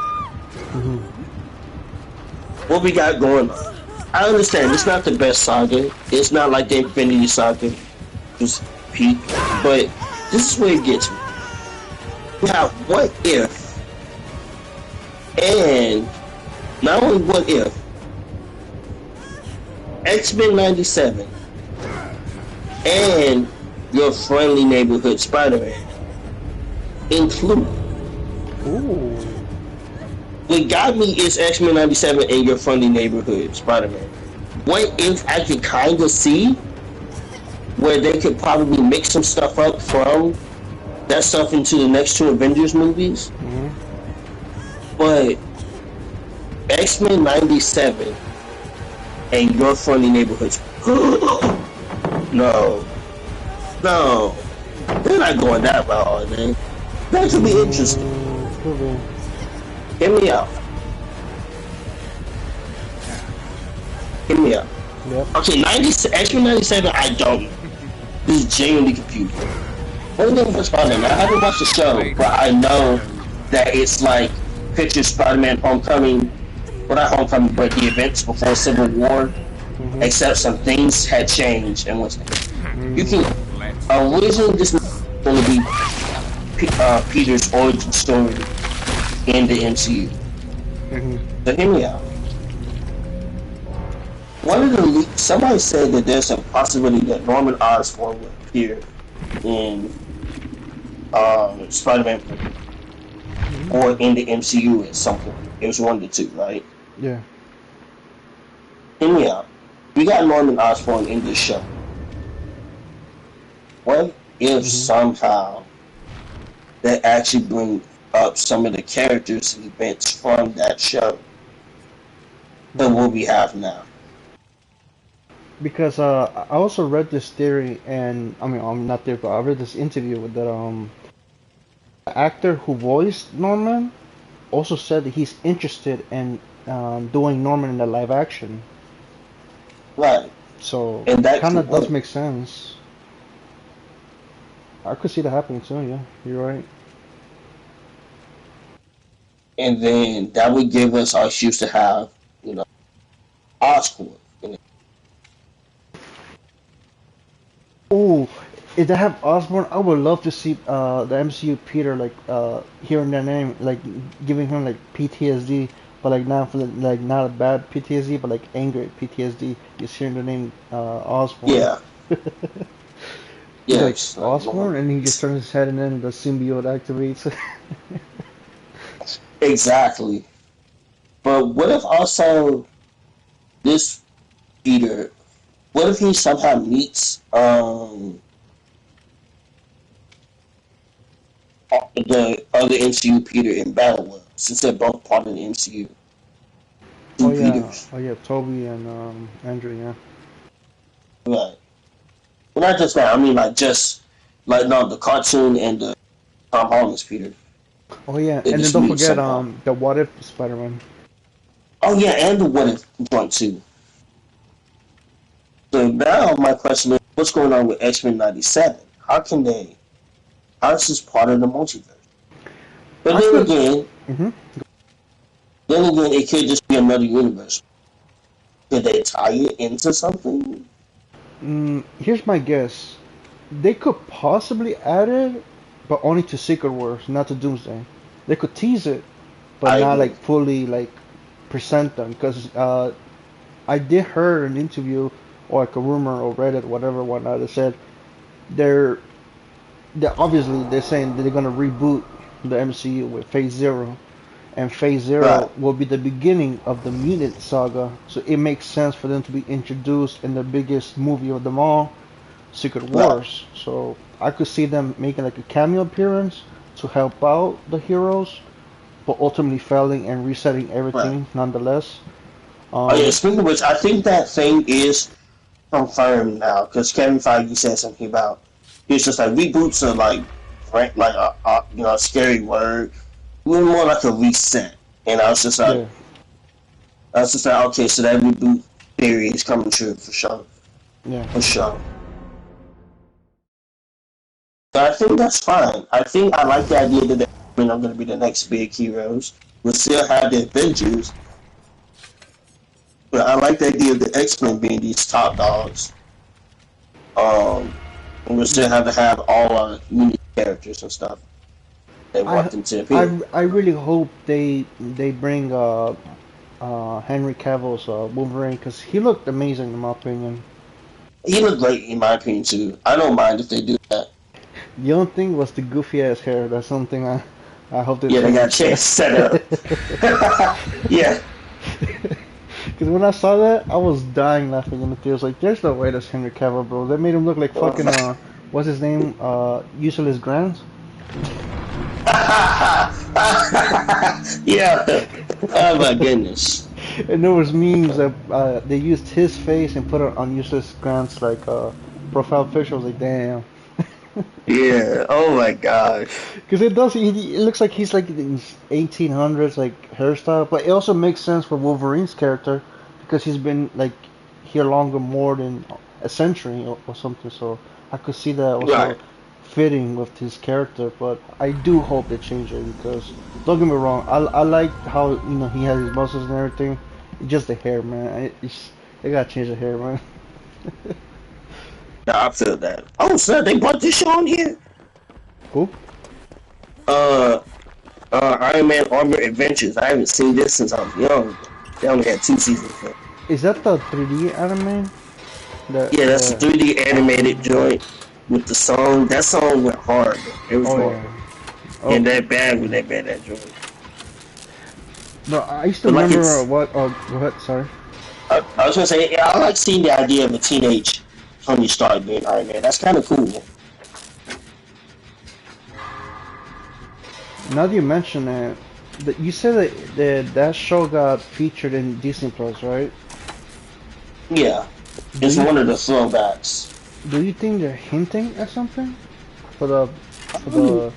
What we got going on? I understand it's not the best saga. It's not like the Infinity Saga, just peak. But this is where it gets me. Now, what if? And not only what if, X-Men 97 and your friendly neighborhood Spider-Man include. what got me is X-Men 97 and Your Friendly Neighborhood Spider-Man. What if I could kind of see where they could probably mix some stuff up from that stuff into the next two Avengers movies? But X-Men 97 and Your Friendly Neighborhoods. No. No. They're not going that route, are they? That could be interesting. Hear me out. Hear me out. Yep. Okay, X-Men 97, I don't know. This is genuinely confusing. What do you for Spider-Man? I haven't watched the show, but I know that it's like picture Spider-Man Homecoming, well not Homecoming, but the events before Civil War, except some things had changed and what's you can originally this is going to be Peter's origin story in the MCU. So hear me out. One of the somebody said that there's a possibility that Norman Osborn will appear in Spider-Man or in the MCU at some point. It was one of the two, right? Yeah. Hear me out. We got Norman Osborn in this show. What if somehow they actually bring up some of the characters and events from that show that what we have now? Because I also read this theory, and I mean, I'm not there, but I read this interview with the actor who voiced Norman also said that he's interested in doing Norman in the live action. Right. So and that kind of does make sense. I could see that happening too. Yeah, you're right. And then that would give us our excuse to have, you know, Oscorp. Oh, if they have Osborn, I would love to see the MCU Peter like hearing their name, like giving him like PTSD, but like not for the, like not a bad PTSD, but like angry PTSD. Just hearing the name Osborn. Yeah. Yes. Like Osborn, and he just turns his head, and then the symbiote activates. Exactly. But what if also this Peter? What if he somehow meets the other MCU Peter in Battleworld, since they're both part of the MCU? Oh yeah, Peters. Oh yeah, Toby and Andrew, yeah. Right. Well, not just that. I mean, like just like no, the cartoon and the Tom Holland's Peter. Oh yeah, and then don't forget the What If Spider-Man. Oh yeah, and the What If joint too. So now my question is, what's going on with X-Men 97? How is this part of the multiverse? But then again, it could just be another universe. Could they tie it into something? Here's my guess. They could possibly add it, but only to Secret Wars, not to Doomsday. They could tease it, but not like fully like present them. Because I did hear an interview or like a rumor or Reddit, whatever, whatnot. They said they're obviously they're saying that they're gonna reboot the MCU with Phase Zero, and Phase Zero will be the beginning of the Mutant Saga. So it makes sense for them to be introduced in the biggest movie of them all, Secret Wars. So I could see them making like a cameo appearance to help out the heroes, but ultimately failing and resetting everything nonetheless. Oh yeah, speaking of which, I think that thing is confirmed now because Kevin Feige said something about it's just like reboots are like a scary word. We're more like a reset, and I was just like, okay, so that reboot theory is coming true for sure. Yeah, for sure. So I think that's fine. I think I like the idea that the X-Men are going to be the next big heroes. We'll still have the Avengers. But I like the idea of the X-Men being these top dogs. And we'll still have to have all our unique characters and stuff. They want them to appear. I really hope they bring Henry Cavill's Wolverine, because he looked amazing in my opinion. He looked great in my opinion too. I don't mind if they do that. The only thing was the goofy ass hair. That's something I I hope they Yeah, they got a change chance set up. that. Yeah. Because when I saw that, I was dying laughing in the theaters. Like, there's no way that's Henry Cavill, bro. They made him look like fucking what's his name? Useless Grant. Yeah. Oh my goodness. And there was memes that they used his face and put it on Useless Grant's like profile picture. I was like, damn. Yeah. Oh my gosh. Because it does. It looks like he's like in 1800s like hairstyle, but it also makes sense for Wolverine's character because he's been like here longer, more than a century or something. So I could see that Right. also fitting with his character. But I do hope they change it because don't get me wrong, I like how he has his muscles and everything. It's just the hair, man. They gotta change the hair, man. Yeah, I feel that. Oh, sir, they brought this show on here. Who? Uh, Iron Man Armor Adventures. I haven't seen this since I was young. They only had 2 seasons. Is that the 3D anime? Yeah, that's a The 3D animated joint with the song. That song went hard. It was oh hard. yeah. Oh, And that bad when they made that joint. no, I used to But like remember it's, what. Oh, go ahead. Sorry. I was gonna say, yeah, I like seeing the idea of a teenage Tony Stark being Iron Man. That's kind of cool. Now that you mention it, you said that show got featured in Disney Plus, right? Yeah, Do it's you one of the throwbacks. do you think they're hinting at something for the for Ooh. the?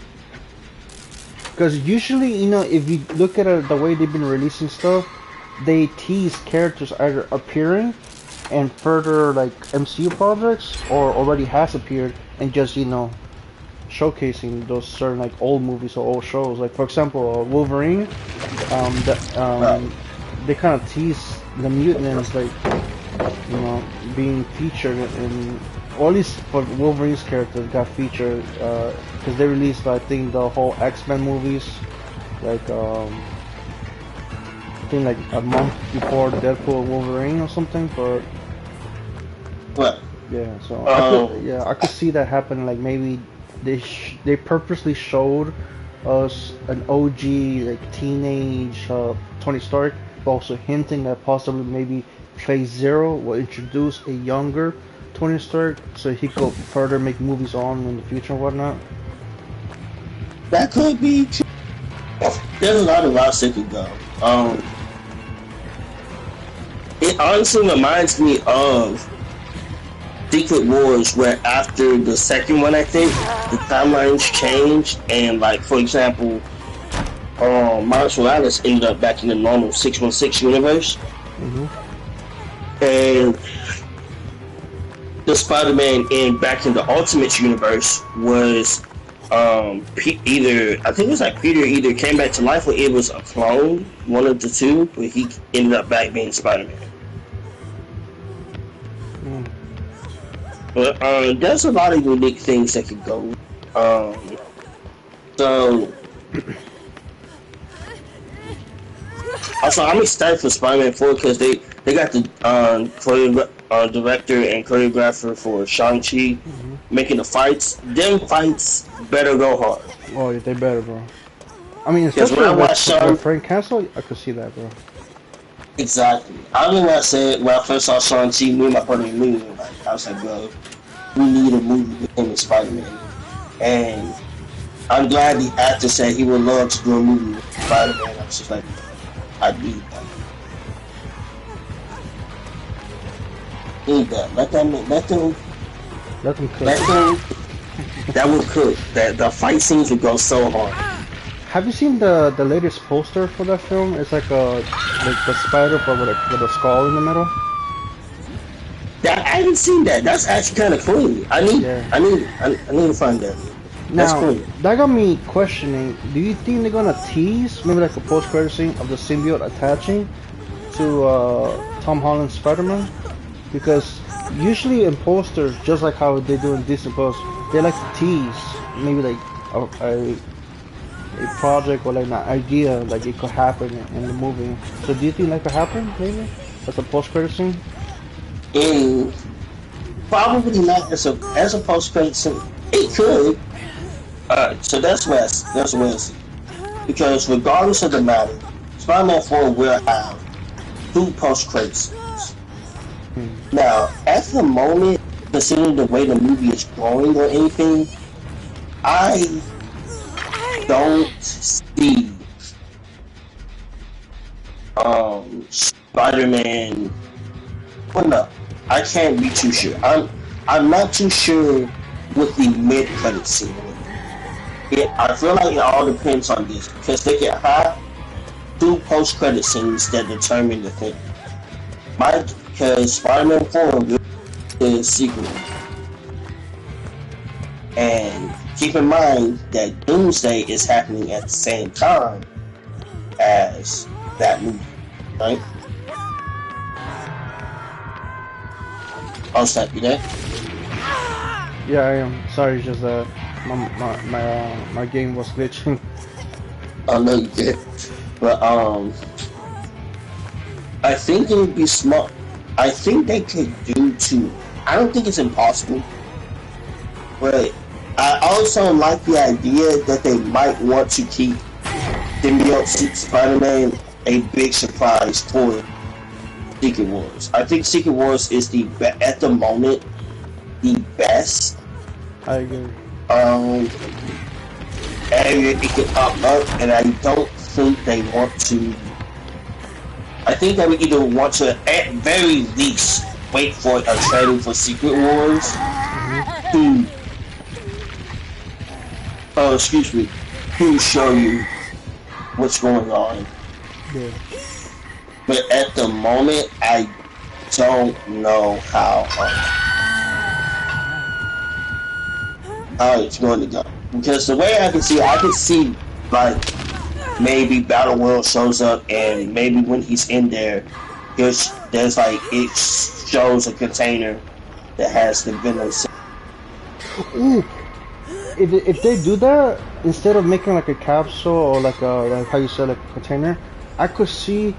Because usually, if you look at the way they've been releasing stuff, they tease characters either appearing and further like MCU projects, or already has appeared and just showcasing those certain like old movies or old shows. Like for example, Wolverine, Right. they kind of tease the mutants like being featured in, or at least for Wolverine's character got featured because they released I think the whole X-Men movies like I think like a month before Deadpool and Wolverine or something. But But yeah, so um, I could see that happen. Like maybe they purposely showed us an OG like teenage Tony Stark, but also hinting that possibly maybe Phase Zero will introduce a younger Tony Stark, so he could further make movies on in the future and whatnot. that could be true. There's a lot of routes that could go. It honestly reminds me of Secret Wars, where after the second one, I think the timelines changed, and like for example, Miles Morales ended up back in the normal 616 universe, Hmm. and the Spider-Man in back in the Ultimate universe was either I think it was like Peter either came back to life or it was a clone, one of the two, but he ended up back being Spider-Man. Mm. But there's a lot of unique things that could go. So also I'm excited for Spider-Man 4 because they got the director and choreographer for Shang-Chi Hmm. making the fights. Them fights better go hard. Oh, yeah, they better, bro. I mean, Because when especially I watched with Frank Castle, I could see that, bro. exactly. I remember I said when I first saw Shang-Chi, me and my brother Lee, like, I was like, bro, we need a movie with him and Spider-Man. And I'm glad the actor said he would love to do a movie with Spider-Man. I was just like, I need that. Need that. Let them, Let them cook. let them. That would cook. That the fight scenes would go so hard. Have you seen the latest poster for that film? It's like the spider but with a skull in the middle. That I haven't seen that. That's actually kind of clean. I need to find that. That's Now cool. that got me questioning. Do you think they're gonna tease maybe like a post-credit scene of the symbiote attaching to Tom Holland's Spider-Man? Because usually in posters, just like how they do in Disney Plus, they like to tease maybe like a project or like an idea like it could happen in the movie. So do you think that could happen maybe as a post-credit scene? And probably not as a post credit scene. It could. So that's West. That's West. because regardless of the matter, Spider-Man 4 will have 2 post-credit scenes. Now, at the moment, considering the way the movie is going or anything, I don't see Spider-Man. Well, no, I can't be too sure. I'm not too sure with the mid-credit scene. I feel like it all depends on this because they can have 2 post-credit scenes that determine the thing. Because Spider-Man 4 is sequel, and keep in mind that Doomsday is happening at the same time as that movie, right? Oh, snap, you there? Yeah, I am. Sorry, it's just my game was glitching. Oh no, you did. But I think it would be smart. I think they could do 2. I don't think it's impossible, but I also like the idea that they might want to keep Symbiote Spider-Man a big surprise for Secret Wars. I think Secret Wars is at the moment the best I area it could pop up, and I don't think they want to. I think they would either want to, at very least, wait for a trailer for Secret Wars to, excuse me, to show you what's going on. Yeah. But at the moment, I don't know how it's going to go. Because the way I can see like maybe Battle World shows up, and maybe when he's in there, there's like it shows a container that has the Venom. Ooh, if they do that instead of making like a capsule or like how you said, like a container, I could see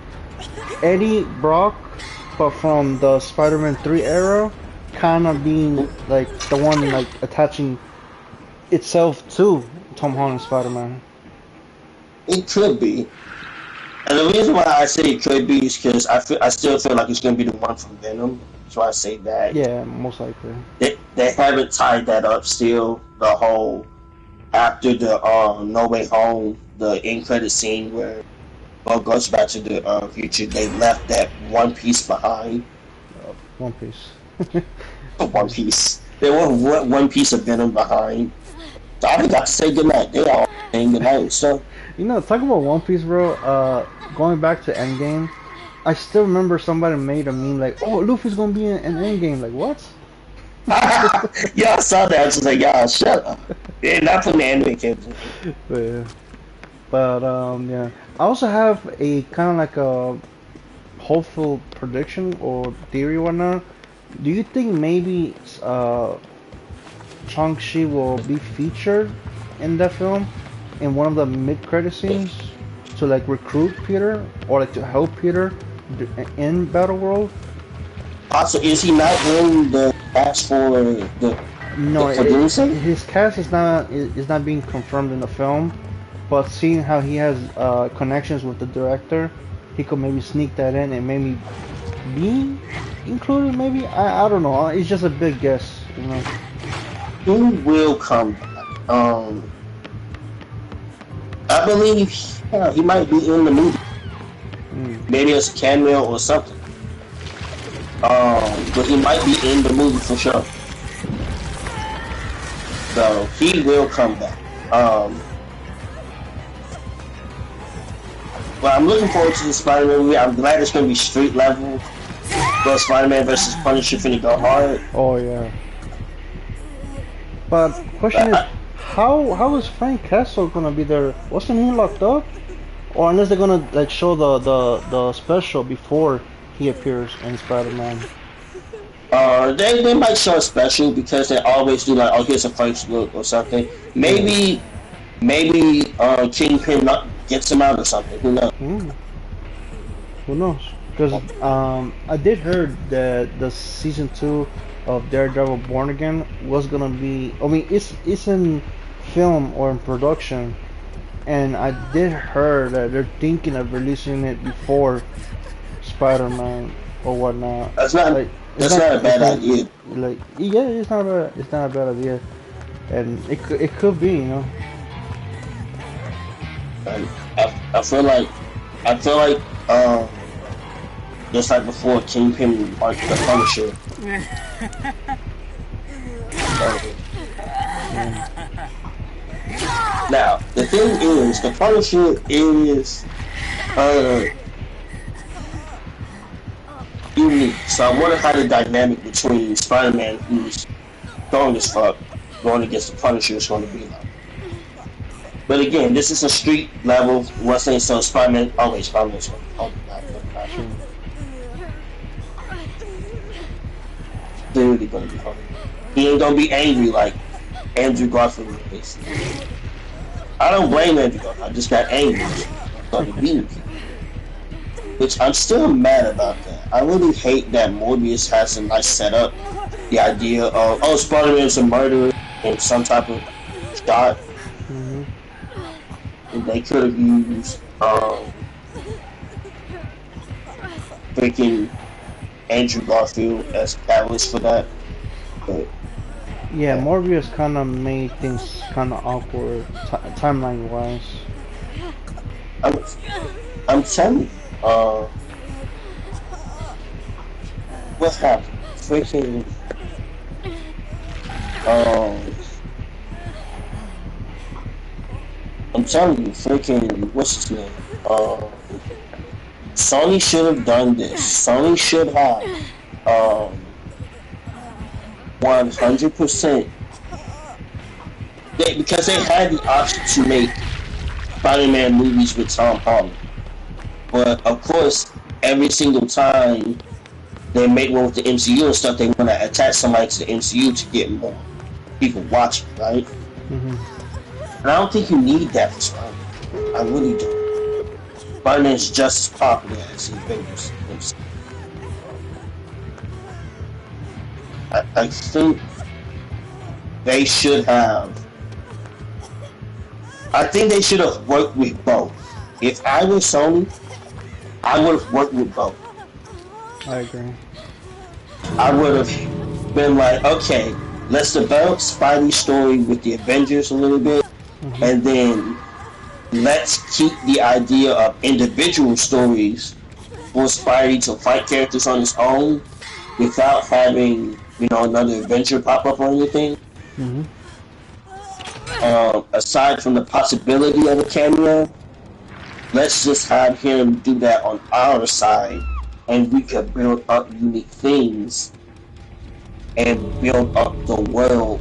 Eddie Brock, but from the Spider-Man 3 era, kind of being like the one like attaching itself to Tom Holland's Spider-Man. It could be, and the reason why I say it could be is because I still feel like it's going to be the one from Venom. That's why I say that. Yeah, most likely. They haven't tied that up still. The whole after the No Way Home, the end credit scene where Bo goes back to the future, they left that one piece behind. One Piece. One piece. There was one piece of Venom behind. So I got to say goodnight. They all saying goodnight. So You know, talk about One Piece, bro. Going back to Endgame, I still remember somebody made a meme like, "Oh, Luffy's gonna be in Endgame." Like, what? yeah, I saw that. I was just like, y'all, shut up. Yeah, not from the anime kids. Yeah. But yeah. I also have a kind of like a hopeful prediction or theory or whatnot. Do you think maybe Shang-Chi will be featured in that film in one of the mid-credit scenes to like recruit Peter or like to help Peter in Battle World? Also, is he not in the cast for the? No, Doomsday? his cast is not being confirmed in the film, but seeing how he has connections with the director, he could maybe sneak that in and maybe be included. Maybe I don't know. It's just a big guess, you know. He will come back. I believe he might be in the movie. Maybe as a cameo or something. But he might be in the movie for sure. So he will come back. But I'm looking forward to the Spider-Man movie. I'm glad it's going to be street level. But Spider-Man versus Punisher finna go hard. Oh yeah. But question is, how is Frank Castle gonna be there? Wasn't he locked up? Or unless they're gonna like show the special before he appears in Spider-Man. They might show a special because they always do like, oh, here's a first look or something. Maybe Kingpin gets him out or something. Who knows? Who knows? Because I did heard that the season 2 of Daredevil Born Again was gonna be. I mean, it's in film or in production, And I did hear that they're thinking of releasing it before Spider-Man or whatnot. That's not Like that's not a it's bad not idea. like yeah, it's not a bad idea, and it could be, you know. And I feel like I feel like just like before Kingpin or the Punisher. Now the thing is, the Punisher is uh unique. So I wonder how the dynamic between Spider-Man, who's strong as fuck, going against the Punisher is going to be like. But again, this is a street level wrestling, so Spider-Man always Spider-Man's going Sure. clearly going to be funny. He ain't going to be angry like Andrew Garfield is. I don't blame Andrew Garfield. I just got angry. Started beating people. Which I'm still mad about that. I really hate that Morbius hasn't like set up the idea of Spider-Man's a murderer in some type of shot. Mm-hmm. And they could have used freaking Andrew Garfield as catalyst for that. But Yeah, Morbius kind of made things kind of awkward timeline wise. I'm telling you, what happened? Freaking I'm telling you, freaking what's his name? Sony should have done this. Sony should have 100%. Because they had the option to make Spider-Man movies with Tom Holland, but of course, every single time they make one with the MCU and stuff, they want to attach somebody to the MCU to get more people watching, right? Mm-hmm. And I don't think you need that for Spider-Man. I really don't. Spider-Man is just as popular as the Avengers. I think they should have. I think they should have worked with both. If I were Sony, I would have worked with both. I agree. I would have been like, okay, let's develop Spidey's story with the Avengers a little bit, Mm-hmm. and then let's keep the idea of individual stories for Spidey to fight characters on his own without having, another adventure pop up or anything. Mm-hmm. Aside from the possibility of a cameo, let's just have him do that on our side, and we could build up unique things and build up the world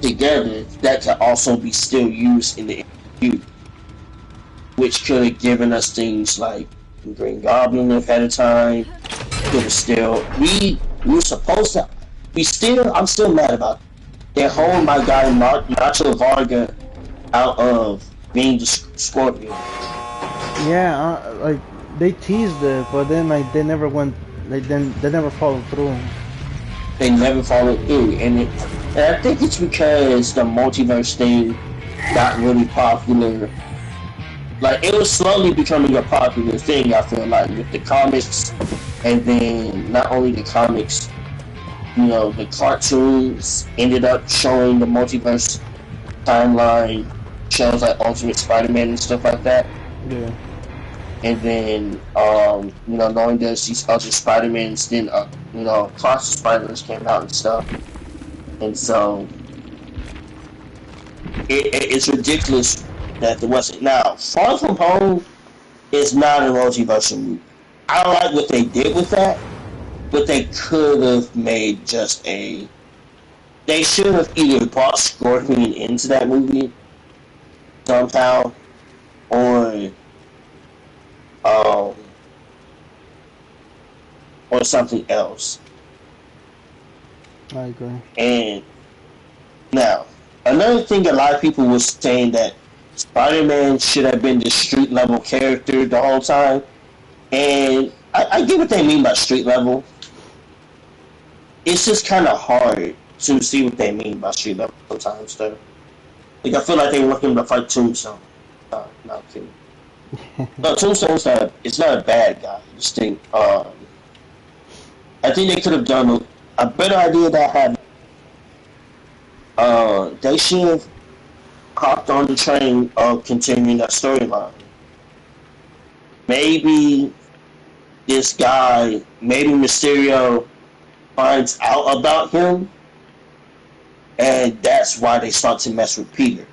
together that can also be still used in the MCU, which could have given us things like Green Goblin ahead of time. Could have still we were supposed to. I'm still mad about it. They hold my guy Nacho Varga out of being the Scorpion. Yeah, like they teased it, but then like they never went. Like then they never followed through. They never followed through, and I think it's because the multiverse thing got really popular. Like it was slowly becoming a popular thing. I feel like with the comics, and then not only the comics, the cartoons ended up showing the multiverse timeline, shows like Ultimate Spider-Man and stuff like that. Yeah. And then, knowing there's these other Spider-Mans, then, Cross the Spider-Mans came out and stuff. And so, it's ridiculous that there wasn't. Now, Far From Home is not a multiversal movie. I don't like what they did with that, but they could have made just a. They should have either brought Scorpion into that movie somehow, or something else. I agree. And now, another thing a lot of people was saying that Spider-Man should have been the street level character the whole time. And I get what they mean by street level. It's just kind of hard to see what they mean by street level sometimes, though. Like, I feel like they want him to fight Tombstone. not kidding. No, Tombstone's not. It's not a bad guy. I just think. I think they could have done a better idea that had. They should have hopped on the train of continuing that storyline. Maybe this guy, maybe Mysterio finds out about him, and that's why they start to mess with Peter.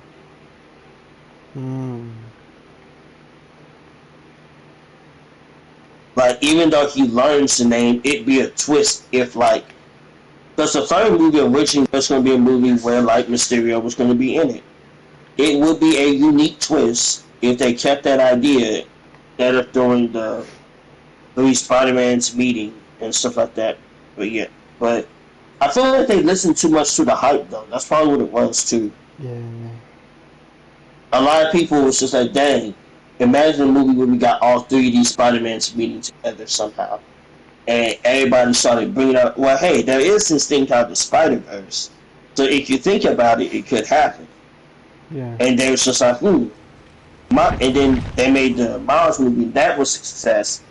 Like, even though he learns the name, it'd be a twist if, like, because the third movie originally was going to be a movie where, like, Mysterio was going to be in it. It would be a unique twist if they kept that idea instead of doing the three Spider-Man's meeting and stuff like that. But yeah, but I feel like they listened too much to the hype, though. That's probably what it was, too. Yeah. A lot of people was just like, dang, imagine a movie where we got all three of these Spider-Mans meeting together somehow. And everybody started bringing up, well, hey, there is this thing called the Spider-Verse. So if you think about it, it could happen. Yeah. And they was just like, and then they made the Miles movie. That was a success.